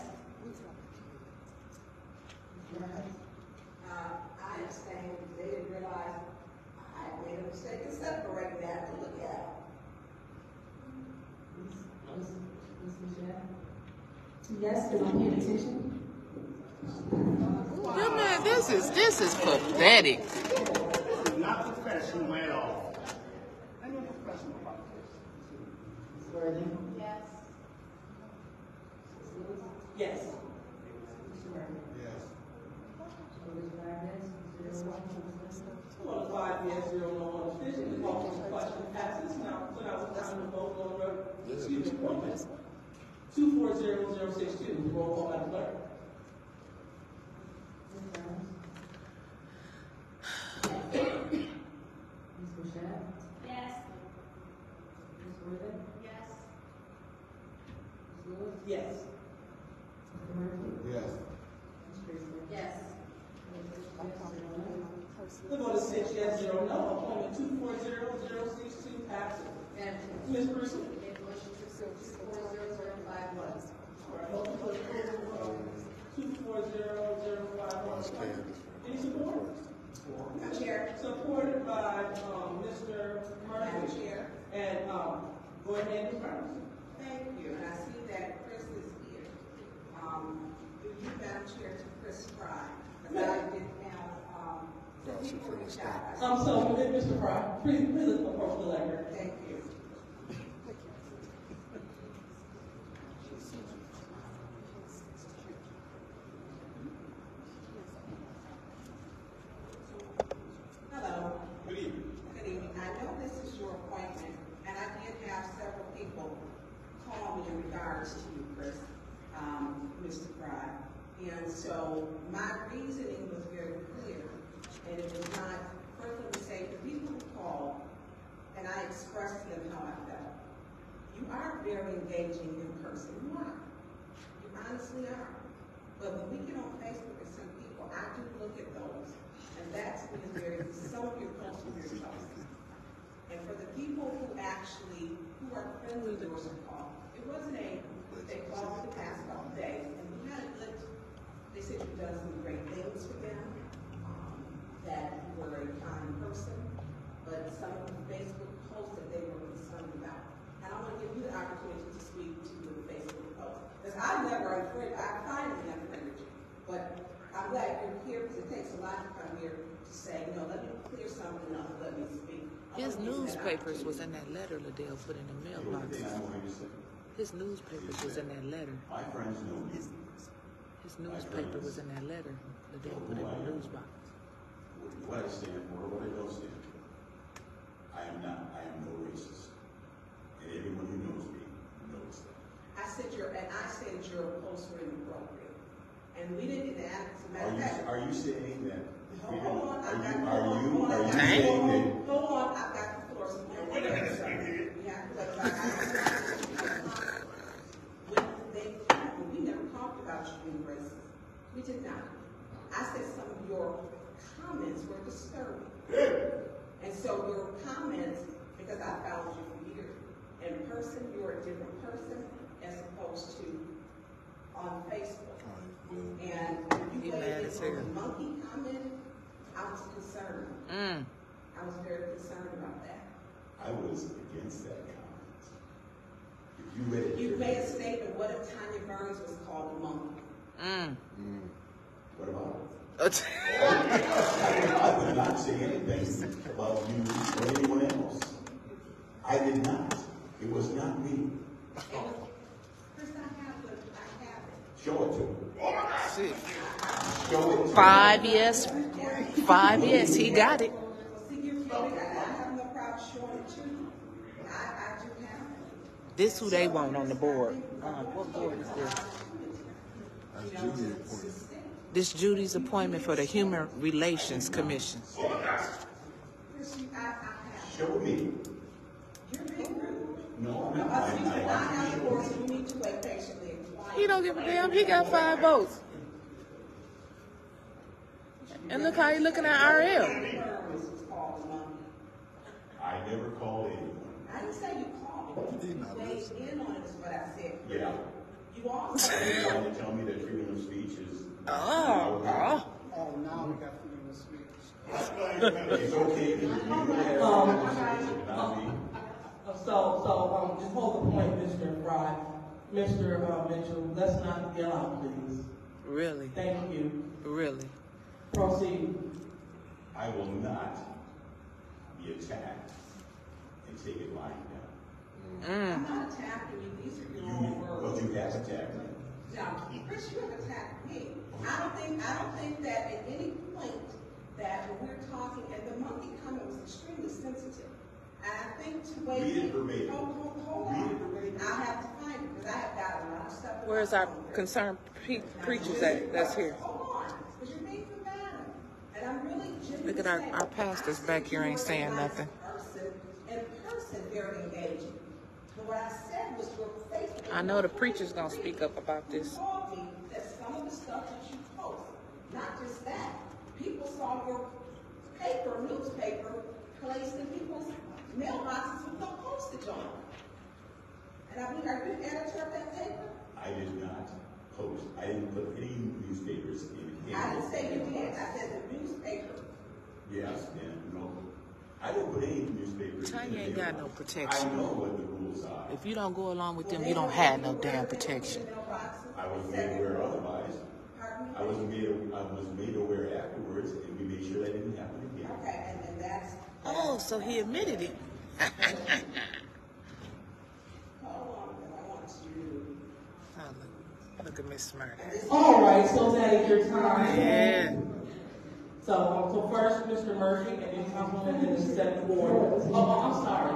I abstained. They didn't realize I made a mistake in separating that to look at. Yes, because I'm paying attention. Yeah, man, this is pathetic. This is not professional at all. I'm not professional about this. Worthing? Yes. Yes. Well, 5 yes, 0 no on official. The motion question passes. Now, so now it's time to vote on the, excuse me, appointment. 240062. Roll call, Madam Clerk. Ms. Bouchard? Yes. Ms. Worthing? Yes. Ms. Lewis? Yes. Mr. Murphy? Yes. Ms. Priestley? Yes. The vote is 6 yes, 0 no. Appointment 240062 passes. Madam Chair. Ms. Priestley? Make a motion to approve 240051. 240051. Any support? Madam Chair. Supported by Mr. Madam Murphy. Chair. And go ahead, Ms. Brown. Thank you, and I see that Chris is here. Do you, Madam Chair, to Chris Fry? Because I didn't have, So, Mr. Fry, please approach the lectern. Thank you. Hello. Good evening. Good evening. I know this is your appointment, and I did have several people call me in regards to you, Chris, Mr. Fry. And so my reasoning was very clear, and it was not perfectly to say the people who called, and I expressed to them how I felt. You are very engaging in person. You are. You honestly are. But when we get on Facebook with some people, I do look at those, and that's when it's very, some of your posts are very toxic. And for the people who actually, who are friendly to the call, it wasn't they called the past couple days, and we had a good, they said you've done some great things for them, that you were a kind person, but some of the Facebook posts that they were concerned about. And I want to give you the opportunity to speak to the Facebook post. Because I finally unfriended you, but I'm glad you're here because it takes a lot to come here to say, you know, let me clear something up, let me speak. His newspapers was in that letter Liddell put in the mailbox. His newspapers was in that letter. My friends know me. His newspaper was in that letter Liddell put in the news box. What I stand for, what I don't stand for. I am no racist. And everyone who knows me knows that. I said your posts were inappropriate. And we didn't get that. As a matter of fact, Are you saying that? Hold on, I've got Are you saying that? Hold on, I've got the floor. So when they we never talked about you being racist. We did not. I said some of your comments were disturbing. And so your comments, because I followed you for years, in person, you're a different person as opposed to on Facebook. And when you weighed in on the monkey comment, I was concerned. I was very concerned about that. I was against that comment. If you read it, You made a statement, what if Tanya Burns was called a monkey? What about it? I would not say anything about you or anyone else. I did not. It was not me. Chris, I have it. Show it to me. Show it to 5 yes. 5 yes. He got it. This who they want on the board. What board is this? This Judy's appointment for the Human Relations Commission. Show me. No, I'm not. He don't give a damn. He got 5 votes. And look how he looking at RL. I never called anyone. I didn't say you called me. You weighed in on it is what I said. Yeah. You also. You're trying to tell me that freedom of speech is. Oh, now we got freedom of speech. It's okay to So, just hold the point, Mr. Fry. Mr. Mitchell, let's not yell out, please. Really? Thank you. Really? Proceed. I will not be attacked and take it lying down. I'm not attacking you. These are your own words. But you have attacked me. Now, Chris, you have attacked me. I don't think that at any point that when we're talking, and the monkey comment was extremely sensitive. And I think to wait. Read it verbatim. Hold on. I'll have to find it because I have got a lot of stuff. Where's our concerned preachers at? That's here. Hold on, because you're being combative. And I'm really genuinely Look at our pastors back here ain't saying nothing. In person, very engaging. But what I said was your Facebook. I know the preacher's gonna speak up about this. You told me that some of the stuff that you post, not just that, people saw your paper, newspaper, placed in people's mailboxes with no postage on it. And I mean, are you the editor of that paper? I did not post. I didn't put any newspapers in. I didn't say you did. I said the newspaper. Yes, and no. I didn't put any newspapers Tanya ain't got no I protection. know what the rules are. If you don't go along with them, you don't have no damn protection. I was made aware otherwise. I was made aware afterwards, and we made sure that didn't happen again. Okay, and that's. Oh, so he admitted it. Look at Miss Smart. All right, so that is your time. Yeah. So first, Mr. Murphy, and then Councilman, and then step forward. Oh, I'm sorry.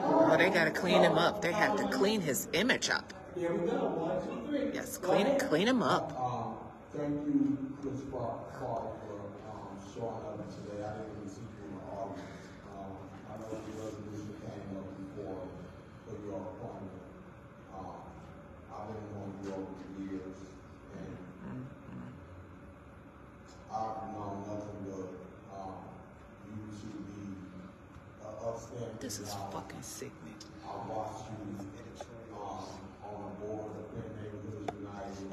Oh, they gotta clean him up. They have to clean his image up. Here we go. 1, 2, 3. Yes, clean him up. Thank you, Chris Farley, for showing up today. I didn't even see you in the audience. I know the resolution came up before for your appointment. I've been knowing you over the years, and I've known nothing but you to be an upstanding. This is fucking sickening. I watched you on the board of Flint Neighborhoods United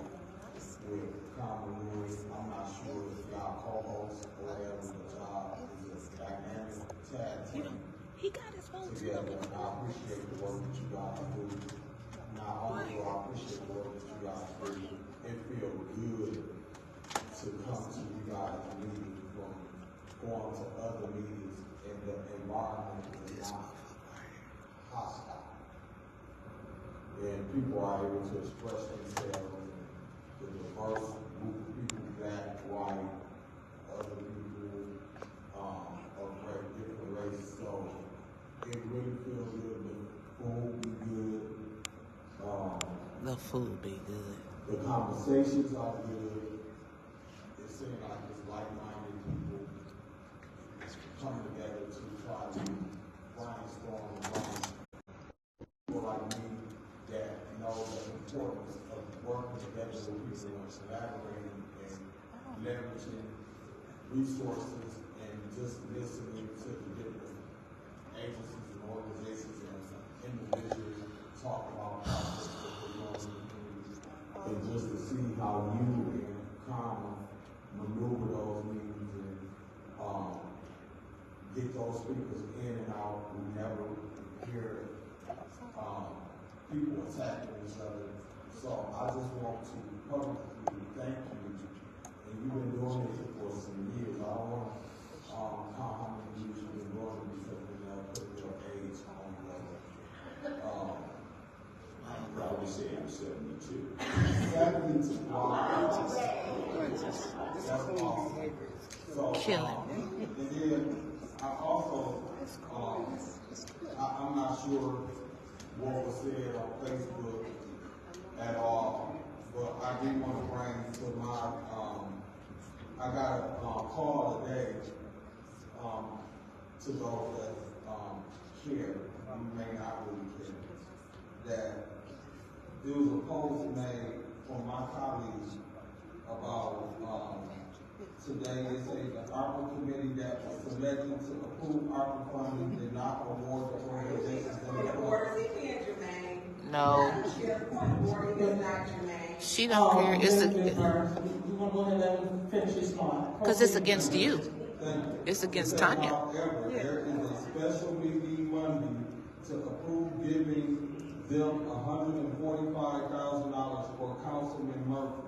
with Common Rules. I'm not sure if y'all co-host or whatever, but y'all is a dynamic tag team. He got his phone together. And I appreciate the work that you guys do. Not only do I appreciate the work that you guys do, it feels good to come to you guys meetings from going to other meetings and the environment is not hostile. And people are able to express themselves, the diverse group of people, black, white, other people of different races. So it really feels good. The food be good. The food be good. The conversations are good. It seems like it's like-minded people coming together to try to brainstorm and people like me that know the importance of working together with people and collaborating and leveraging resources and just listening to the different agencies and organizations and individuals talk about projects that they're going to do, and just to see how you and Common maneuver those meetings and get those speakers in and out. We never hear people attacking each other. So I just want to publicly thank you. And you've been doing it for some years. I don't want to count how many years you've been doing it because we never put your age on the I'm proud to say I'm 72. 72. Wow. That's awesome. So, Killing. And then I also, I'm not sure what was said on Facebook at all, but I did want to bring to my, I got a call today to those that care, you may not really care, that there was a post made from my colleagues about today. They say the ARPA committee that was selected to approve ARPA funding did not award the organizations that No. She don't care. It's because it's against you. It's against Tanya. However, there is a special meeting Monday to approve giving them $145,000 for Councilman Murphy.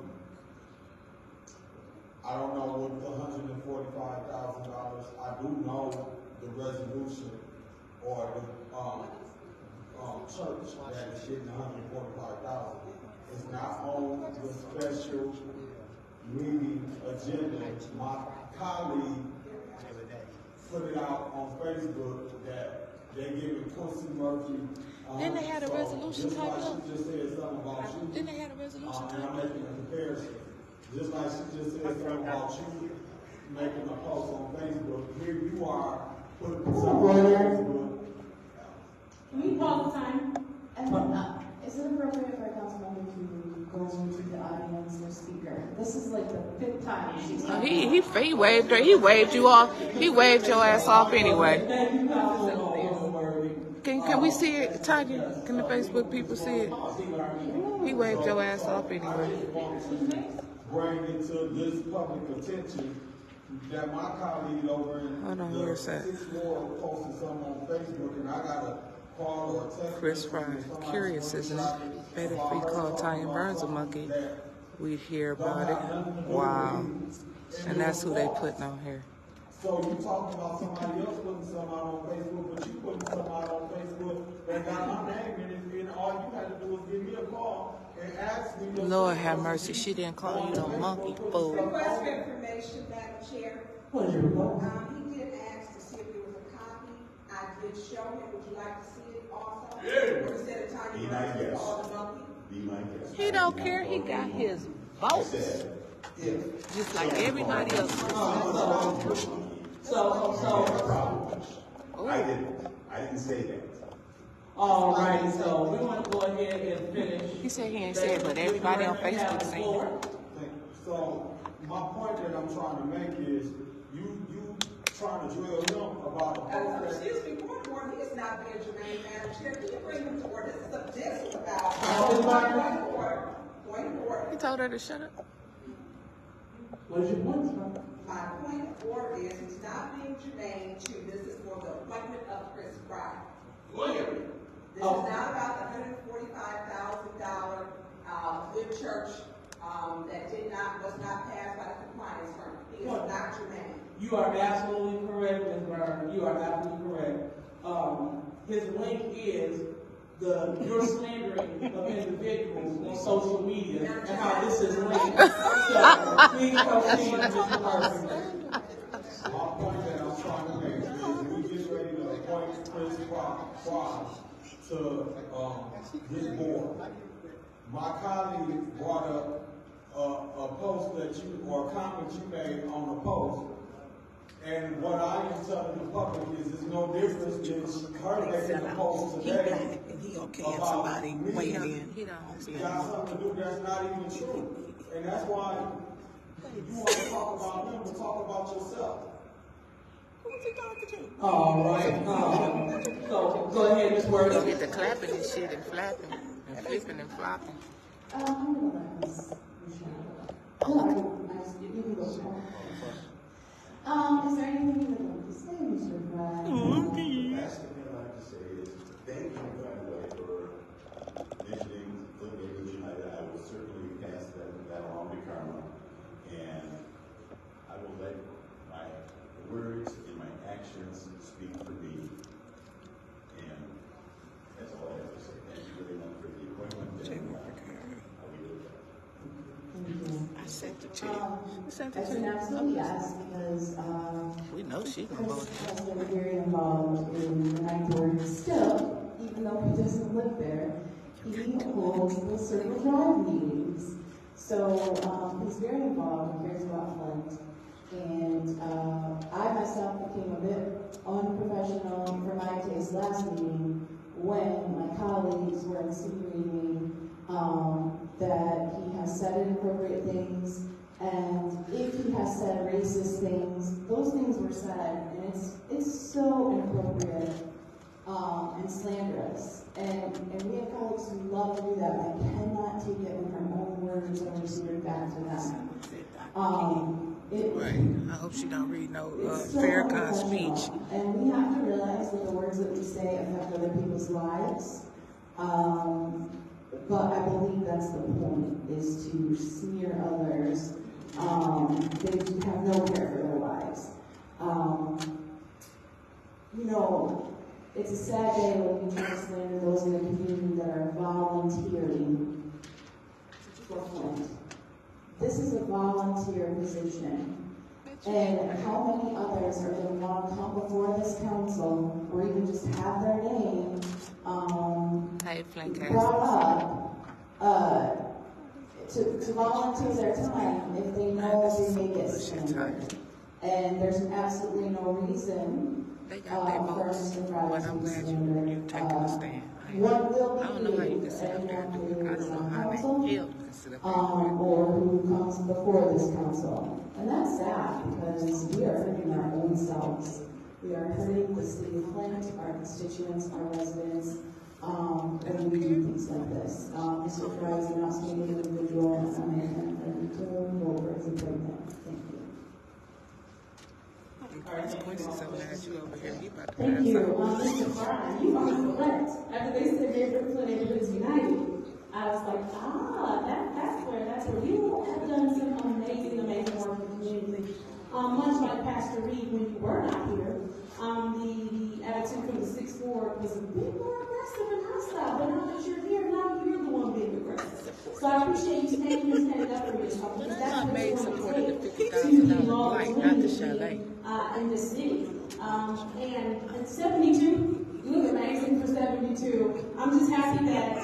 I don't know what the $145,000. I do know the resolution or the church that is getting $145,000. It's not on the special meeting agenda. My colleague put it out on Facebook that they giving Quincy Murphy. Didn't they have a resolution just like typed up? she just said something about you. Didn't they have a resolution And typed I'm making a comparison. Just like she just said something about you making a post on Facebook. Here you are putting something on Facebook. Can we pause the time? And is it appropriate for a council member to go into the audience or speaker? This is like the 5th time she's He waved her. He waved you off. He waved your ass off anyway. Can we see it, Tanya? Can the Facebook people see it? He waved your ass off anyway. Bring it to this public attention that my colleague over in the 6th Ward posted something on Facebook, and I got a call or a text. Chris Fry, curious, isn't it? Bet if we called Tanya Burns a monkey, we'd hear about it. Wow. And that's who they putting on here. So you talking about somebody else putting something out on Facebook, but you putting something out on Facebook that got my name in it, and all you had to do was give me a call and ask me. Lord have mercy, she didn't call you no monkey fool. Request for information, Madam Chair. He did ask to see if there was a copy. I did show him. Would you like to see it also? Yeah. Instead of Tanya Burns called the monkey. He don't care. He got his votes. Just like everybody else. I didn't say that. All right, so we want to go ahead and finish. He said he ain't said, but everybody on Facebook seen it. So my point that I'm trying to make is you trying to drill him about the excuse me, point of order. He is not being germane, Madam Chair. Can you bring him to order? This is about point of order. Point of order. He told her to shut up. What is your point, sir? My point of order is he's not being germane to this is for the appointment of Chris Fry. Period. This is not about the $145,000 good church that was not passed by the compliance firm. He is not germane. You are absolutely correct, Ms. Byrne. You are absolutely correct. His link is your slandering of individuals on social media and how this is linked. So please proceed, Mr. Murphy. My point that I'm trying to make is we get ready to appoint Chris Fry to this board. My colleague brought up a post that you, or a comment you made on the post. And what I am telling the public is there's no difference in her making a post today. And he okay if somebody weighing in. Got something to do that's not even true. And that's why you want to talk about him, but talk about yourself. All right. So go ahead, Ms. Worthy. You get the clapping and shit and flapping and flipping and flopping. I'm going to let Ms. Michelle. Is there anything you would like to say, Mr. Fry? The last thing I'd like to say is thank you, by the way, for mentioning Flint United. I will certainly pass that along to Karma, and I will let my words and my actions speak for me. And that's all I have to say. Thank you very much for the appointment. I sent the check. That's an absolute yes, because we know she gonna vote. Chris has been very involved in the Ninth Ward still, even though he doesn't live there. He holds the Circle Drive meetings, So he's very involved and cares about Flint. And I myself became a bit unprofessional for my taste last meeting when my colleagues were insinuating that he has said inappropriate things, and if he has said racist things, those things were said, and it's so inappropriate and slanderous. And we have colleagues who love to do that, but I cannot take it when her own words are received back to them. Right. I hope she don't read no Farrakhan speech. And we have to realize that the words that we say affect other people's lives. But I believe that's the point, is to smear others. They have no care for their lives. You know, it's a sad day when we try to slander those in the community that are volunteering for Flint. This is a volunteer position. And how many others are going to want to come before this council, or even just have their name brought up to volunteer their time if they know they may get slandered? And there's absolutely no reason for us to try to be slandered. What will be everyone who is on council or who comes before this council. And that's sad, because we are hurting our own selves. We are hurting the city of Flint, our constituents, our residents, when we do things like this. Mr. Fry is an outstanding individual, and I'm to vote for his appointment. Thank you. Thank you. Mr. Fry, you are correct. After they said they're Flint Neighborhoods United, I was like, that's where you have done some amazing work in the community. Much like Pastor Reed, when you were not here, the attitude from the 6th Ward was a bit more aggressive and hostile. But now that you're here, now you're the one being aggressive. So I appreciate you standing up for yourself, because that's what it's going to take to be law in the city. And 72, you look amazing for 72. I'm just happy that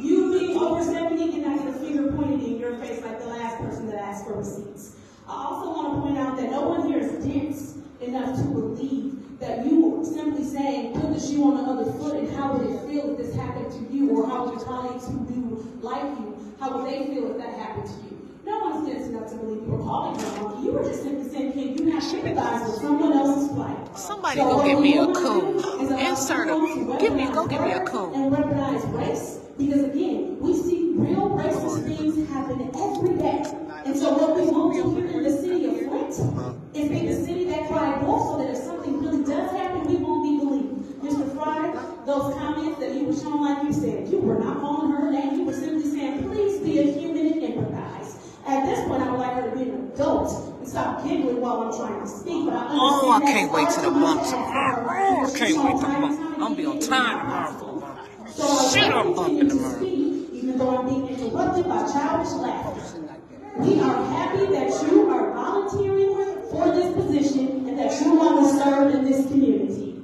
you being over 70 cannot get a finger pointed in your face like the last person that asked for receipts. I also want to point out that no one here is dense enough to believe that you simply saying, put the shoe on the other foot, and how would it feel if this happened to you, or how would your colleagues who do like you, how would they feel if that happened to you? No one's dense enough to believe you were calling you a monkey. You were just simply saying, can you not sympathize with someone else's plight? Somebody go get me a coon. Insert a, go get me a coon. And weaponize race, because again, we see real racist things happen every day. And so what we want to hear in the city of Flint is be the city that cried wolf, so that if something really does happen, we won't be believed. Mr. Fry, those comments that you were showing, like you said, you were not calling her name, you were simply saying, please be a human and empathize. At this point, I would like her to be an adult and stop giggling while I'm trying to speak. But I can't wait to the bump tomorrow. I can't wait to bump. I'm going to be on time tomorrow for a bump. Shit, I'm bumping tomorrow. Even though I'm being interrupted by childish laughter. We are happy that you are volunteering for this position and that you want to serve in this community.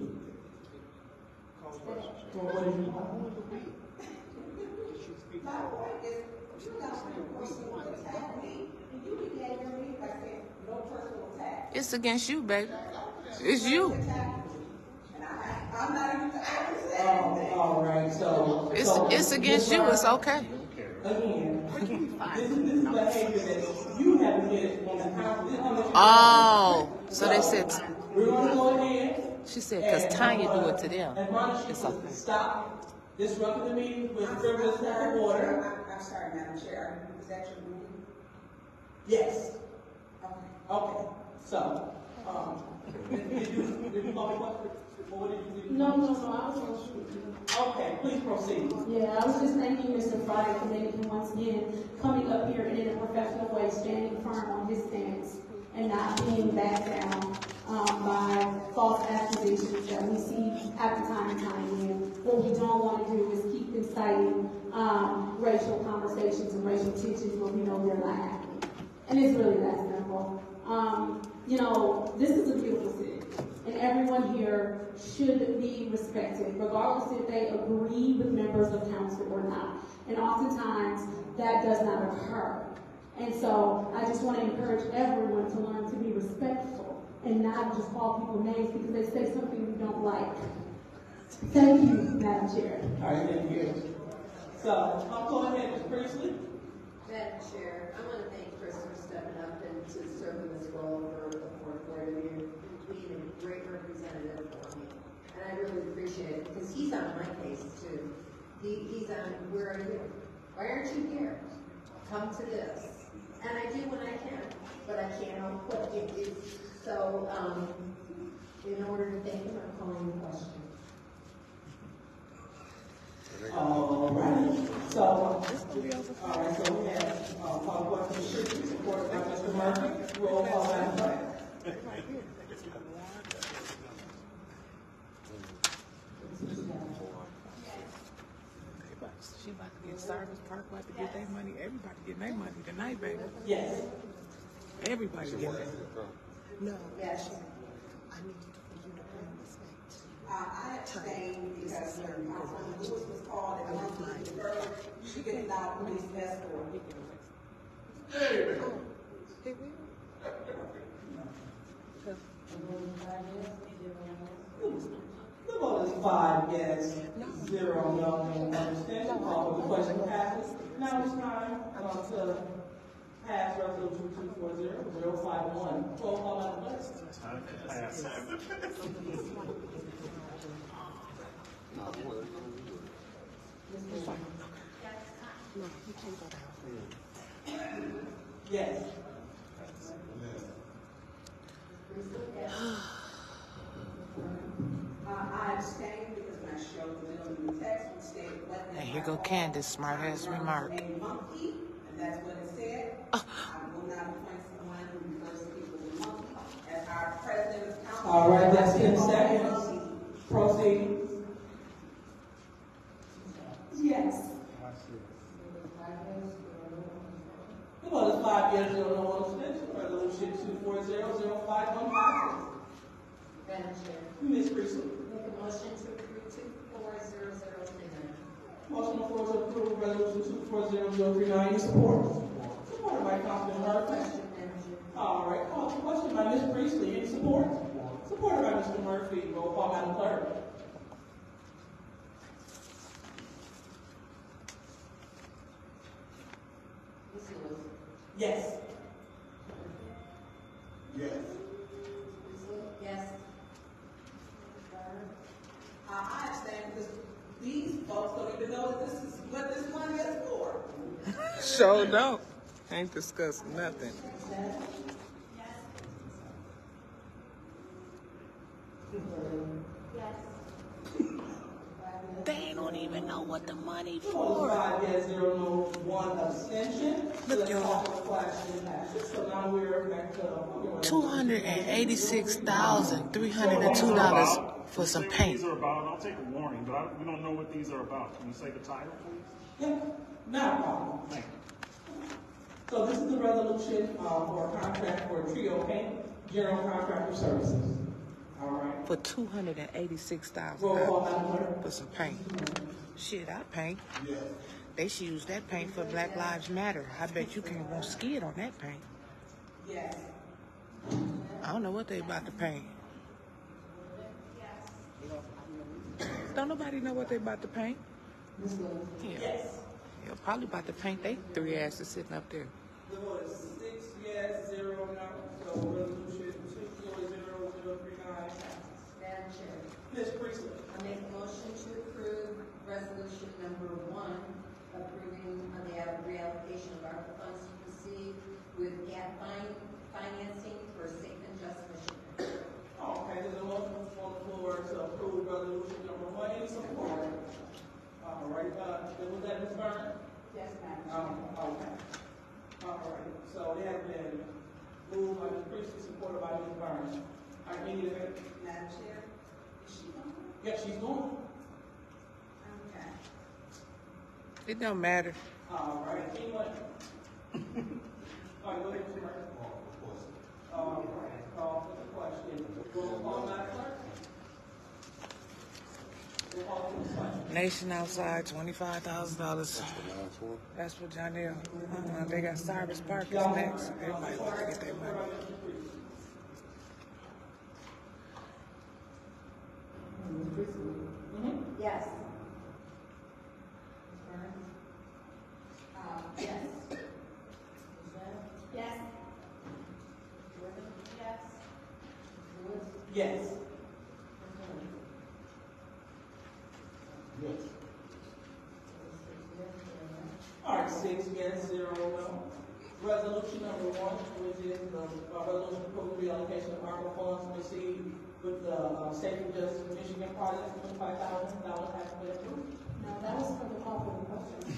It's against you, baby. It's you. All right, so it's against you. It's okay. Again, this is behavior that you haven't been on the council. Oh, so they said. We're going to go ahead. She said, because Tanya do it to them. It's okay. Stop disrupting the meeting with frivolous lack of order. I'm sorry, Madam Chair. Is that your meeting? Yes. Okay. So, did you call me what? What did you do? No, I was going to shoot you. Okay, please proceed. Yeah, I was just thanking Mr. Fry for making him once again coming up here and in a professional way, standing firm on his stance and not being backed down by false accusations that we see happen time and time again. What we don't want to do is keep inciting racial conversations and racial tensions when we know they're not happening. And it's really that simple. You know, this is a beautiful city, and everyone here should be respected, regardless if they agree with members of council or not. And oftentimes, that does not occur. And so I just want to encourage everyone to learn to be respectful and not just call people names because they say something you don't like. Thank you, Madam Chair. All right, thank you. So, I'll go ahead, Ms. Priestley. Madam Chair, I want to thank Chris for stepping up and to serve in this role for the fourth quarter of the year, being a great representative for me. And I really appreciate it because he's on my case too. He's on, where are you? Why aren't you here? Come to this. And I do when I can, but I can't all put it. So, in order to thank him, I'm calling the question. All right. So we have call question supported by Mr. Murphy. Roll call, Madam Clerk. She about to get Service Park, about to get their money. Everybody getting their money tonight, baby. Yes. Everybody getting it. No. Yes. I need for you to bring respect. I abstained because when Councilman Lewis was called and I wanted to defer, she could not police escort. Hey, man. The vote is 5 yes, 0 no, and 1 abstention. Call for the question passes. Now it's time to pass resolution 240-051. Roll call, Madam Clerk. Time to pass. No, you can't go down. Yes. I abstained because when I showed the gentleman the text, it stated, let And here go Candace, smart ass remark. a monkey, and that's what it said. I will not appoint someone who refers to people as a monkey as our president of council. All right, that's 10 seconds. Proceed. Yes. The vote is 5 yes, 0 no, 1 abstention. Resolution 240-051 passes. Madam Chair. Ms. Priestley. Make a motion to approve 240-039. Motion on the floor to approve resolution 240-039. Support. Supported by Councilman Murphy. All right, call for question by Ms. Priestley. Any support? Supported by Mr. Murphy. Roll call, Madam Clerk. Ms. Lewis. Yes. Yes. Yes. I abstain because these folks don't even know that this is what this money is for. Sure don't. Ain't discussing nothing. They don't even know what the money The vote is for. 5 yes, 0 no, 1 abstention. Look, The call for the question passes. So now we're back to $286,302 for some paint. These are about. I'll take a warning, but we don't know what these are about. Can you say the title, please? Yeah, not a problem. Thank you. So this is the resolution for a contract for Trio Paint, general contractor services. All right. For $286,000 Roll call, Madam Clerk. for some paint. Shit, I paint. Yes. They should use that paint for Black Lives Matter. I bet you can't won't skid on that paint. Yes. I don't know what they about to paint. Don't nobody know what they about to paint? Yeah. Yes. They're probably about to paint they 3 asses sitting up there. The vote is 6 yes, 0 no. So resolution 240-039. Madam Chair. Ms. Priestley. I make a motion to approve resolution number 1, approving the reallocation of ARPA funds to proceed with gap financing for safe and just mission. Okay, there's a motion on the floor to approve resolution number 1. Any support? All right, was that Ms. Byrne? Yes, ma'am. Okay. All right, so it has been moved by Ms. Priestley, supported by Ms. Byrne. All right, any other? Madam Chair, is she on? Yeah, she's going. Okay. It don't matter. All right, anyone? All right, go ahead, Mr. Murphy. All right, call for the question. Roll call, Madam Clerk. Roll call for the question. Nation outside, $25,000. That's for Johnny. They got Cyrus Park is next. Everybody wants to get their money. Yes. Yes. Yes. Yes. Yes. All right, 6 yes, 0 no. Resolution number 1, which is the resolution approving reallocation of ARPA funds received with the Safety Justice Michigan project, $25,000. Has been approved. No, that was for the call for the question.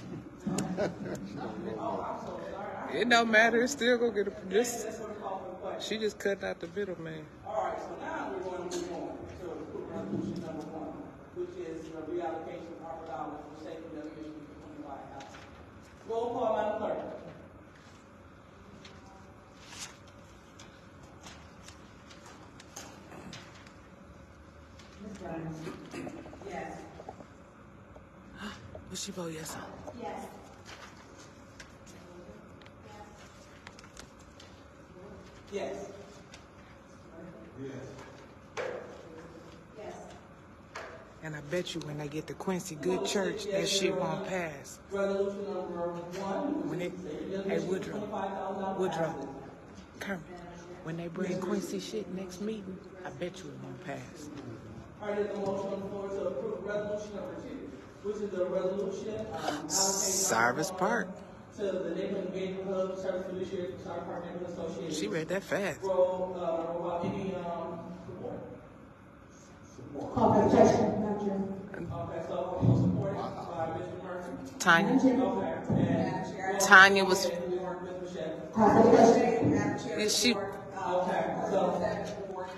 Oh, I'm so sorry. It don't matter. It's still gonna get a That's for the call for the question. She just cut out the middleman. All right, so now we're going to move on to resolution number 1, which is the reallocation of ARPA dollars for Safety Justice Michigan for $25,000. Roll call, Madam Clerk. Ms. Burns. Yes. What she vote yes on? Yes. Yes. Yes. And I bet you when they get to Quincy Good Church, that shit won't pass. Resolution number 1. When hey Woodrow, Kermit, when they bring Quincy shit next meeting, I bet you it won't pass. All right, there's a motion on the floor to approve resolution number 2, which is the resolution allocating Cyrus Park. to the Neighborhood Engagement Hub Service Fiduciary Cyrus Park Neighborhood Association. She read that fast. Roll any support? Call for the question, Madam Chair. Okay, so supported by Mr. Murphy. Tanya. Okay. And Tanya was. Call for the question. Is she? Okay, so,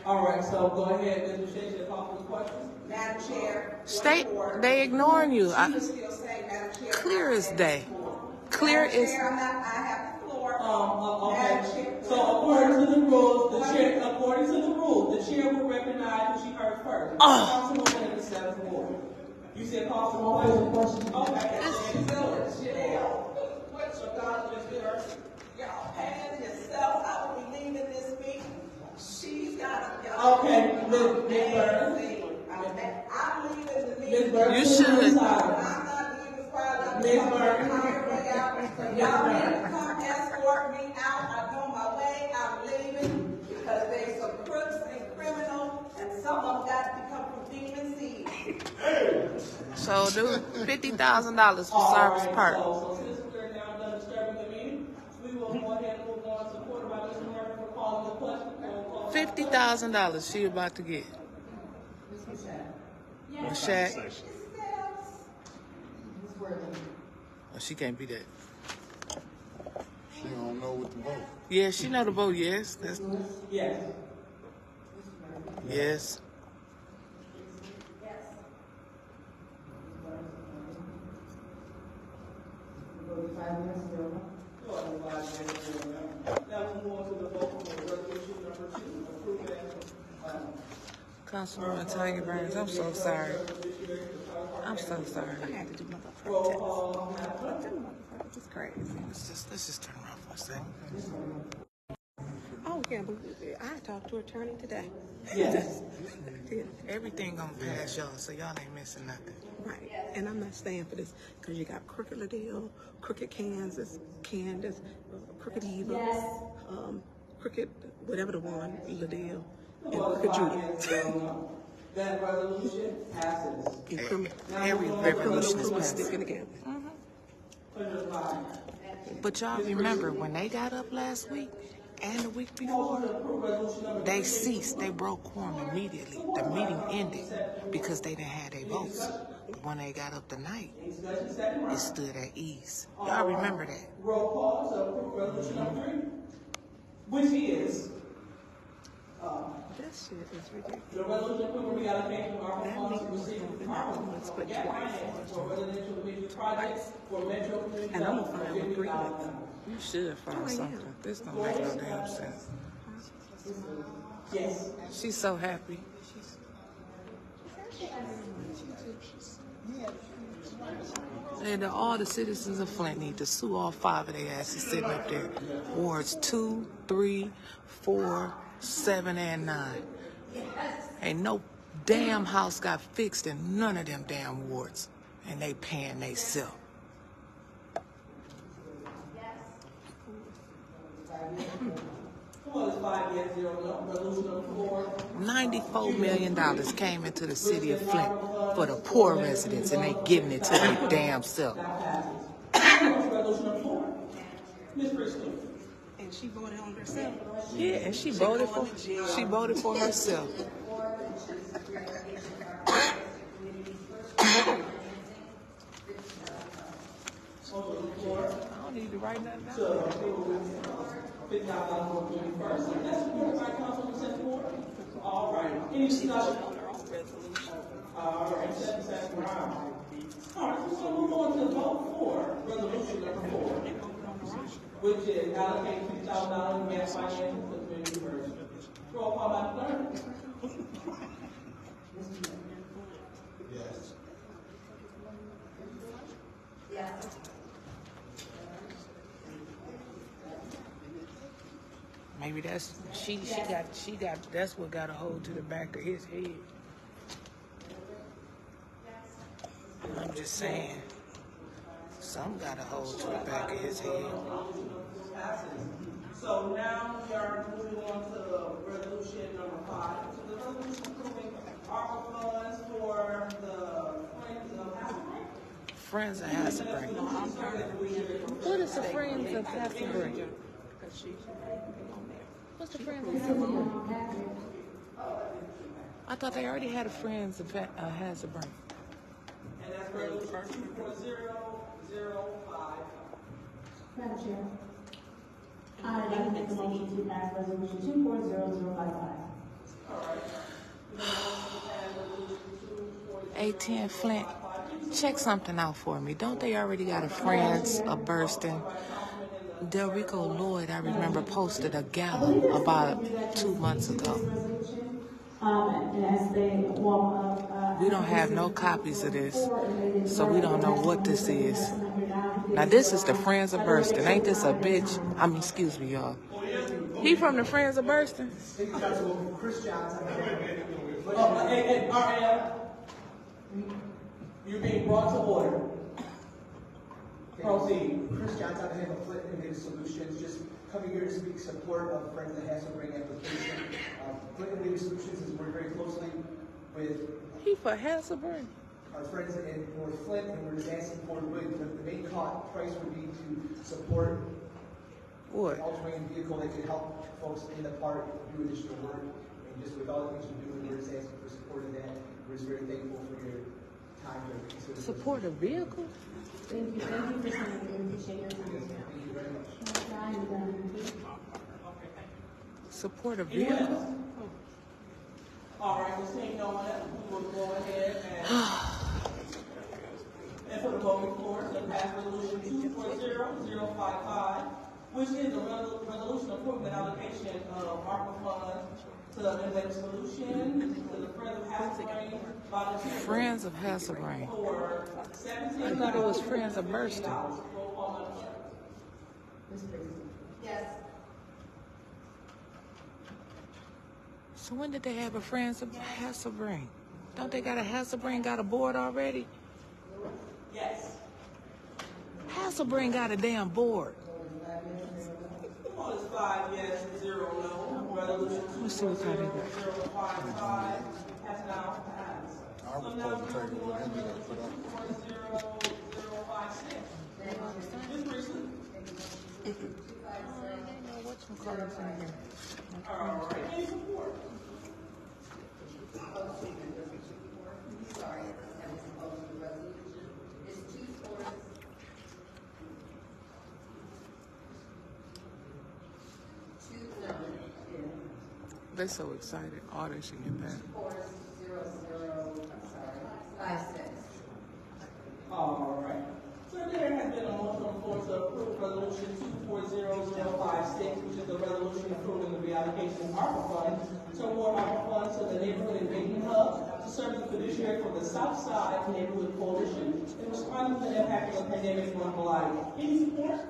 all right, so go ahead, Mr. Shea, call for the question. Madam Chair. They ignoring you. She can still say, Madam Chair. Clear as day. Clear Madam as. Chair, I have the floor. Okay. So according to the rules, the chair will recognize who she heard first. Councilwoman in the 7th Ward. You said call for the question. Okay. What's your God, Mr. Y'all paying yourself. I will be leaving this meeting. She's got a. Okay, Ms. Burns. I'm leaving the meeting. Ms. Burns, you should. I'm not leaving this part. Ms. Burns. Y'all need to come escort me out. I know my way. I'm leaving because there's some crooks and criminals, and some of them got to become from demon seed. So do $50,000 for Cyrus Park. So since we're now done disturbing the meeting, we will go ahead and move on, supported by Mr. Murphy for calling the question. $50,000 she about to get. Shaq. Oh, she can't be that. She don't know what to vote. Yeah, she know the vote. Yes. That's, Yes. yes. Now we'll move on to the vote for resolution number 2, approving. Councilwoman Tanya Burns, I'm so sorry. I'm so sorry. I had to do It's crazy. Let's just turn around for a second. Oh, yeah, but I talked to an attorney today. Yes. Everything gonna pass y'all, so y'all ain't missing nothing. Right. And I'm not staying for this because you got Crooked Liddell, Crooked Candace, Crooked Eva, Crooked, whatever the one, Liddell, and Crooked Judy. That resolution passes. Every resolution is passed. Sticking together. But y'all remember when they got up last week and the week before, they ceased. They broke quorum immediately. The meeting ended because they didn't have their votes. But when they got up tonight, it stood at ease. Y'all remember that? Roll call to approve resolution number 3, which is This shit is ridiculous. the resolution approving reallocation of our funds received from once but twice. for residential community projects for Metro Community. And I'm gonna find agreement. You should find something. This don't make no damn sense. Yes. She's so happy. And all the citizens of Flint need to sue all 5 of their asses sitting up there. Wards 2, 3, 4, 7, and 9. Ain't no damn house got fixed in none of them damn wards. And they paying they self. $94 million came into the city of Flint for the poor residents, and they giving it to their damn self. And she voted on herself. Yeah, and she voted for herself. I don't need to write nothing down. All right. Any discussion? All right, 7 seconds round. All right, so we're going to vote for resolution number 4, which is allocating $2,000 in gas financing for community diversion. Roll call by clerk. Yes. Yes. Maybe that's that's what got a hold to the back of his head. I'm just saying, some got a hold to the back of his head. So now we are moving on to resolution number 5. So the resolution approving ARPA funds for the Friends of Hasselbank. Friends of Hasselbank. What is the Friends of Hasselbank? What's the Friends of Hasselbank? I thought they already had a Friends of Hasselbank. And that's resolution 24005. Madam Chair, I'd like to make a motion to pass resolution 240055. A10 Flint, check something out for me. Don't they already got a Friends of Burston? Delrico Lloyd, I remember, posted a gala about 2 months ago. We don't have no copies of this, so we don't know what this is. Now, this is the Friends of Burston. Ain't this a bitch? I mean, excuse me, y'all. He from the Friends of Burston? Hey, RL, you're being brought to order. Proceed. Chris Johnson, on behalf of Flint Innovative Solutions, just coming here to speak support of Friends of the Hasselbank application. Flint Innovative Solutions has worked very closely with He for Hasselbank. Our friends in North Flint, and we're just asking for the main price would be to support what? An all-terrain vehicle that could help folks in the park do additional work. And just with all the things you're doing, we're just asking for support of that. We're just very thankful for your time to consider. Support a vehicle? Thank you for saying we appreciate your time. Thank you very much. Support a vehicle? All right, we're seeing no one else. We will go ahead and put a voting for to pass resolution 240055, which is a resolution approving the allocation of ARPA funds to the Innovative Solution, to the Friends of Hasselbank, Friends of Hasselbank. I thought it was Friends of Burston. Yes. So when did they have a Friends of Hasselbank? Don't they got a Hasselbank got a board already? Yes. Hasselbank got a damn board. It's 5 yes, 0 no. Resolution Let's see what kind of 2055 has now passed. So now we're moving on to resolution 40056. All right, any support? Sorry, that was opposed to the resolution. It's 2-4. They're so excited. All that shit get back. 56. All right. So there has been a motion on the floor to approve resolution 240056, which is the resolution approving the reallocation of ARPA funds to award ARPA funds to the neighborhood engagement hub to serve the fiduciary for the Southside Neighborhood Coalition in responding to the impact of the pandemic on Hawaii. Any support?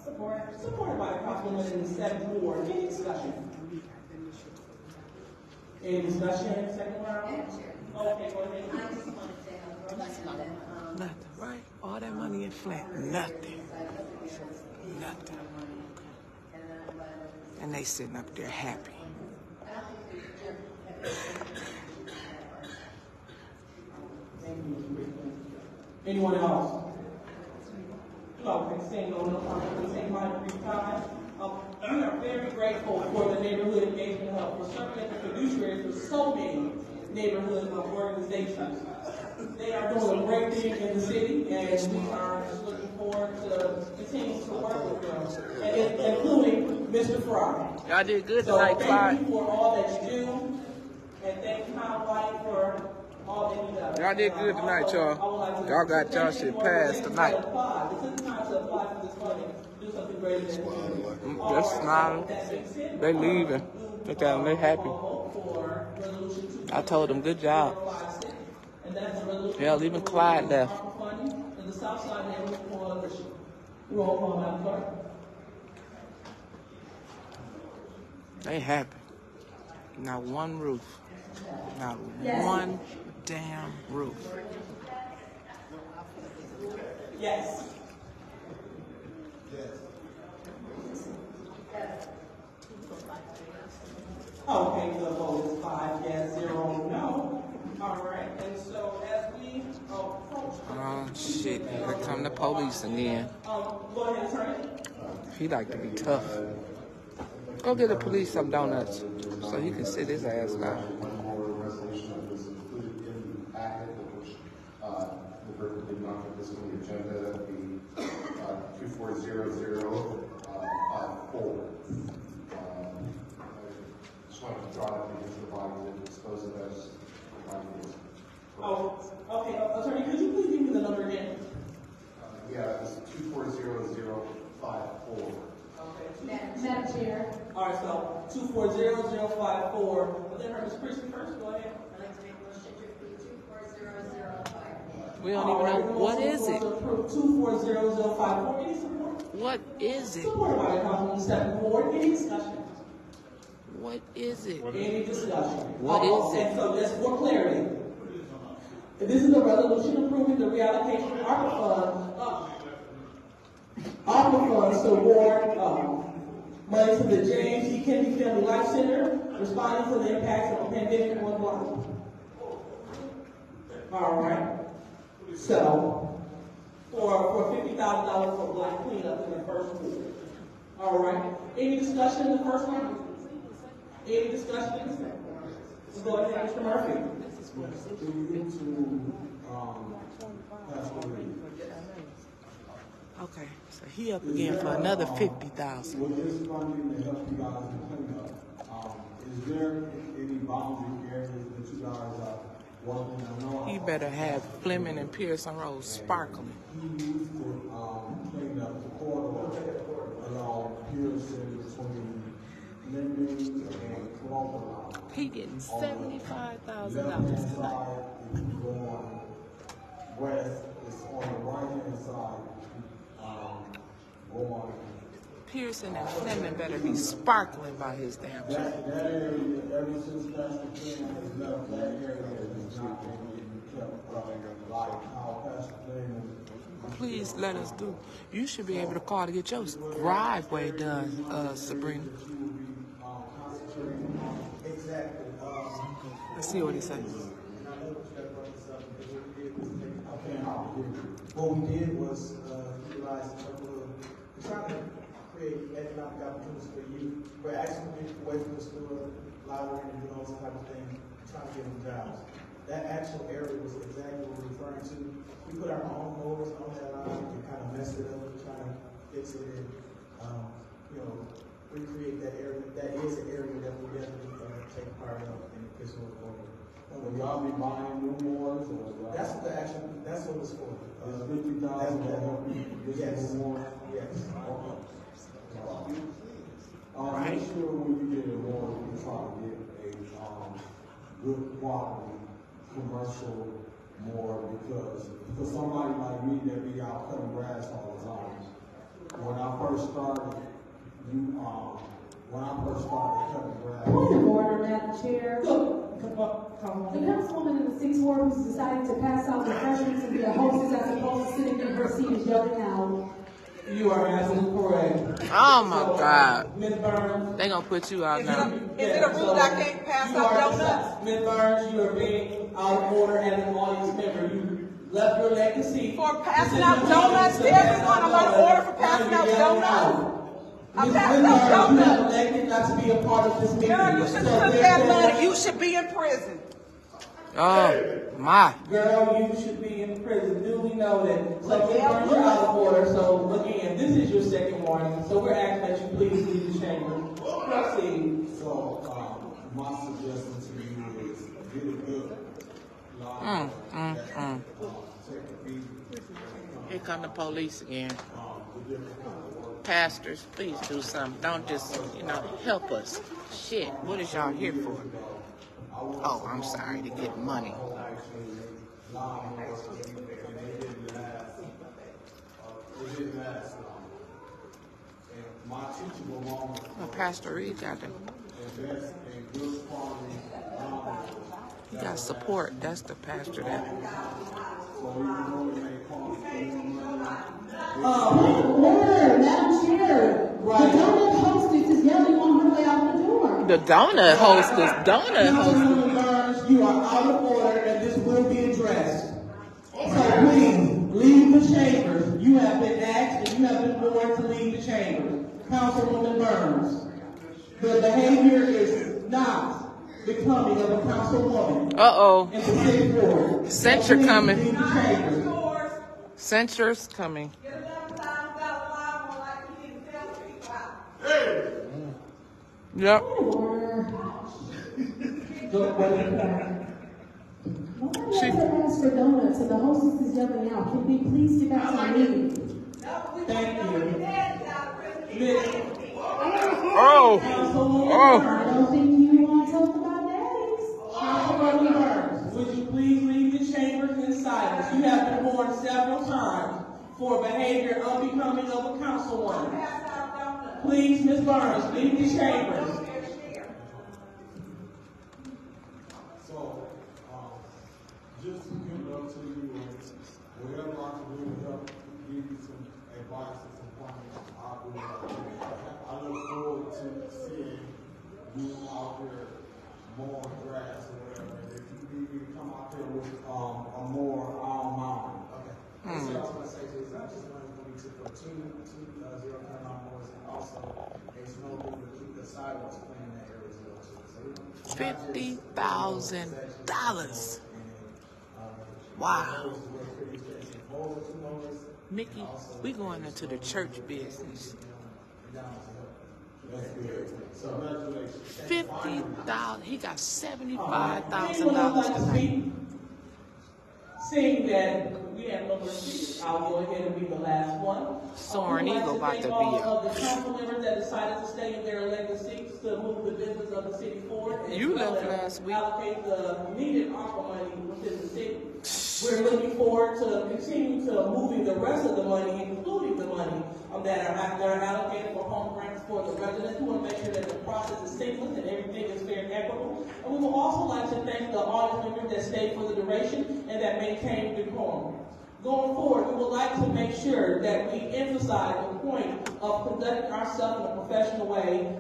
Support. Supported by the Councilwoman in the 7th Ward. Any discussion? Any discussion? Second round? Okay, go ahead. I just want to say how Nothing, right? All that money in Flint, nothing. Nothing. And they sitting up there happy. Anyone else? Okay, seeing no comment, we take my brief time. We are very grateful for the Neighborhood Engagement Hub for serving as the fiduciary for so many neighborhood organizations. They are doing a great thing in the city, and we are just looking forward to continuing to work with them, and including Mr. Fry. Y'all did good So tonight, thank you for all that you do, and thank you, Howard White, for all that you do. Y'all did good tonight, y'all. Y'all got y'all shit passed tonight. It took time to apply for this money, do something great. Just smiling. They leaving. Look at them, they happy. I told them, good job. Hell, even Clyde left. They happy. Not one roof. Not one damn roof. Yes. Okay, the vote is 5 yes, 0 no. All right, and so as we approach. Oh shit! Here come the police again. Go ahead, attorney. He like to be tough. Go get the police some donuts so he can sit his ass down. Did not put this on the agenda. That would be 240054. Just wanted to draw that because the body will dispose of those. Oh, okay. Attorney, could you please give me the number again? Yeah, it's 240054. Madam Chair. All right, so 240054. But then Ms. Christie first. Go ahead. I'd like to make a motion to approve 240054. We don't even know what is it. 240054. Any support? What is it? Supported by the Councilwoman 7th Ward. Any discussion? What is it? Any discussion? What is it? And so just for clarity, this is a resolution approving the reallocation of ARPA funds to award money to the James E. Kennedy Family Life Center, responding to the impacts of the pandemic on Hawaii. All right. So, for $50,000 for black cleanup in the first week. All right. Any discussion in the first one? Any discussion in the second? Let's go ahead, Mr. Murphy. Okay, so he up again for another 50,000. With this funding to help you guys in cleanup, is there any boundary areas that you guys are working on? He better have Fleming and Pearson Road sparkling. He used to clean up the corridor along Pearson between Linden and Clover. He getting $75,000 tonight. If you go on west, it's on the right-hand side. Pearson and Fleming better be sparkling by his damn That area, ever since Pastor Flynn has left, that area has not been kept like how Pastor Flynn. Please let us do. You should be able to call to get your driveway done, Sabrina. Exactly. Let's see what he says. What we did was utilize a couple of, we're trying to create economic opportunities for youth. We're asking people away from the school, library, and doing all this type of thing, trying to get them jobs. That actual area was exactly what we're referring to. We put our own mowers on that line and kind of messed it up, trying to fix it and, recreate that area. That is an area that we definitely take part of in the Pearson Road corridor. Will y'all be buying new mowers or? That's what that's what it's for. It's $50,000 to help you get Yes. some more? Yes. Make sure when you get a mower, you try to get a good quality commercial more because for somebody like me that be out cutting grass all the time, when I first started cutting grass. Point of order, Madam Chair. The councilwoman in the 6th Ward who's deciding to pass out refreshments and be a hostess as opposed to sitting in her seat is yelling out. You are absolutely correct. Oh my God. Ms. Burns. They gonna put you out now. Is it a rule I can't pass out donuts? Ms. Burns, you are being out of order as an audience member. You left your elected seat. For passing out donuts to everyone, I'm out of order for passing out donuts. I'm passing out donuts. You have elected not to be a part of this meeting. Girl, you should have took that money. You should be in prison. Oh my. Girl, you should be in prison. Do we know that? So Ms. Burns, you're out of order. So again, this is your second warning. So we're asking that you please leave the chamber. Proceed. So my suggestion to you is get a good Here come the police again. Pastors, please do something. Don't just, help us. Shit, what is y'all here for? Oh, I'm sorry, to get money. Well, Pastor Reed got them. He got support. That's the pastor that. Order, Madam Chair. The donut hostess is yelling on her way out the door. The donut hostess. You are out of order and this will be addressed. So please, leave the chambers. You have been asked and you have been warned to leave the chambers. Councilwoman Burns, the behavior is not becoming of a councilwoman. Uh-oh. In the 6th Ward. Censure coming. Leave the chambers. Censure's coming. Yep. She asked for donuts and the hostess is yelling out. Can we please get back to the meeting? Thank you. Oh. I don't think you want to talk about names. Councilwoman Burns, would you please leave the chambers in silence? You have been warned several times for behavior unbecoming of a councilwoman. Please, Ms. Burns, leave the chambers. So, just to give it up to you, whatever I can do to help give you some advice and some pointers, I'll do it. I look forward to seeing you out there mowing grass or whatever. And if you need me to come out there with a more, I don't mind. Okay. That's what I was going to say, too. It's not just money for me to put two 0-turn lawn mowers, and also it's no good to keep the sidewalks clean in that area as well, too. So $50,000. Wow. Mickey, we going into the church business. 50,000. He got $75,000 tonight. Seeing that we have no more speakers, I'll go ahead and be the last one. Soaring Eagle about to be all up. of the council members that decided to stay in their elected seats to move the business of the city forward. You left last week. Allocate the needed ARPA money within the city. We're looking forward to continue to moving the rest of the money, including the money that are allocated for home grants for the residents. We want to make sure that the process is seamless and everything is fair and equitable. And we would also like to thank the audience members that stayed for the duration and that maintained the quorum. Going forward, we would like to make sure that we emphasize the point of conducting ourselves in a professional way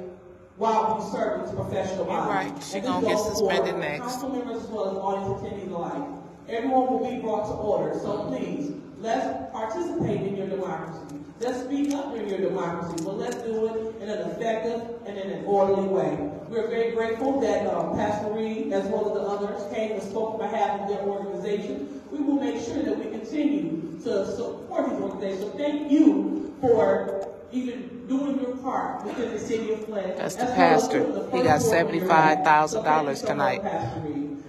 while we serve this professional body. You're right. She's going to get suspended next. Council members as well as audience attendees alike. Everyone will be brought to order. So please, let's participate in your democracy. Let's speak up in your democracy, but let's do it in an effective and in an orderly way. We're very grateful that Pastor Reed, as well as the others, came and spoke on behalf of their organization. We will make sure that we continue to support these organizations. Thank you for even doing your part within the city of Flint. That's the pastor. He got $75,000 tonight.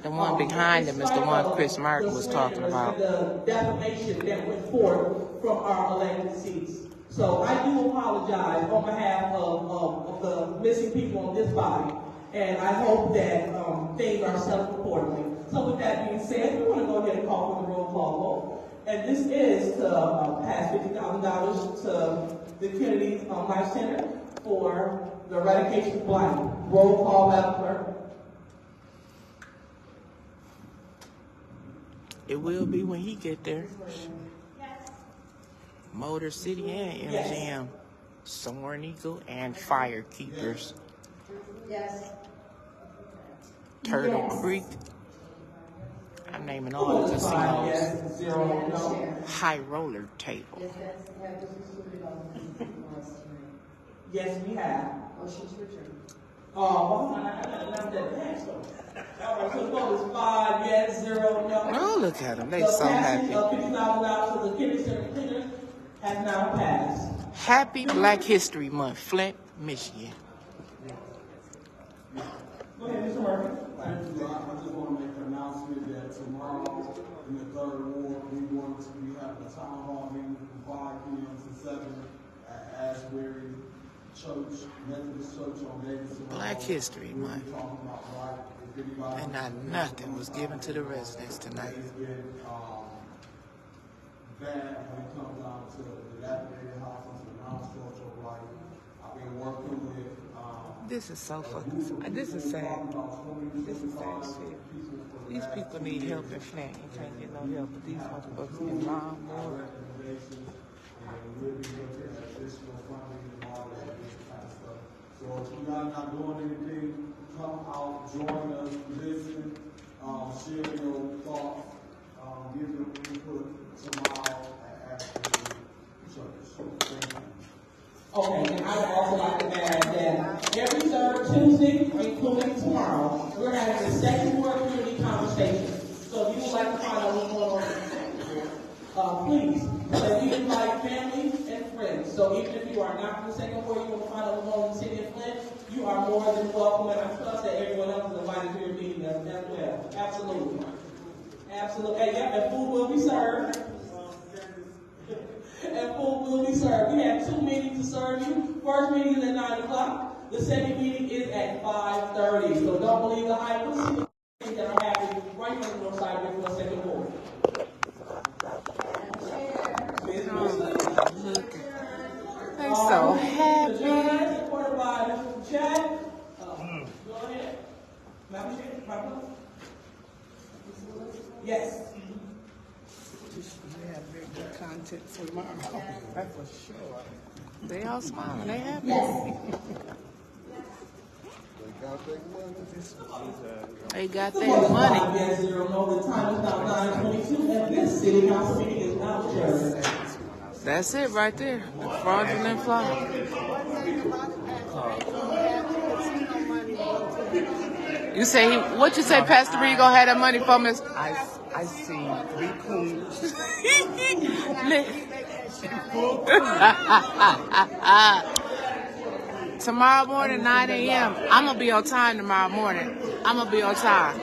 The one behind him is the one Chris Martin was talking about. The defamation that went forth from our elected seats. So I do apologize on behalf of the missing people in this body, and I hope that things are settled accordingly. So with that being said, we want to go ahead and call for the roll call vote. And this is to pass $50,000 to the Kennedy Life Center for the eradication of blight. Roll call, Madam Clerk. It will be when he get there. Motor City and MGM. Soaring Eagle and Fire Keepers. Yes. Turtle Creek. I'm naming all the casinos. Yes, 0, no. High Roller Table. Yes, this is included on the tonight. Yes, we have. Motion to adjourn. Oh, well, I got another that next one. All right, so the vote is 5 yes, 0 no. Oh, look at them. They so happy. The passing of $50,000 to the Kennedy Center cleaners has now passed. Happy Black History Month, Flint, Michigan. Go ahead, Mr. Murphy. Thank you. I just want to make an announcement that tomorrow in the 3rd Ward, we have a town hall meeting from 5 p.m. to 7 at Asbury Church, Methodist Church on Davidson. Black History Month. And not nothing was given to the residents tonight. It's been bad when it comes down to the dilapidated houses and non-structural life. I've been working with this is so fucking, this is sad. This is sad shit. These people need help in Flint. You can't get no help, but these motherfuckers need long more. So if you guys not doing anything, come out, join us, listen, share your thoughts, give your input tomorrow at Asbury Church. Thank you. Okay, and I would also like to add that every 3rd Tuesday, including tomorrow, we're having the second word community conversation. So if you would like to find out what's going on, please, we invite family and friends. So even if you are not from the second ward, you want to find out what's going on in the city of Flint, you are more than welcome, and I trust that everyone else is invited to your meeting as well. Absolutely. Absolutely. And, yeah, and food will be served. And food will be served. We have 2 meetings to serve you. First meeting is at 9 o'clock. The second meeting is at 5:30. So don't believe the hype. We'll see the things that are happening right on the north side of the second ward. They're so happy. Supported by Mr. Chad. Go ahead. Madam Chair. Yes. We have very good content tomorrow. That's for sure. They all smiling. They happy. Yes. They got their money. Yes, 0 no. The time is now 9:22, and this city council meeting is now adjourned. That's it right there. The fraudulent fly. You say what you say, Pastor Reed, gonna have that money for me? I see 3 queens. Tomorrow morning, 9 a.m. I'm gonna be on time tomorrow morning. I'm gonna be on time.